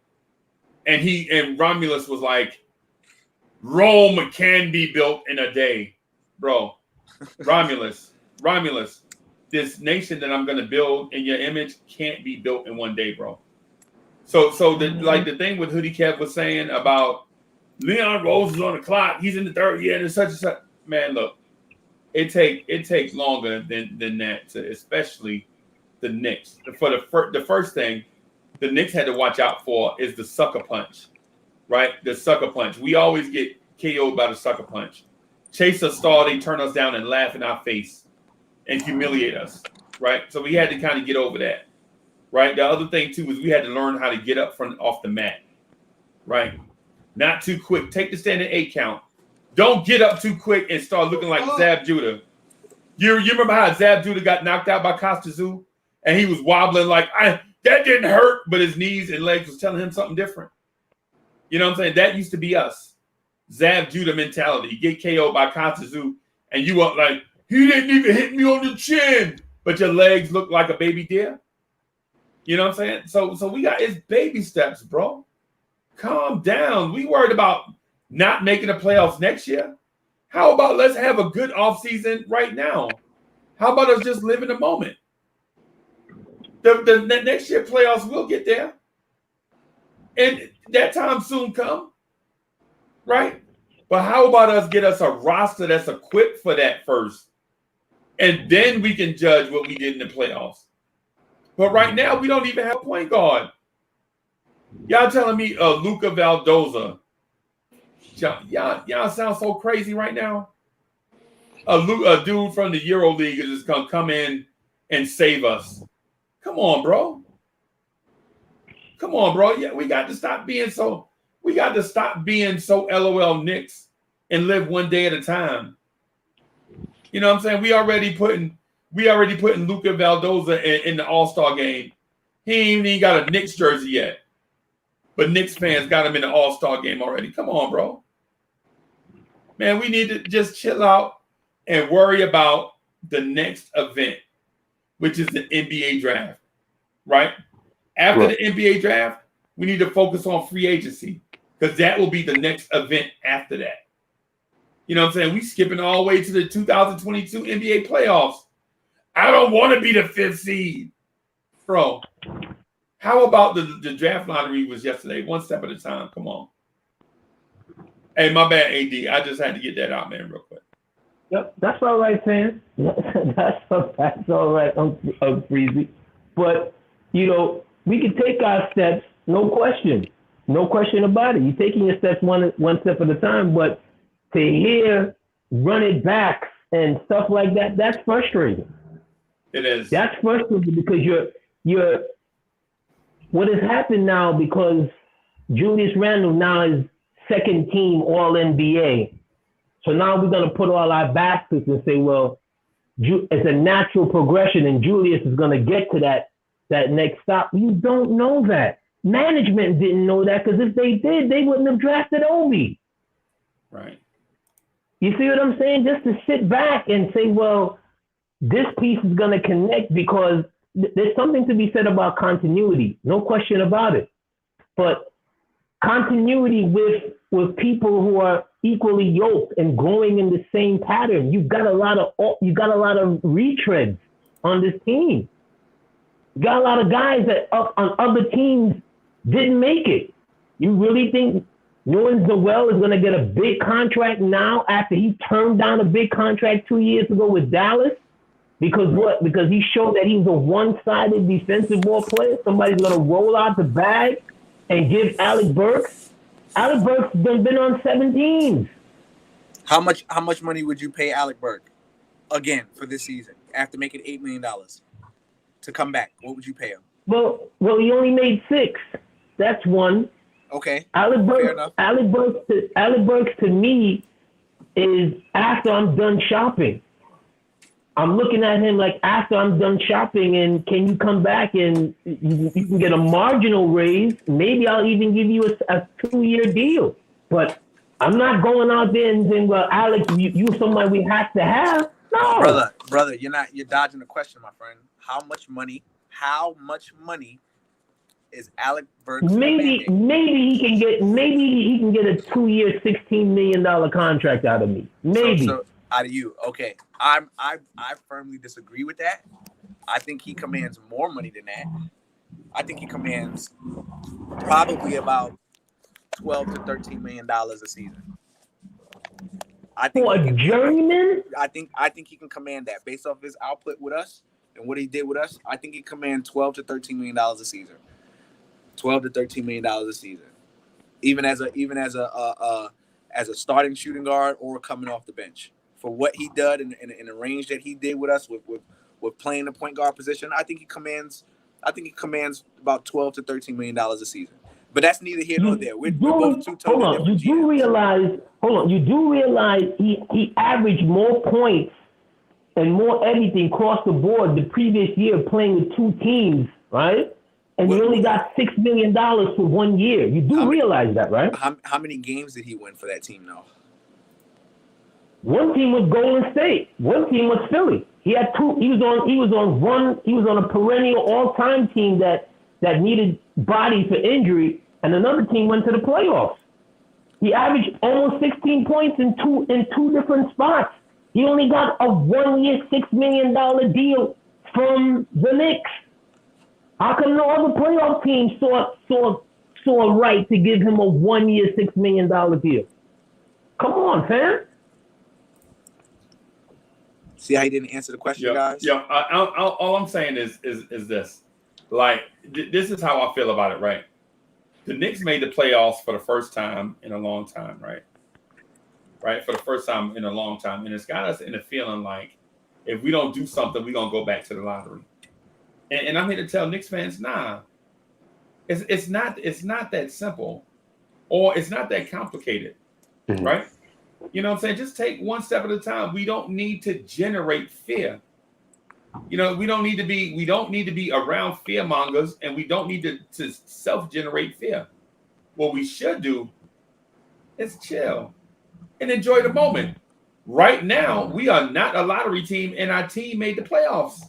And Romulus was like, Rome can be built in a day. Bro, Romulus, this nation that I'm going to build in your image can't be built in one day, bro. So the thing with Hoodie Kev was saying about Leon Rose is on the clock. He's in the third year and such and such. Man, look, it takes longer than that, especially the Knicks. For the first thing, the Knicks had to watch out for is the sucker punch, right? The sucker punch. We always get KO'd by the sucker punch. Chase us, stall, they turn us down and laugh in our face and humiliate us, right? So we had to kind of get over that, right? The other thing, too, is we had to learn how to get up off the mat, right? Not too quick. Take the standing 8 count. Don't get up too quick and start looking like Zab Judah. You remember how Zab Judah got knocked out by Costa Zoo? And he was wobbling like, that didn't hurt, but his knees and legs was telling him something different. You know what I'm saying? That used to be us. Zab Judah mentality. You get KO'd by Costa Zoo, and you up like, he didn't even hit me on the chin, but your legs look like a baby deer. You know what I'm saying? So we got, it's baby steps, bro. Calm down. We worried about not making the playoffs next year? How about let's have a good offseason right now? How about us just live in the moment? The next year playoffs will get there. And that time soon come, right? But how about us get us a roster that's equipped for that first? And then we can judge what we did in the playoffs. But right now, we don't even have a point guard. Y'all telling me Luka Valdoza. Y'all sound so crazy right now. A dude from the Euro League is just gonna come in and save us. Come on, bro. Come on, bro. Yeah, we got to stop being so LOL Knicks and live one day at a time. You know what I'm saying? We already putting Luka Valdoza in the All-Star game. He ain't even got a Knicks jersey yet. But Knicks fans got him in the All-Star game already. Come on, bro. Man, we need to just chill out and worry about the next event, which is the NBA draft, right? After the NBA draft, we need to focus on free agency because that will be the next event after that. You know what I'm saying? We skipping all the way to the 2022 NBA playoffs. I don't want to be the 5th seed. Bro, how about the draft lottery was yesterday? One step at a time. Come on. Hey, my bad, AD. I just had to get that out, man, real quick. Yep, that's all right, Sam. That's all right, Freezy. But, you know, we can take our steps, no question. No question about it. You're taking your steps one step at a time, but to hear run it back and stuff like that, that's frustrating. It is. That's frustrating because you're what has happened now, because Julius Randle now is second team All NBA. So now we're going to put all our baskets and say, well, it's a natural progression and Julius is going to get to that next stop. You don't know that. Management didn't know that, because if they did, they wouldn't have drafted Obi. Right. You see what I'm saying? Just to sit back and say, well, this piece is going to connect, because there's something to be said about continuity. No question about it. But continuity with people who are equally yoked and growing in the same pattern. You've got a lot of retreads on this team. You got a lot of guys that on other teams didn't make it. You really think Nerlens Noel is going to get a big contract now after he turned down a big contract 2 years ago with Dallas? Because what? Because he showed that he's a one-sided defensive ball player. Somebody's going to roll out the bag and give Alec Burks. Alec Burks been on 7 teams. How much money would you pay Alec Burks again for this season after making $8 million to come back? What would you pay him? Well, he only made 6. That's one. Okay. Alec Burks to me is after I'm done shopping. I'm looking at him like, after I'm done shopping, and can you come back and you can get a marginal raise? Maybe I'll even give you a 2-year deal. But I'm not going out there and saying, well, Alex, you're somebody we have to have. No. Brother, you're dodging the question, my friend. How much money is Alec Burks? Maybe he can get a 2-year, $16 million contract out of me. Maybe. So out of you. Okay. I firmly disagree with that. I think he commands more money than that. I think he commands probably about $12 to $13 million a season. I think for a journeyman? I think he can command that based off his output with us and what he did with us. I think he commands $12 to $13 million a season. $12 to $13 million a season, even as a starting shooting guard or coming off the bench. For what he did in the range that he did with us with playing the point guard position, I think he commands about $12 to $13 million a season. But that's neither here nor there. We're both two totally different. You do realize he averaged more points and more everything across the board the previous year playing with 2 teams, right? And he only got $6 million for 1 year. You do realize that, right? How many games did he win for that team, though? One team was Golden State. One team was Philly. He had 2. He was on a perennial all-time team that needed bodies for injury, and another team went to the playoffs. He averaged almost 16 points in two different spots. He only got a 1 year, $6 million deal from the Knicks. How come no other playoff team saw right to give him a 1 year, $6 million deal? Come on, fam. See how he didn't answer the question, guys? Yeah. All I'm saying is this. Like, this is how I feel about it, right? The Knicks made the playoffs for the first time in a long time, right? Right? For the first time in a long time. And it's got us in a feeling like if we don't do something, we're going to go back to the lottery. And I'm here to tell Knicks fans, nah. It's not that simple. Or it's not that complicated. Mm-hmm. Right? You know what I'm saying? Just take one step at a time. We don't need to generate fear. You know, we don't need to be around fearmongers, and we don't need to self-generate fear. What we should do is chill and enjoy the moment. Right now, we are not a lottery team, and our team made the playoffs.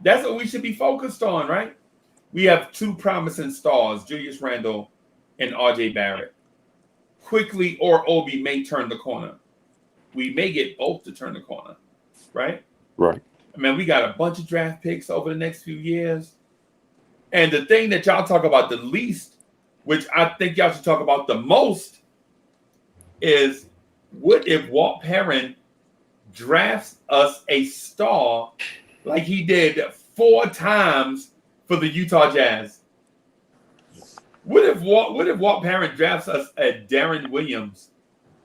That's what we should be focused on, right? We have two promising stars, Julius Randle and RJ Barrett. Quickly or Obi may turn the corner. We may get both to turn the corner, right? Right. I mean, we got a bunch of draft picks over the next few years. And the thing that y'all talk about the least, which I think y'all should talk about the most, is what if Walt Perrin drafts us a star like he did 4 times for the Utah Jazz? What if Walt Perrin drafts us a Darren Williams?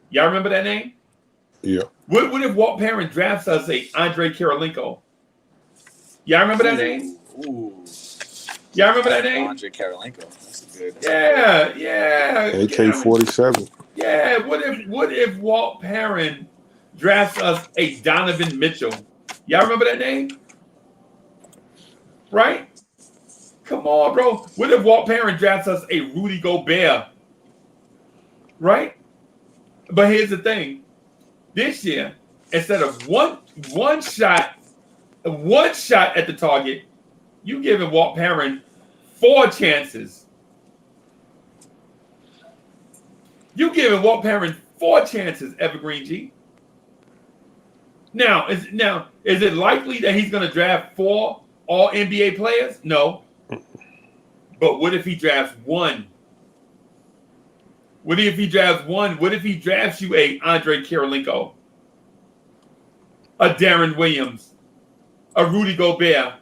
Y'all remember that name? Yeah. What if Walt Perrin drafts us a Andre Kirilenko? Y'all remember that name? Ooh. Y'all remember that name? Andre Kirilenko. That's a good. Yeah. AK-47. Yeah. What if Walt Perrin drafts us a Donovan Mitchell? Y'all remember that name? Right? Come on, bro. What if Walt Perrin drafts us a Rudy Gobert? Right? But here's the thing. This year, instead of one shot at the target, you giving Walt Perrin 4 chances. You giving Walt Perrin 4 chances, Evergreen G. Now, is it likely that he's going to draft 4 all NBA players? No. But what if he drafts 1? What if he drafts 1? What if he drafts you a Andre Kirilenko, a Darren Williams, a Rudy Gobert,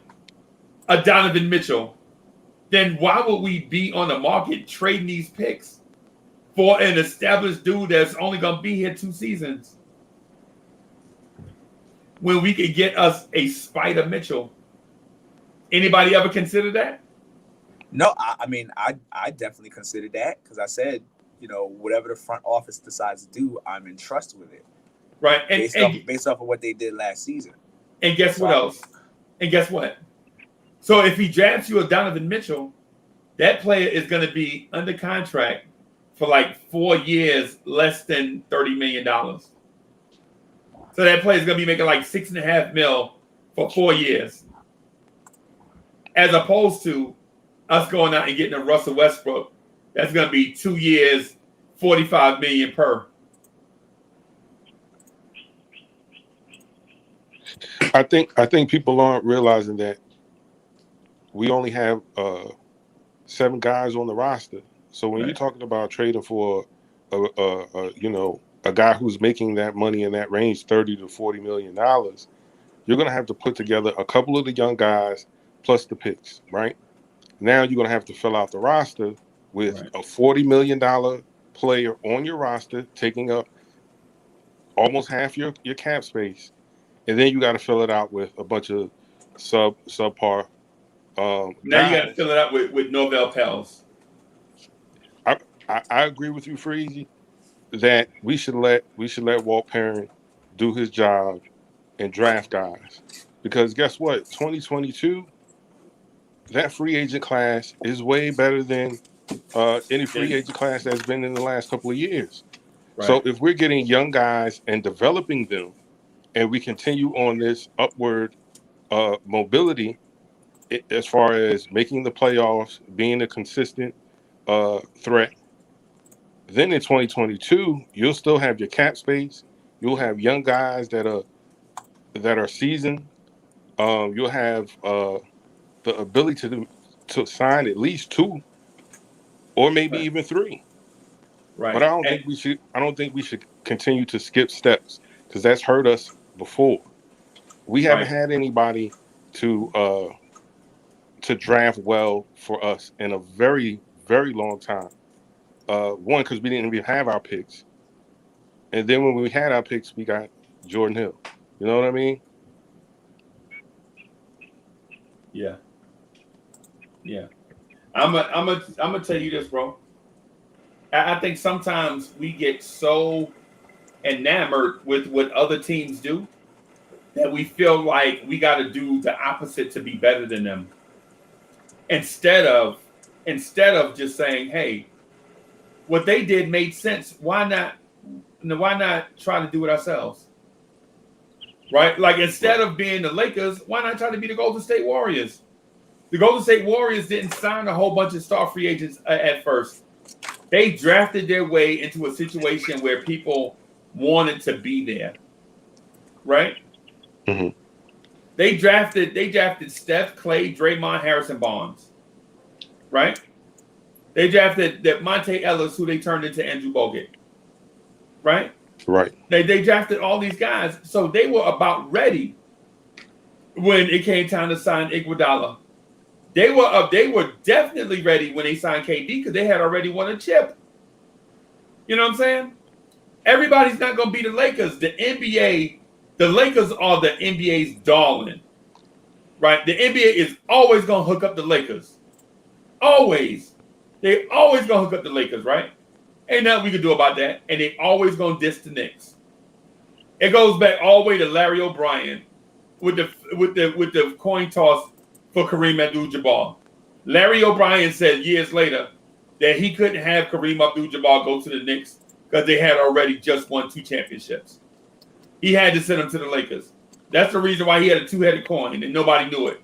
a Donovan Mitchell? Then why would we be on the market trading these picks for an established dude that's only going to be here 2 seasons when we could get us a Spider Mitchell? Anybody ever consider that? No, I mean, I definitely considered that because I said, you know, whatever the front office decides to do, I'm in trust with it. Right. Based off of what they did last season. And guess what else? And guess what? So if he drafts you a Donovan Mitchell, that player is going to be under contract for like 4 years, less than $30 million. So that player is going to be making like $6.5 million for 4 years. As opposed to us going out and getting a Russell Westbrook, that's going to be 2 years, $45 million per. I think people aren't realizing that we only have 7 guys on the roster. So when you're talking about trading for a guy who's making that money in that range, $30 to $40 million, you're going to have to put together a couple of the young guys plus the picks, right? Now you're going to have to fill out the roster with a $40 million player on your roster, taking up almost half your cap space. And then you got to fill it out with a bunch of subpar. Now you got to fill it out with Novell Pels. I agree with you, Freezy, that we should let Walt Perrin do his job and draft guys. Because guess what? 2022, that free agent class is way better than any free agent class that's been in the last couple of years. Right. So if we're getting young guys and developing them, and we continue on this upward mobility as far as making the playoffs, being a consistent threat, Then in 2022, you'll still have your cap space. You'll have young guys that are seasoned. You'll have the ability to sign at least 2 or maybe Right. even 3. Right. But I don't think we should. I don't think we should continue to skip steps because that's hurt us before. We haven't had anybody to draft well for us in a very, very long time. One, because we didn't even have our picks, and then when we had our picks, we got Jordan Hill. You know what I mean? Yeah. Yeah. I'm gonna tell you this, bro. I think sometimes we get so enamored with what other teams do that we feel like we got to do the opposite to be better than them. Instead of just saying, "Hey, what they did made sense. Why not? Why not try to do it ourselves?" Right? Like instead of being the Lakers, why not try to be the Golden State Warriors? The Golden State Warriors didn't sign a whole bunch of star free agents at first. They drafted their way into a situation where people wanted to be there, right? Mm-hmm. They drafted Steph, Clay, Draymond, Harrison, Barnes, right? They drafted that Monte Ellis, who they turned into Andrew Bogut, right? Right. They drafted all these guys, so they were about ready when it came time to sign Iguodala. They were definitely ready when they signed KD because they had already won a chip. You know what I'm saying? Everybody's not going to be the Lakers. The Lakers are the NBA's darling, right? The NBA is always going to hook up the Lakers. Always. They always going to hook up the Lakers, right? Ain't nothing we can do about that. And they always going to diss the Knicks. It goes back all the way to Larry O'Brien with the coin toss for Kareem Abdul-Jabbar. Larry O'Brien said years later that he couldn't have Kareem Abdul-Jabbar go to the Knicks because they had already just won 2 championships. He had to send him to the Lakers. That's the reason why he had a 2-headed coin and nobody knew it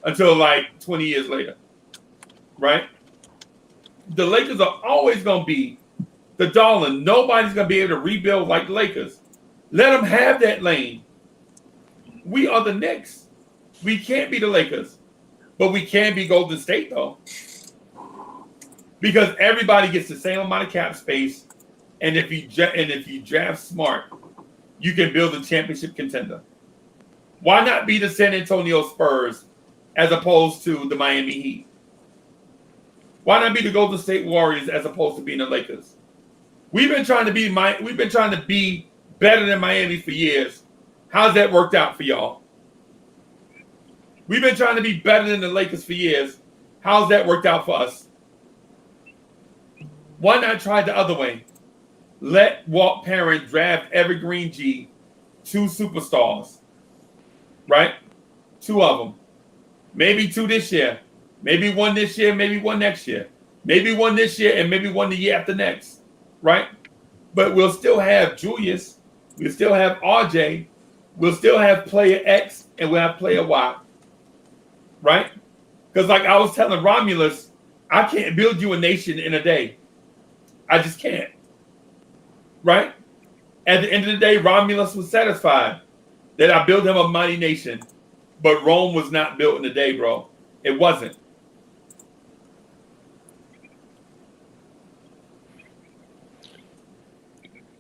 until like 20 years later, right? The Lakers are always going to be the darling. Nobody's going to be able to rebuild like the Lakers. Let them have that lane. We are the Knicks. We can't be the Lakers. But we can be Golden State, though. Because everybody gets the same amount of cap space. And if you draft smart, you can build a championship contender. Why not be the San Antonio Spurs as opposed to the Miami Heat? Why not be the Golden State Warriors as opposed to being the Lakers? We've been trying to be better than Miami for years. How's that worked out for y'all? We've been trying to be better than the Lakers for years. How's that worked out for us? Why not try the other way? Let Walt Parent draft Evergreen G 2 superstars, right? 2 of them. Maybe 2 this year. Maybe 1 this year, maybe 1 next year. Maybe 1 this year and maybe 1 the year after next, right? But we'll still have Julius. We'll still have RJ. We'll still have player X and we'll have player Y, right? Because like I was telling Romulus, I can't build you a nation in a day. I just can't. Right? At the end of the day, Romulus was satisfied that I built him a mighty nation. But Rome was not built in a day, bro. It wasn't.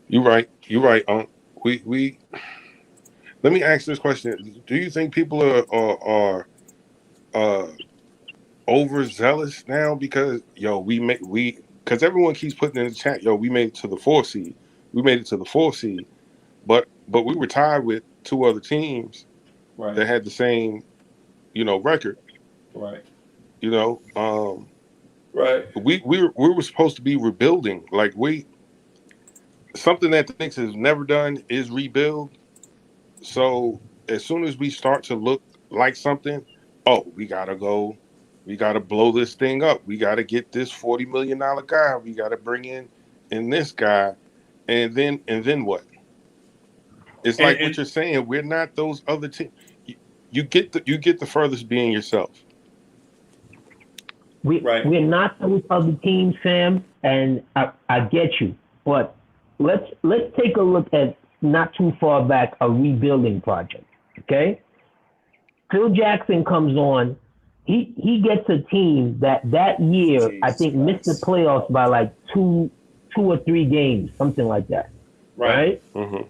You're right. You're right. We let me ask this question. Do you think people are overzealous now because because everyone keeps putting in the chat, we made it to the 4th seed. We made it to the 4th seed. But we were tied with 2 other teams that had the same, record. Right. Right. We were supposed to be rebuilding. Like something that the Knicks has never done is rebuild. So as soon as we start to look like something, we gotta go. We gotta blow this thing up. We gotta get this $40 million guy. We gotta bring in this guy, and then what? It's like what you're saying. We're not those other teams. You get the furthest being yourself. we're not those other teams, Sam, and I get you. But let's take a look at not too far back a rebuilding project. Okay, Phil Jackson comes on. He gets a team that year I think missed the playoffs by like two or three games, something like that. Right? Mm-hmm.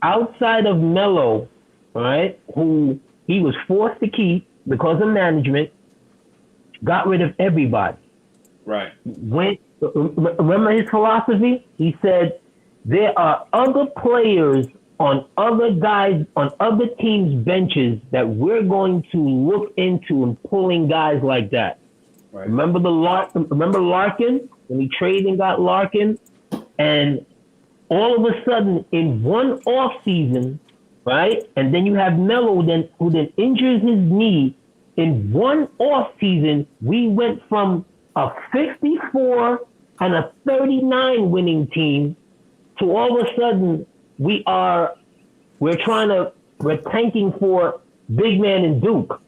Outside of Melo, right, who he was forced to keep because of management, got rid of everybody. Right. Remember his philosophy? He said, there are other players on other guys, on other teams' benches that we're going to look into and pulling guys like that. Right. Remember Larkin? When he traded and got Larkin? And all of a sudden, in one off season, right? And then you have Melo who then injures his knee. In one off season, we went from a 54 and a 39 winning team to all of a sudden we're tanking for big man in Duke,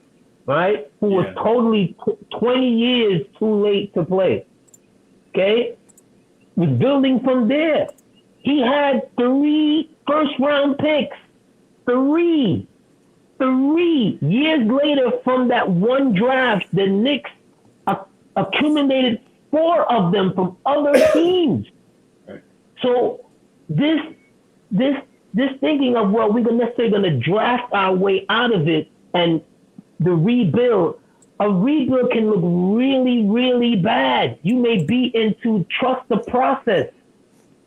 right? Who was totally 20 years too late to play. Okay? We're building from there. He had 3 first-round picks. 3 years later from that one draft, the Knicks accumulated 4 of them from other teams. Right. So this thinking of, well, we're necessarily going to draft our way out of it and the rebuild. A rebuild can look really, really bad. You may be into trust the process.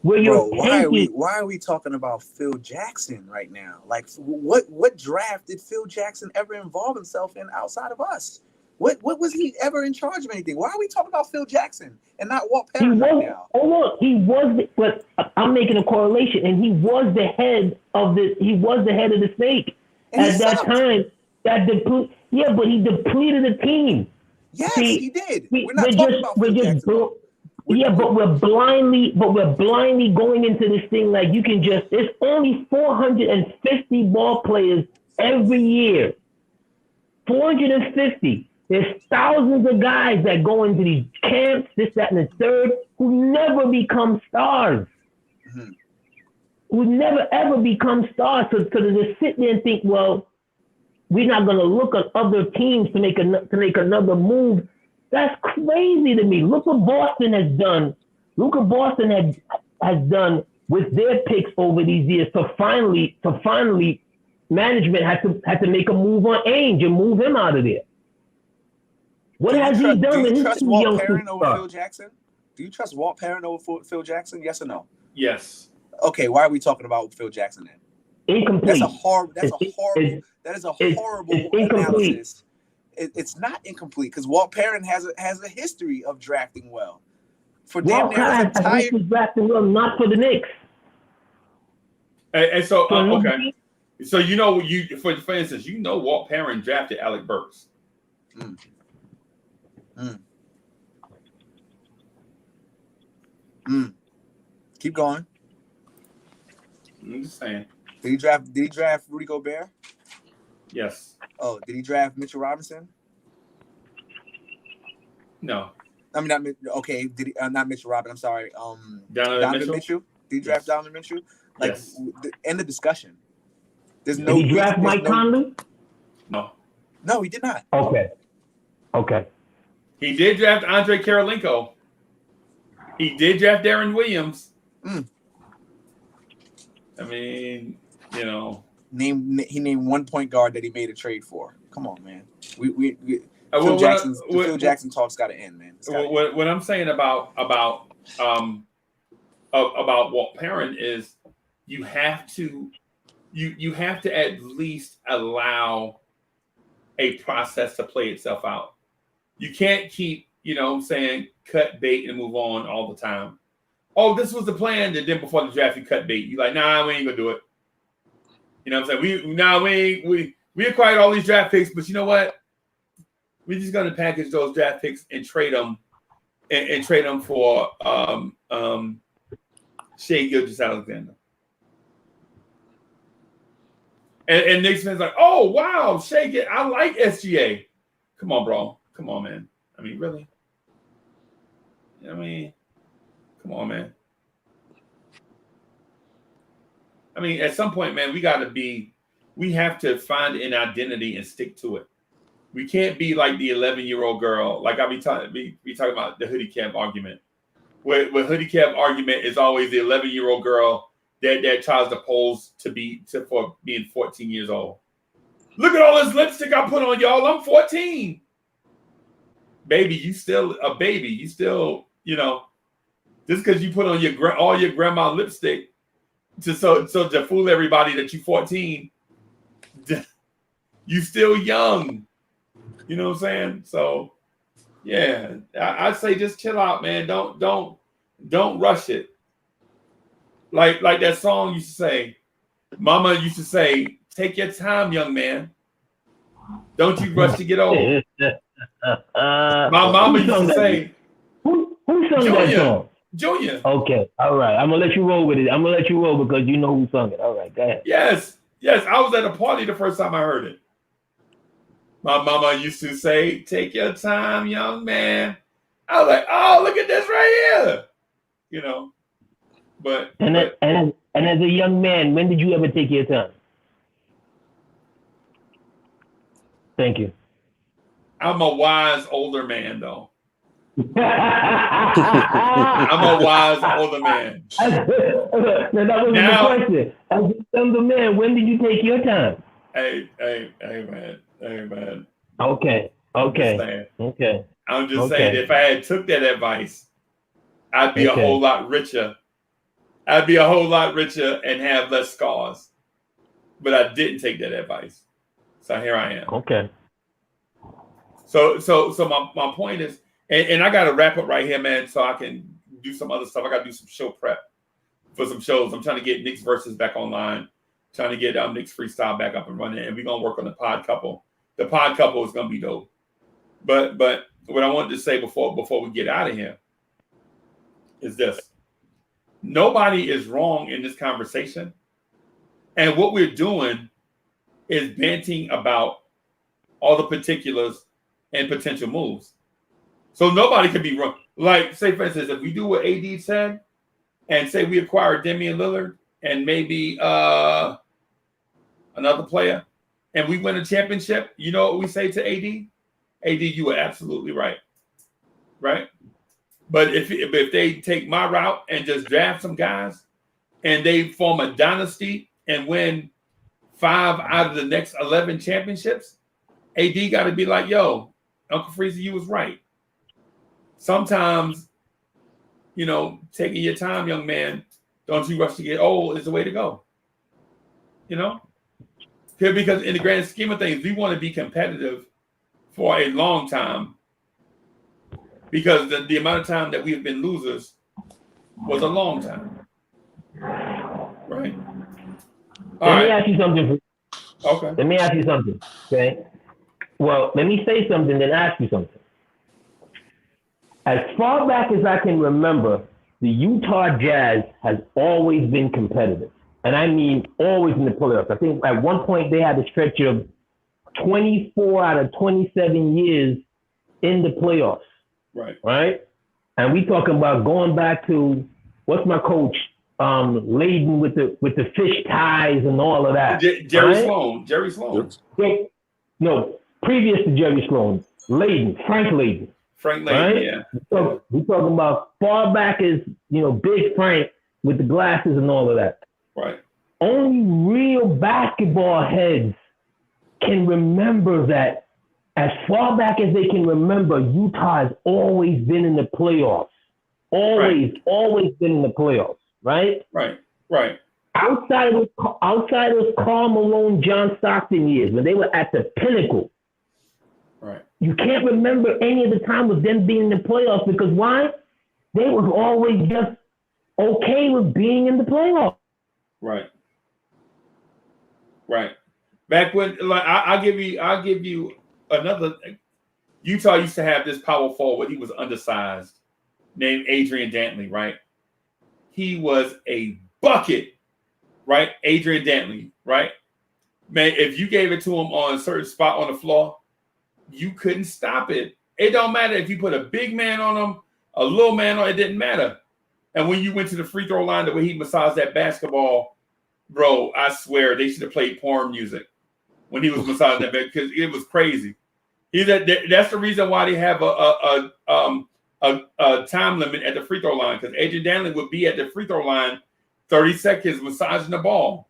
Where you're why are we talking about Phil Jackson right now? Like, what draft did Phil Jackson ever involve himself in outside of us? What was he ever in charge of anything? Why are we talking about Phil Jackson and not Walt Perrin right now? Oh look, he was. But I'm making a correlation, and he was the head of the snake at that time. But he depleted the team. Yes, he did. We're not talking about Phil Jackson. But we're blindly going into this thing like you can just. There's only 450 ball players every year. 450. There's thousands of guys that go into these camps, this, that, and the third, who never become stars. Mm-hmm. Who never ever become stars. So to just sit there and think, well, we're not going to look at other teams to make another move. That's crazy to me. Look what Boston has done. Look what Boston has done with their picks over these years. To finally, management had to make a move on Ainge and move him out of there. What has he done? Do you trust Walt Perrin over Phil Jackson? Do you trust Walt Perrin over Phil Jackson? Yes or no? Yes. Okay, why are we talking about Phil Jackson then? Incomplete. That is a horrible analysis. It's not incomplete because Walt Perrin has a history of drafting well. For Walt Perrin has drafting well, not for the Knicks. And so okay, so for instance, Walt Perrin drafted Alec Burks. Keep going. I'm just saying. Did he draft Rudy Gobert? Yes. Oh, did he draft Mitchell Robinson? No. I mean, not Mitchell Robinson. I'm sorry. Donovan Mitchell. Did he draft Donovan Mitchell? Like, yes. End of discussion. There's Did he draft Mike Conley? No. No, he did not. Okay. He did draft Andre Karolinko. He did draft Darren Williams. I mean, he named one point guard that he made a trade for. Come on, man. Phil Jackson talk's got to end, man. What I'm saying about Walt Perrin is you have to at least allow a process to play itself out. You can't keep, cut bait and move on all the time. Oh, this was the plan. And then before the draft, you cut bait. You're like, nah, we ain't gonna do it. You know what I'm saying? We acquired all these draft picks, but you know what? We're just gonna package those draft picks and trade them and trade them for Shea Gilgeous-Alexander. And Knicks fans like, oh wow, I like SGA. Come on, bro. Come on, man. I mean, really? I mean, come on, man. I mean, at some point, man, we have to find an identity and stick to it. We can't be like the 11-year-old girl. Like I be talking about the hoodie cap argument. Where hoodie cap argument is always the 11-year-old girl that tries to pose for being 14 years old. Look at all this lipstick I put on, y'all. I'm 14. Baby, you still a baby. You still, just because you put on all your grandma lipstick to fool everybody that you're 14, you still young. You know what I'm saying? So, yeah, I say just chill out, man. Don't rush it. Like that song used to say, Mama used to say, take your time, young man. Don't you rush to get old. My mama used to say, who sung that song? Junior. Okay, all right. I'm gonna let you roll with it. I'm gonna let you roll because you know who sung it. All right, go ahead. Yes. I was at a party the first time I heard it. My mama used to say, take your time, young man. I was like, oh, look at this right here. But and as a young man, when did you ever take your time? Thank you. I'm a wise older man, though. I'm a wise older man. That was the question. As a younger man, when did you take your time? Hey, man. Okay. I'm just saying, if I had took that advice, I'd be a whole lot richer. I'd be a whole lot richer and have less scars. But I didn't take that advice. So here I am. Okay. So my point is, and I got to wrap up right here, man, so I can do some other stuff. I got to do some show prep for some shows. I'm trying to get Knicks Versus back online, trying to get Knicks Freestyle back up and running, and we're going to work on the pod couple. The pod couple is going to be dope. But what I wanted to say before we get out of here is this. Nobody is wrong in this conversation. And what we're doing is banting about all the particulars and potential moves. So nobody can be wrong. Like, say, for instance, if we do what AD said and say we acquire Damian Lillard and maybe another player and we win a championship, you know what we say to AD? AD, you were absolutely right. Right? But if they take my route and just draft some guys and they form a dynasty and win 5 out of the next 11 championships, AD got to be like, yo, Uncle Freezy, you was right. Sometimes, taking your time, young man, don't you rush to get old is the way to go. Because in the grand scheme of things, we want to be competitive for a long time because the amount of time that we have been losers was a long time. Right? Let me ask you something. Okay. Let me ask you something. Okay. Well, let me say something, then ask you something. As far back as I can remember, the Utah Jazz has always been competitive. And I mean always in the playoffs. I think at one point they had a stretch of 24 out of 27 years in the playoffs. Right. Right? And we talking about going back to, what's my coach, Layden with the fish ties and all of that. Jerry Sloan. No, previous to Jerry Sloan. Frank Layden. Right? Yeah. We're talking about far back as, Big Frank with the glasses and all of that. Right. Only real basketball heads can remember that as far back as they can remember, Utah has always been in the playoffs. Always been in the playoffs, right? Right. Outside of Karl Malone, John Stockton years, when they were at the pinnacle, right? You can't remember any of the time of them being in the playoffs because why? They was always just okay with being in the playoffs. Right. Back when, like, I'll give you another. Utah used to have this power forward. He was undersized, named Adrian Dantley. Right. He was a bucket. Right, Adrian Dantley. Right, man. If you gave it to him on a certain spot on the floor, you couldn't stop it. It don't matter if you put a big man on him A little man, it didn't matter. And when you went to the free throw line, the way he massaged that basketball, bro, I swear they should have played porn music when he was massaging that because it was crazy. That's the reason why they have a time limit at the free throw line, because Adrian Danley would be at the free throw line 30 seconds massaging the ball.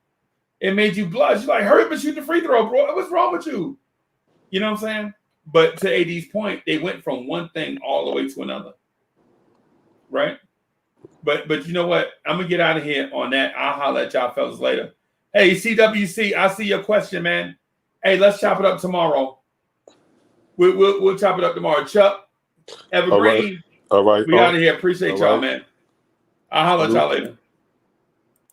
It made you blush. You're like, hurry up and shoot the free throw, bro. What's wrong with you? You know what I'm saying? But to AD's point, they went from one thing all the way to another. Right? But you know what? I'm going to get out of here on that. I'll holler at y'all fellas later. Hey, CWC, I see your question, man. Hey, let's chop it up tomorrow. We'll chop it up tomorrow. Chuck, Evergreen. All right. We out of here. Appreciate y'all, man. I'll holler at y'all later.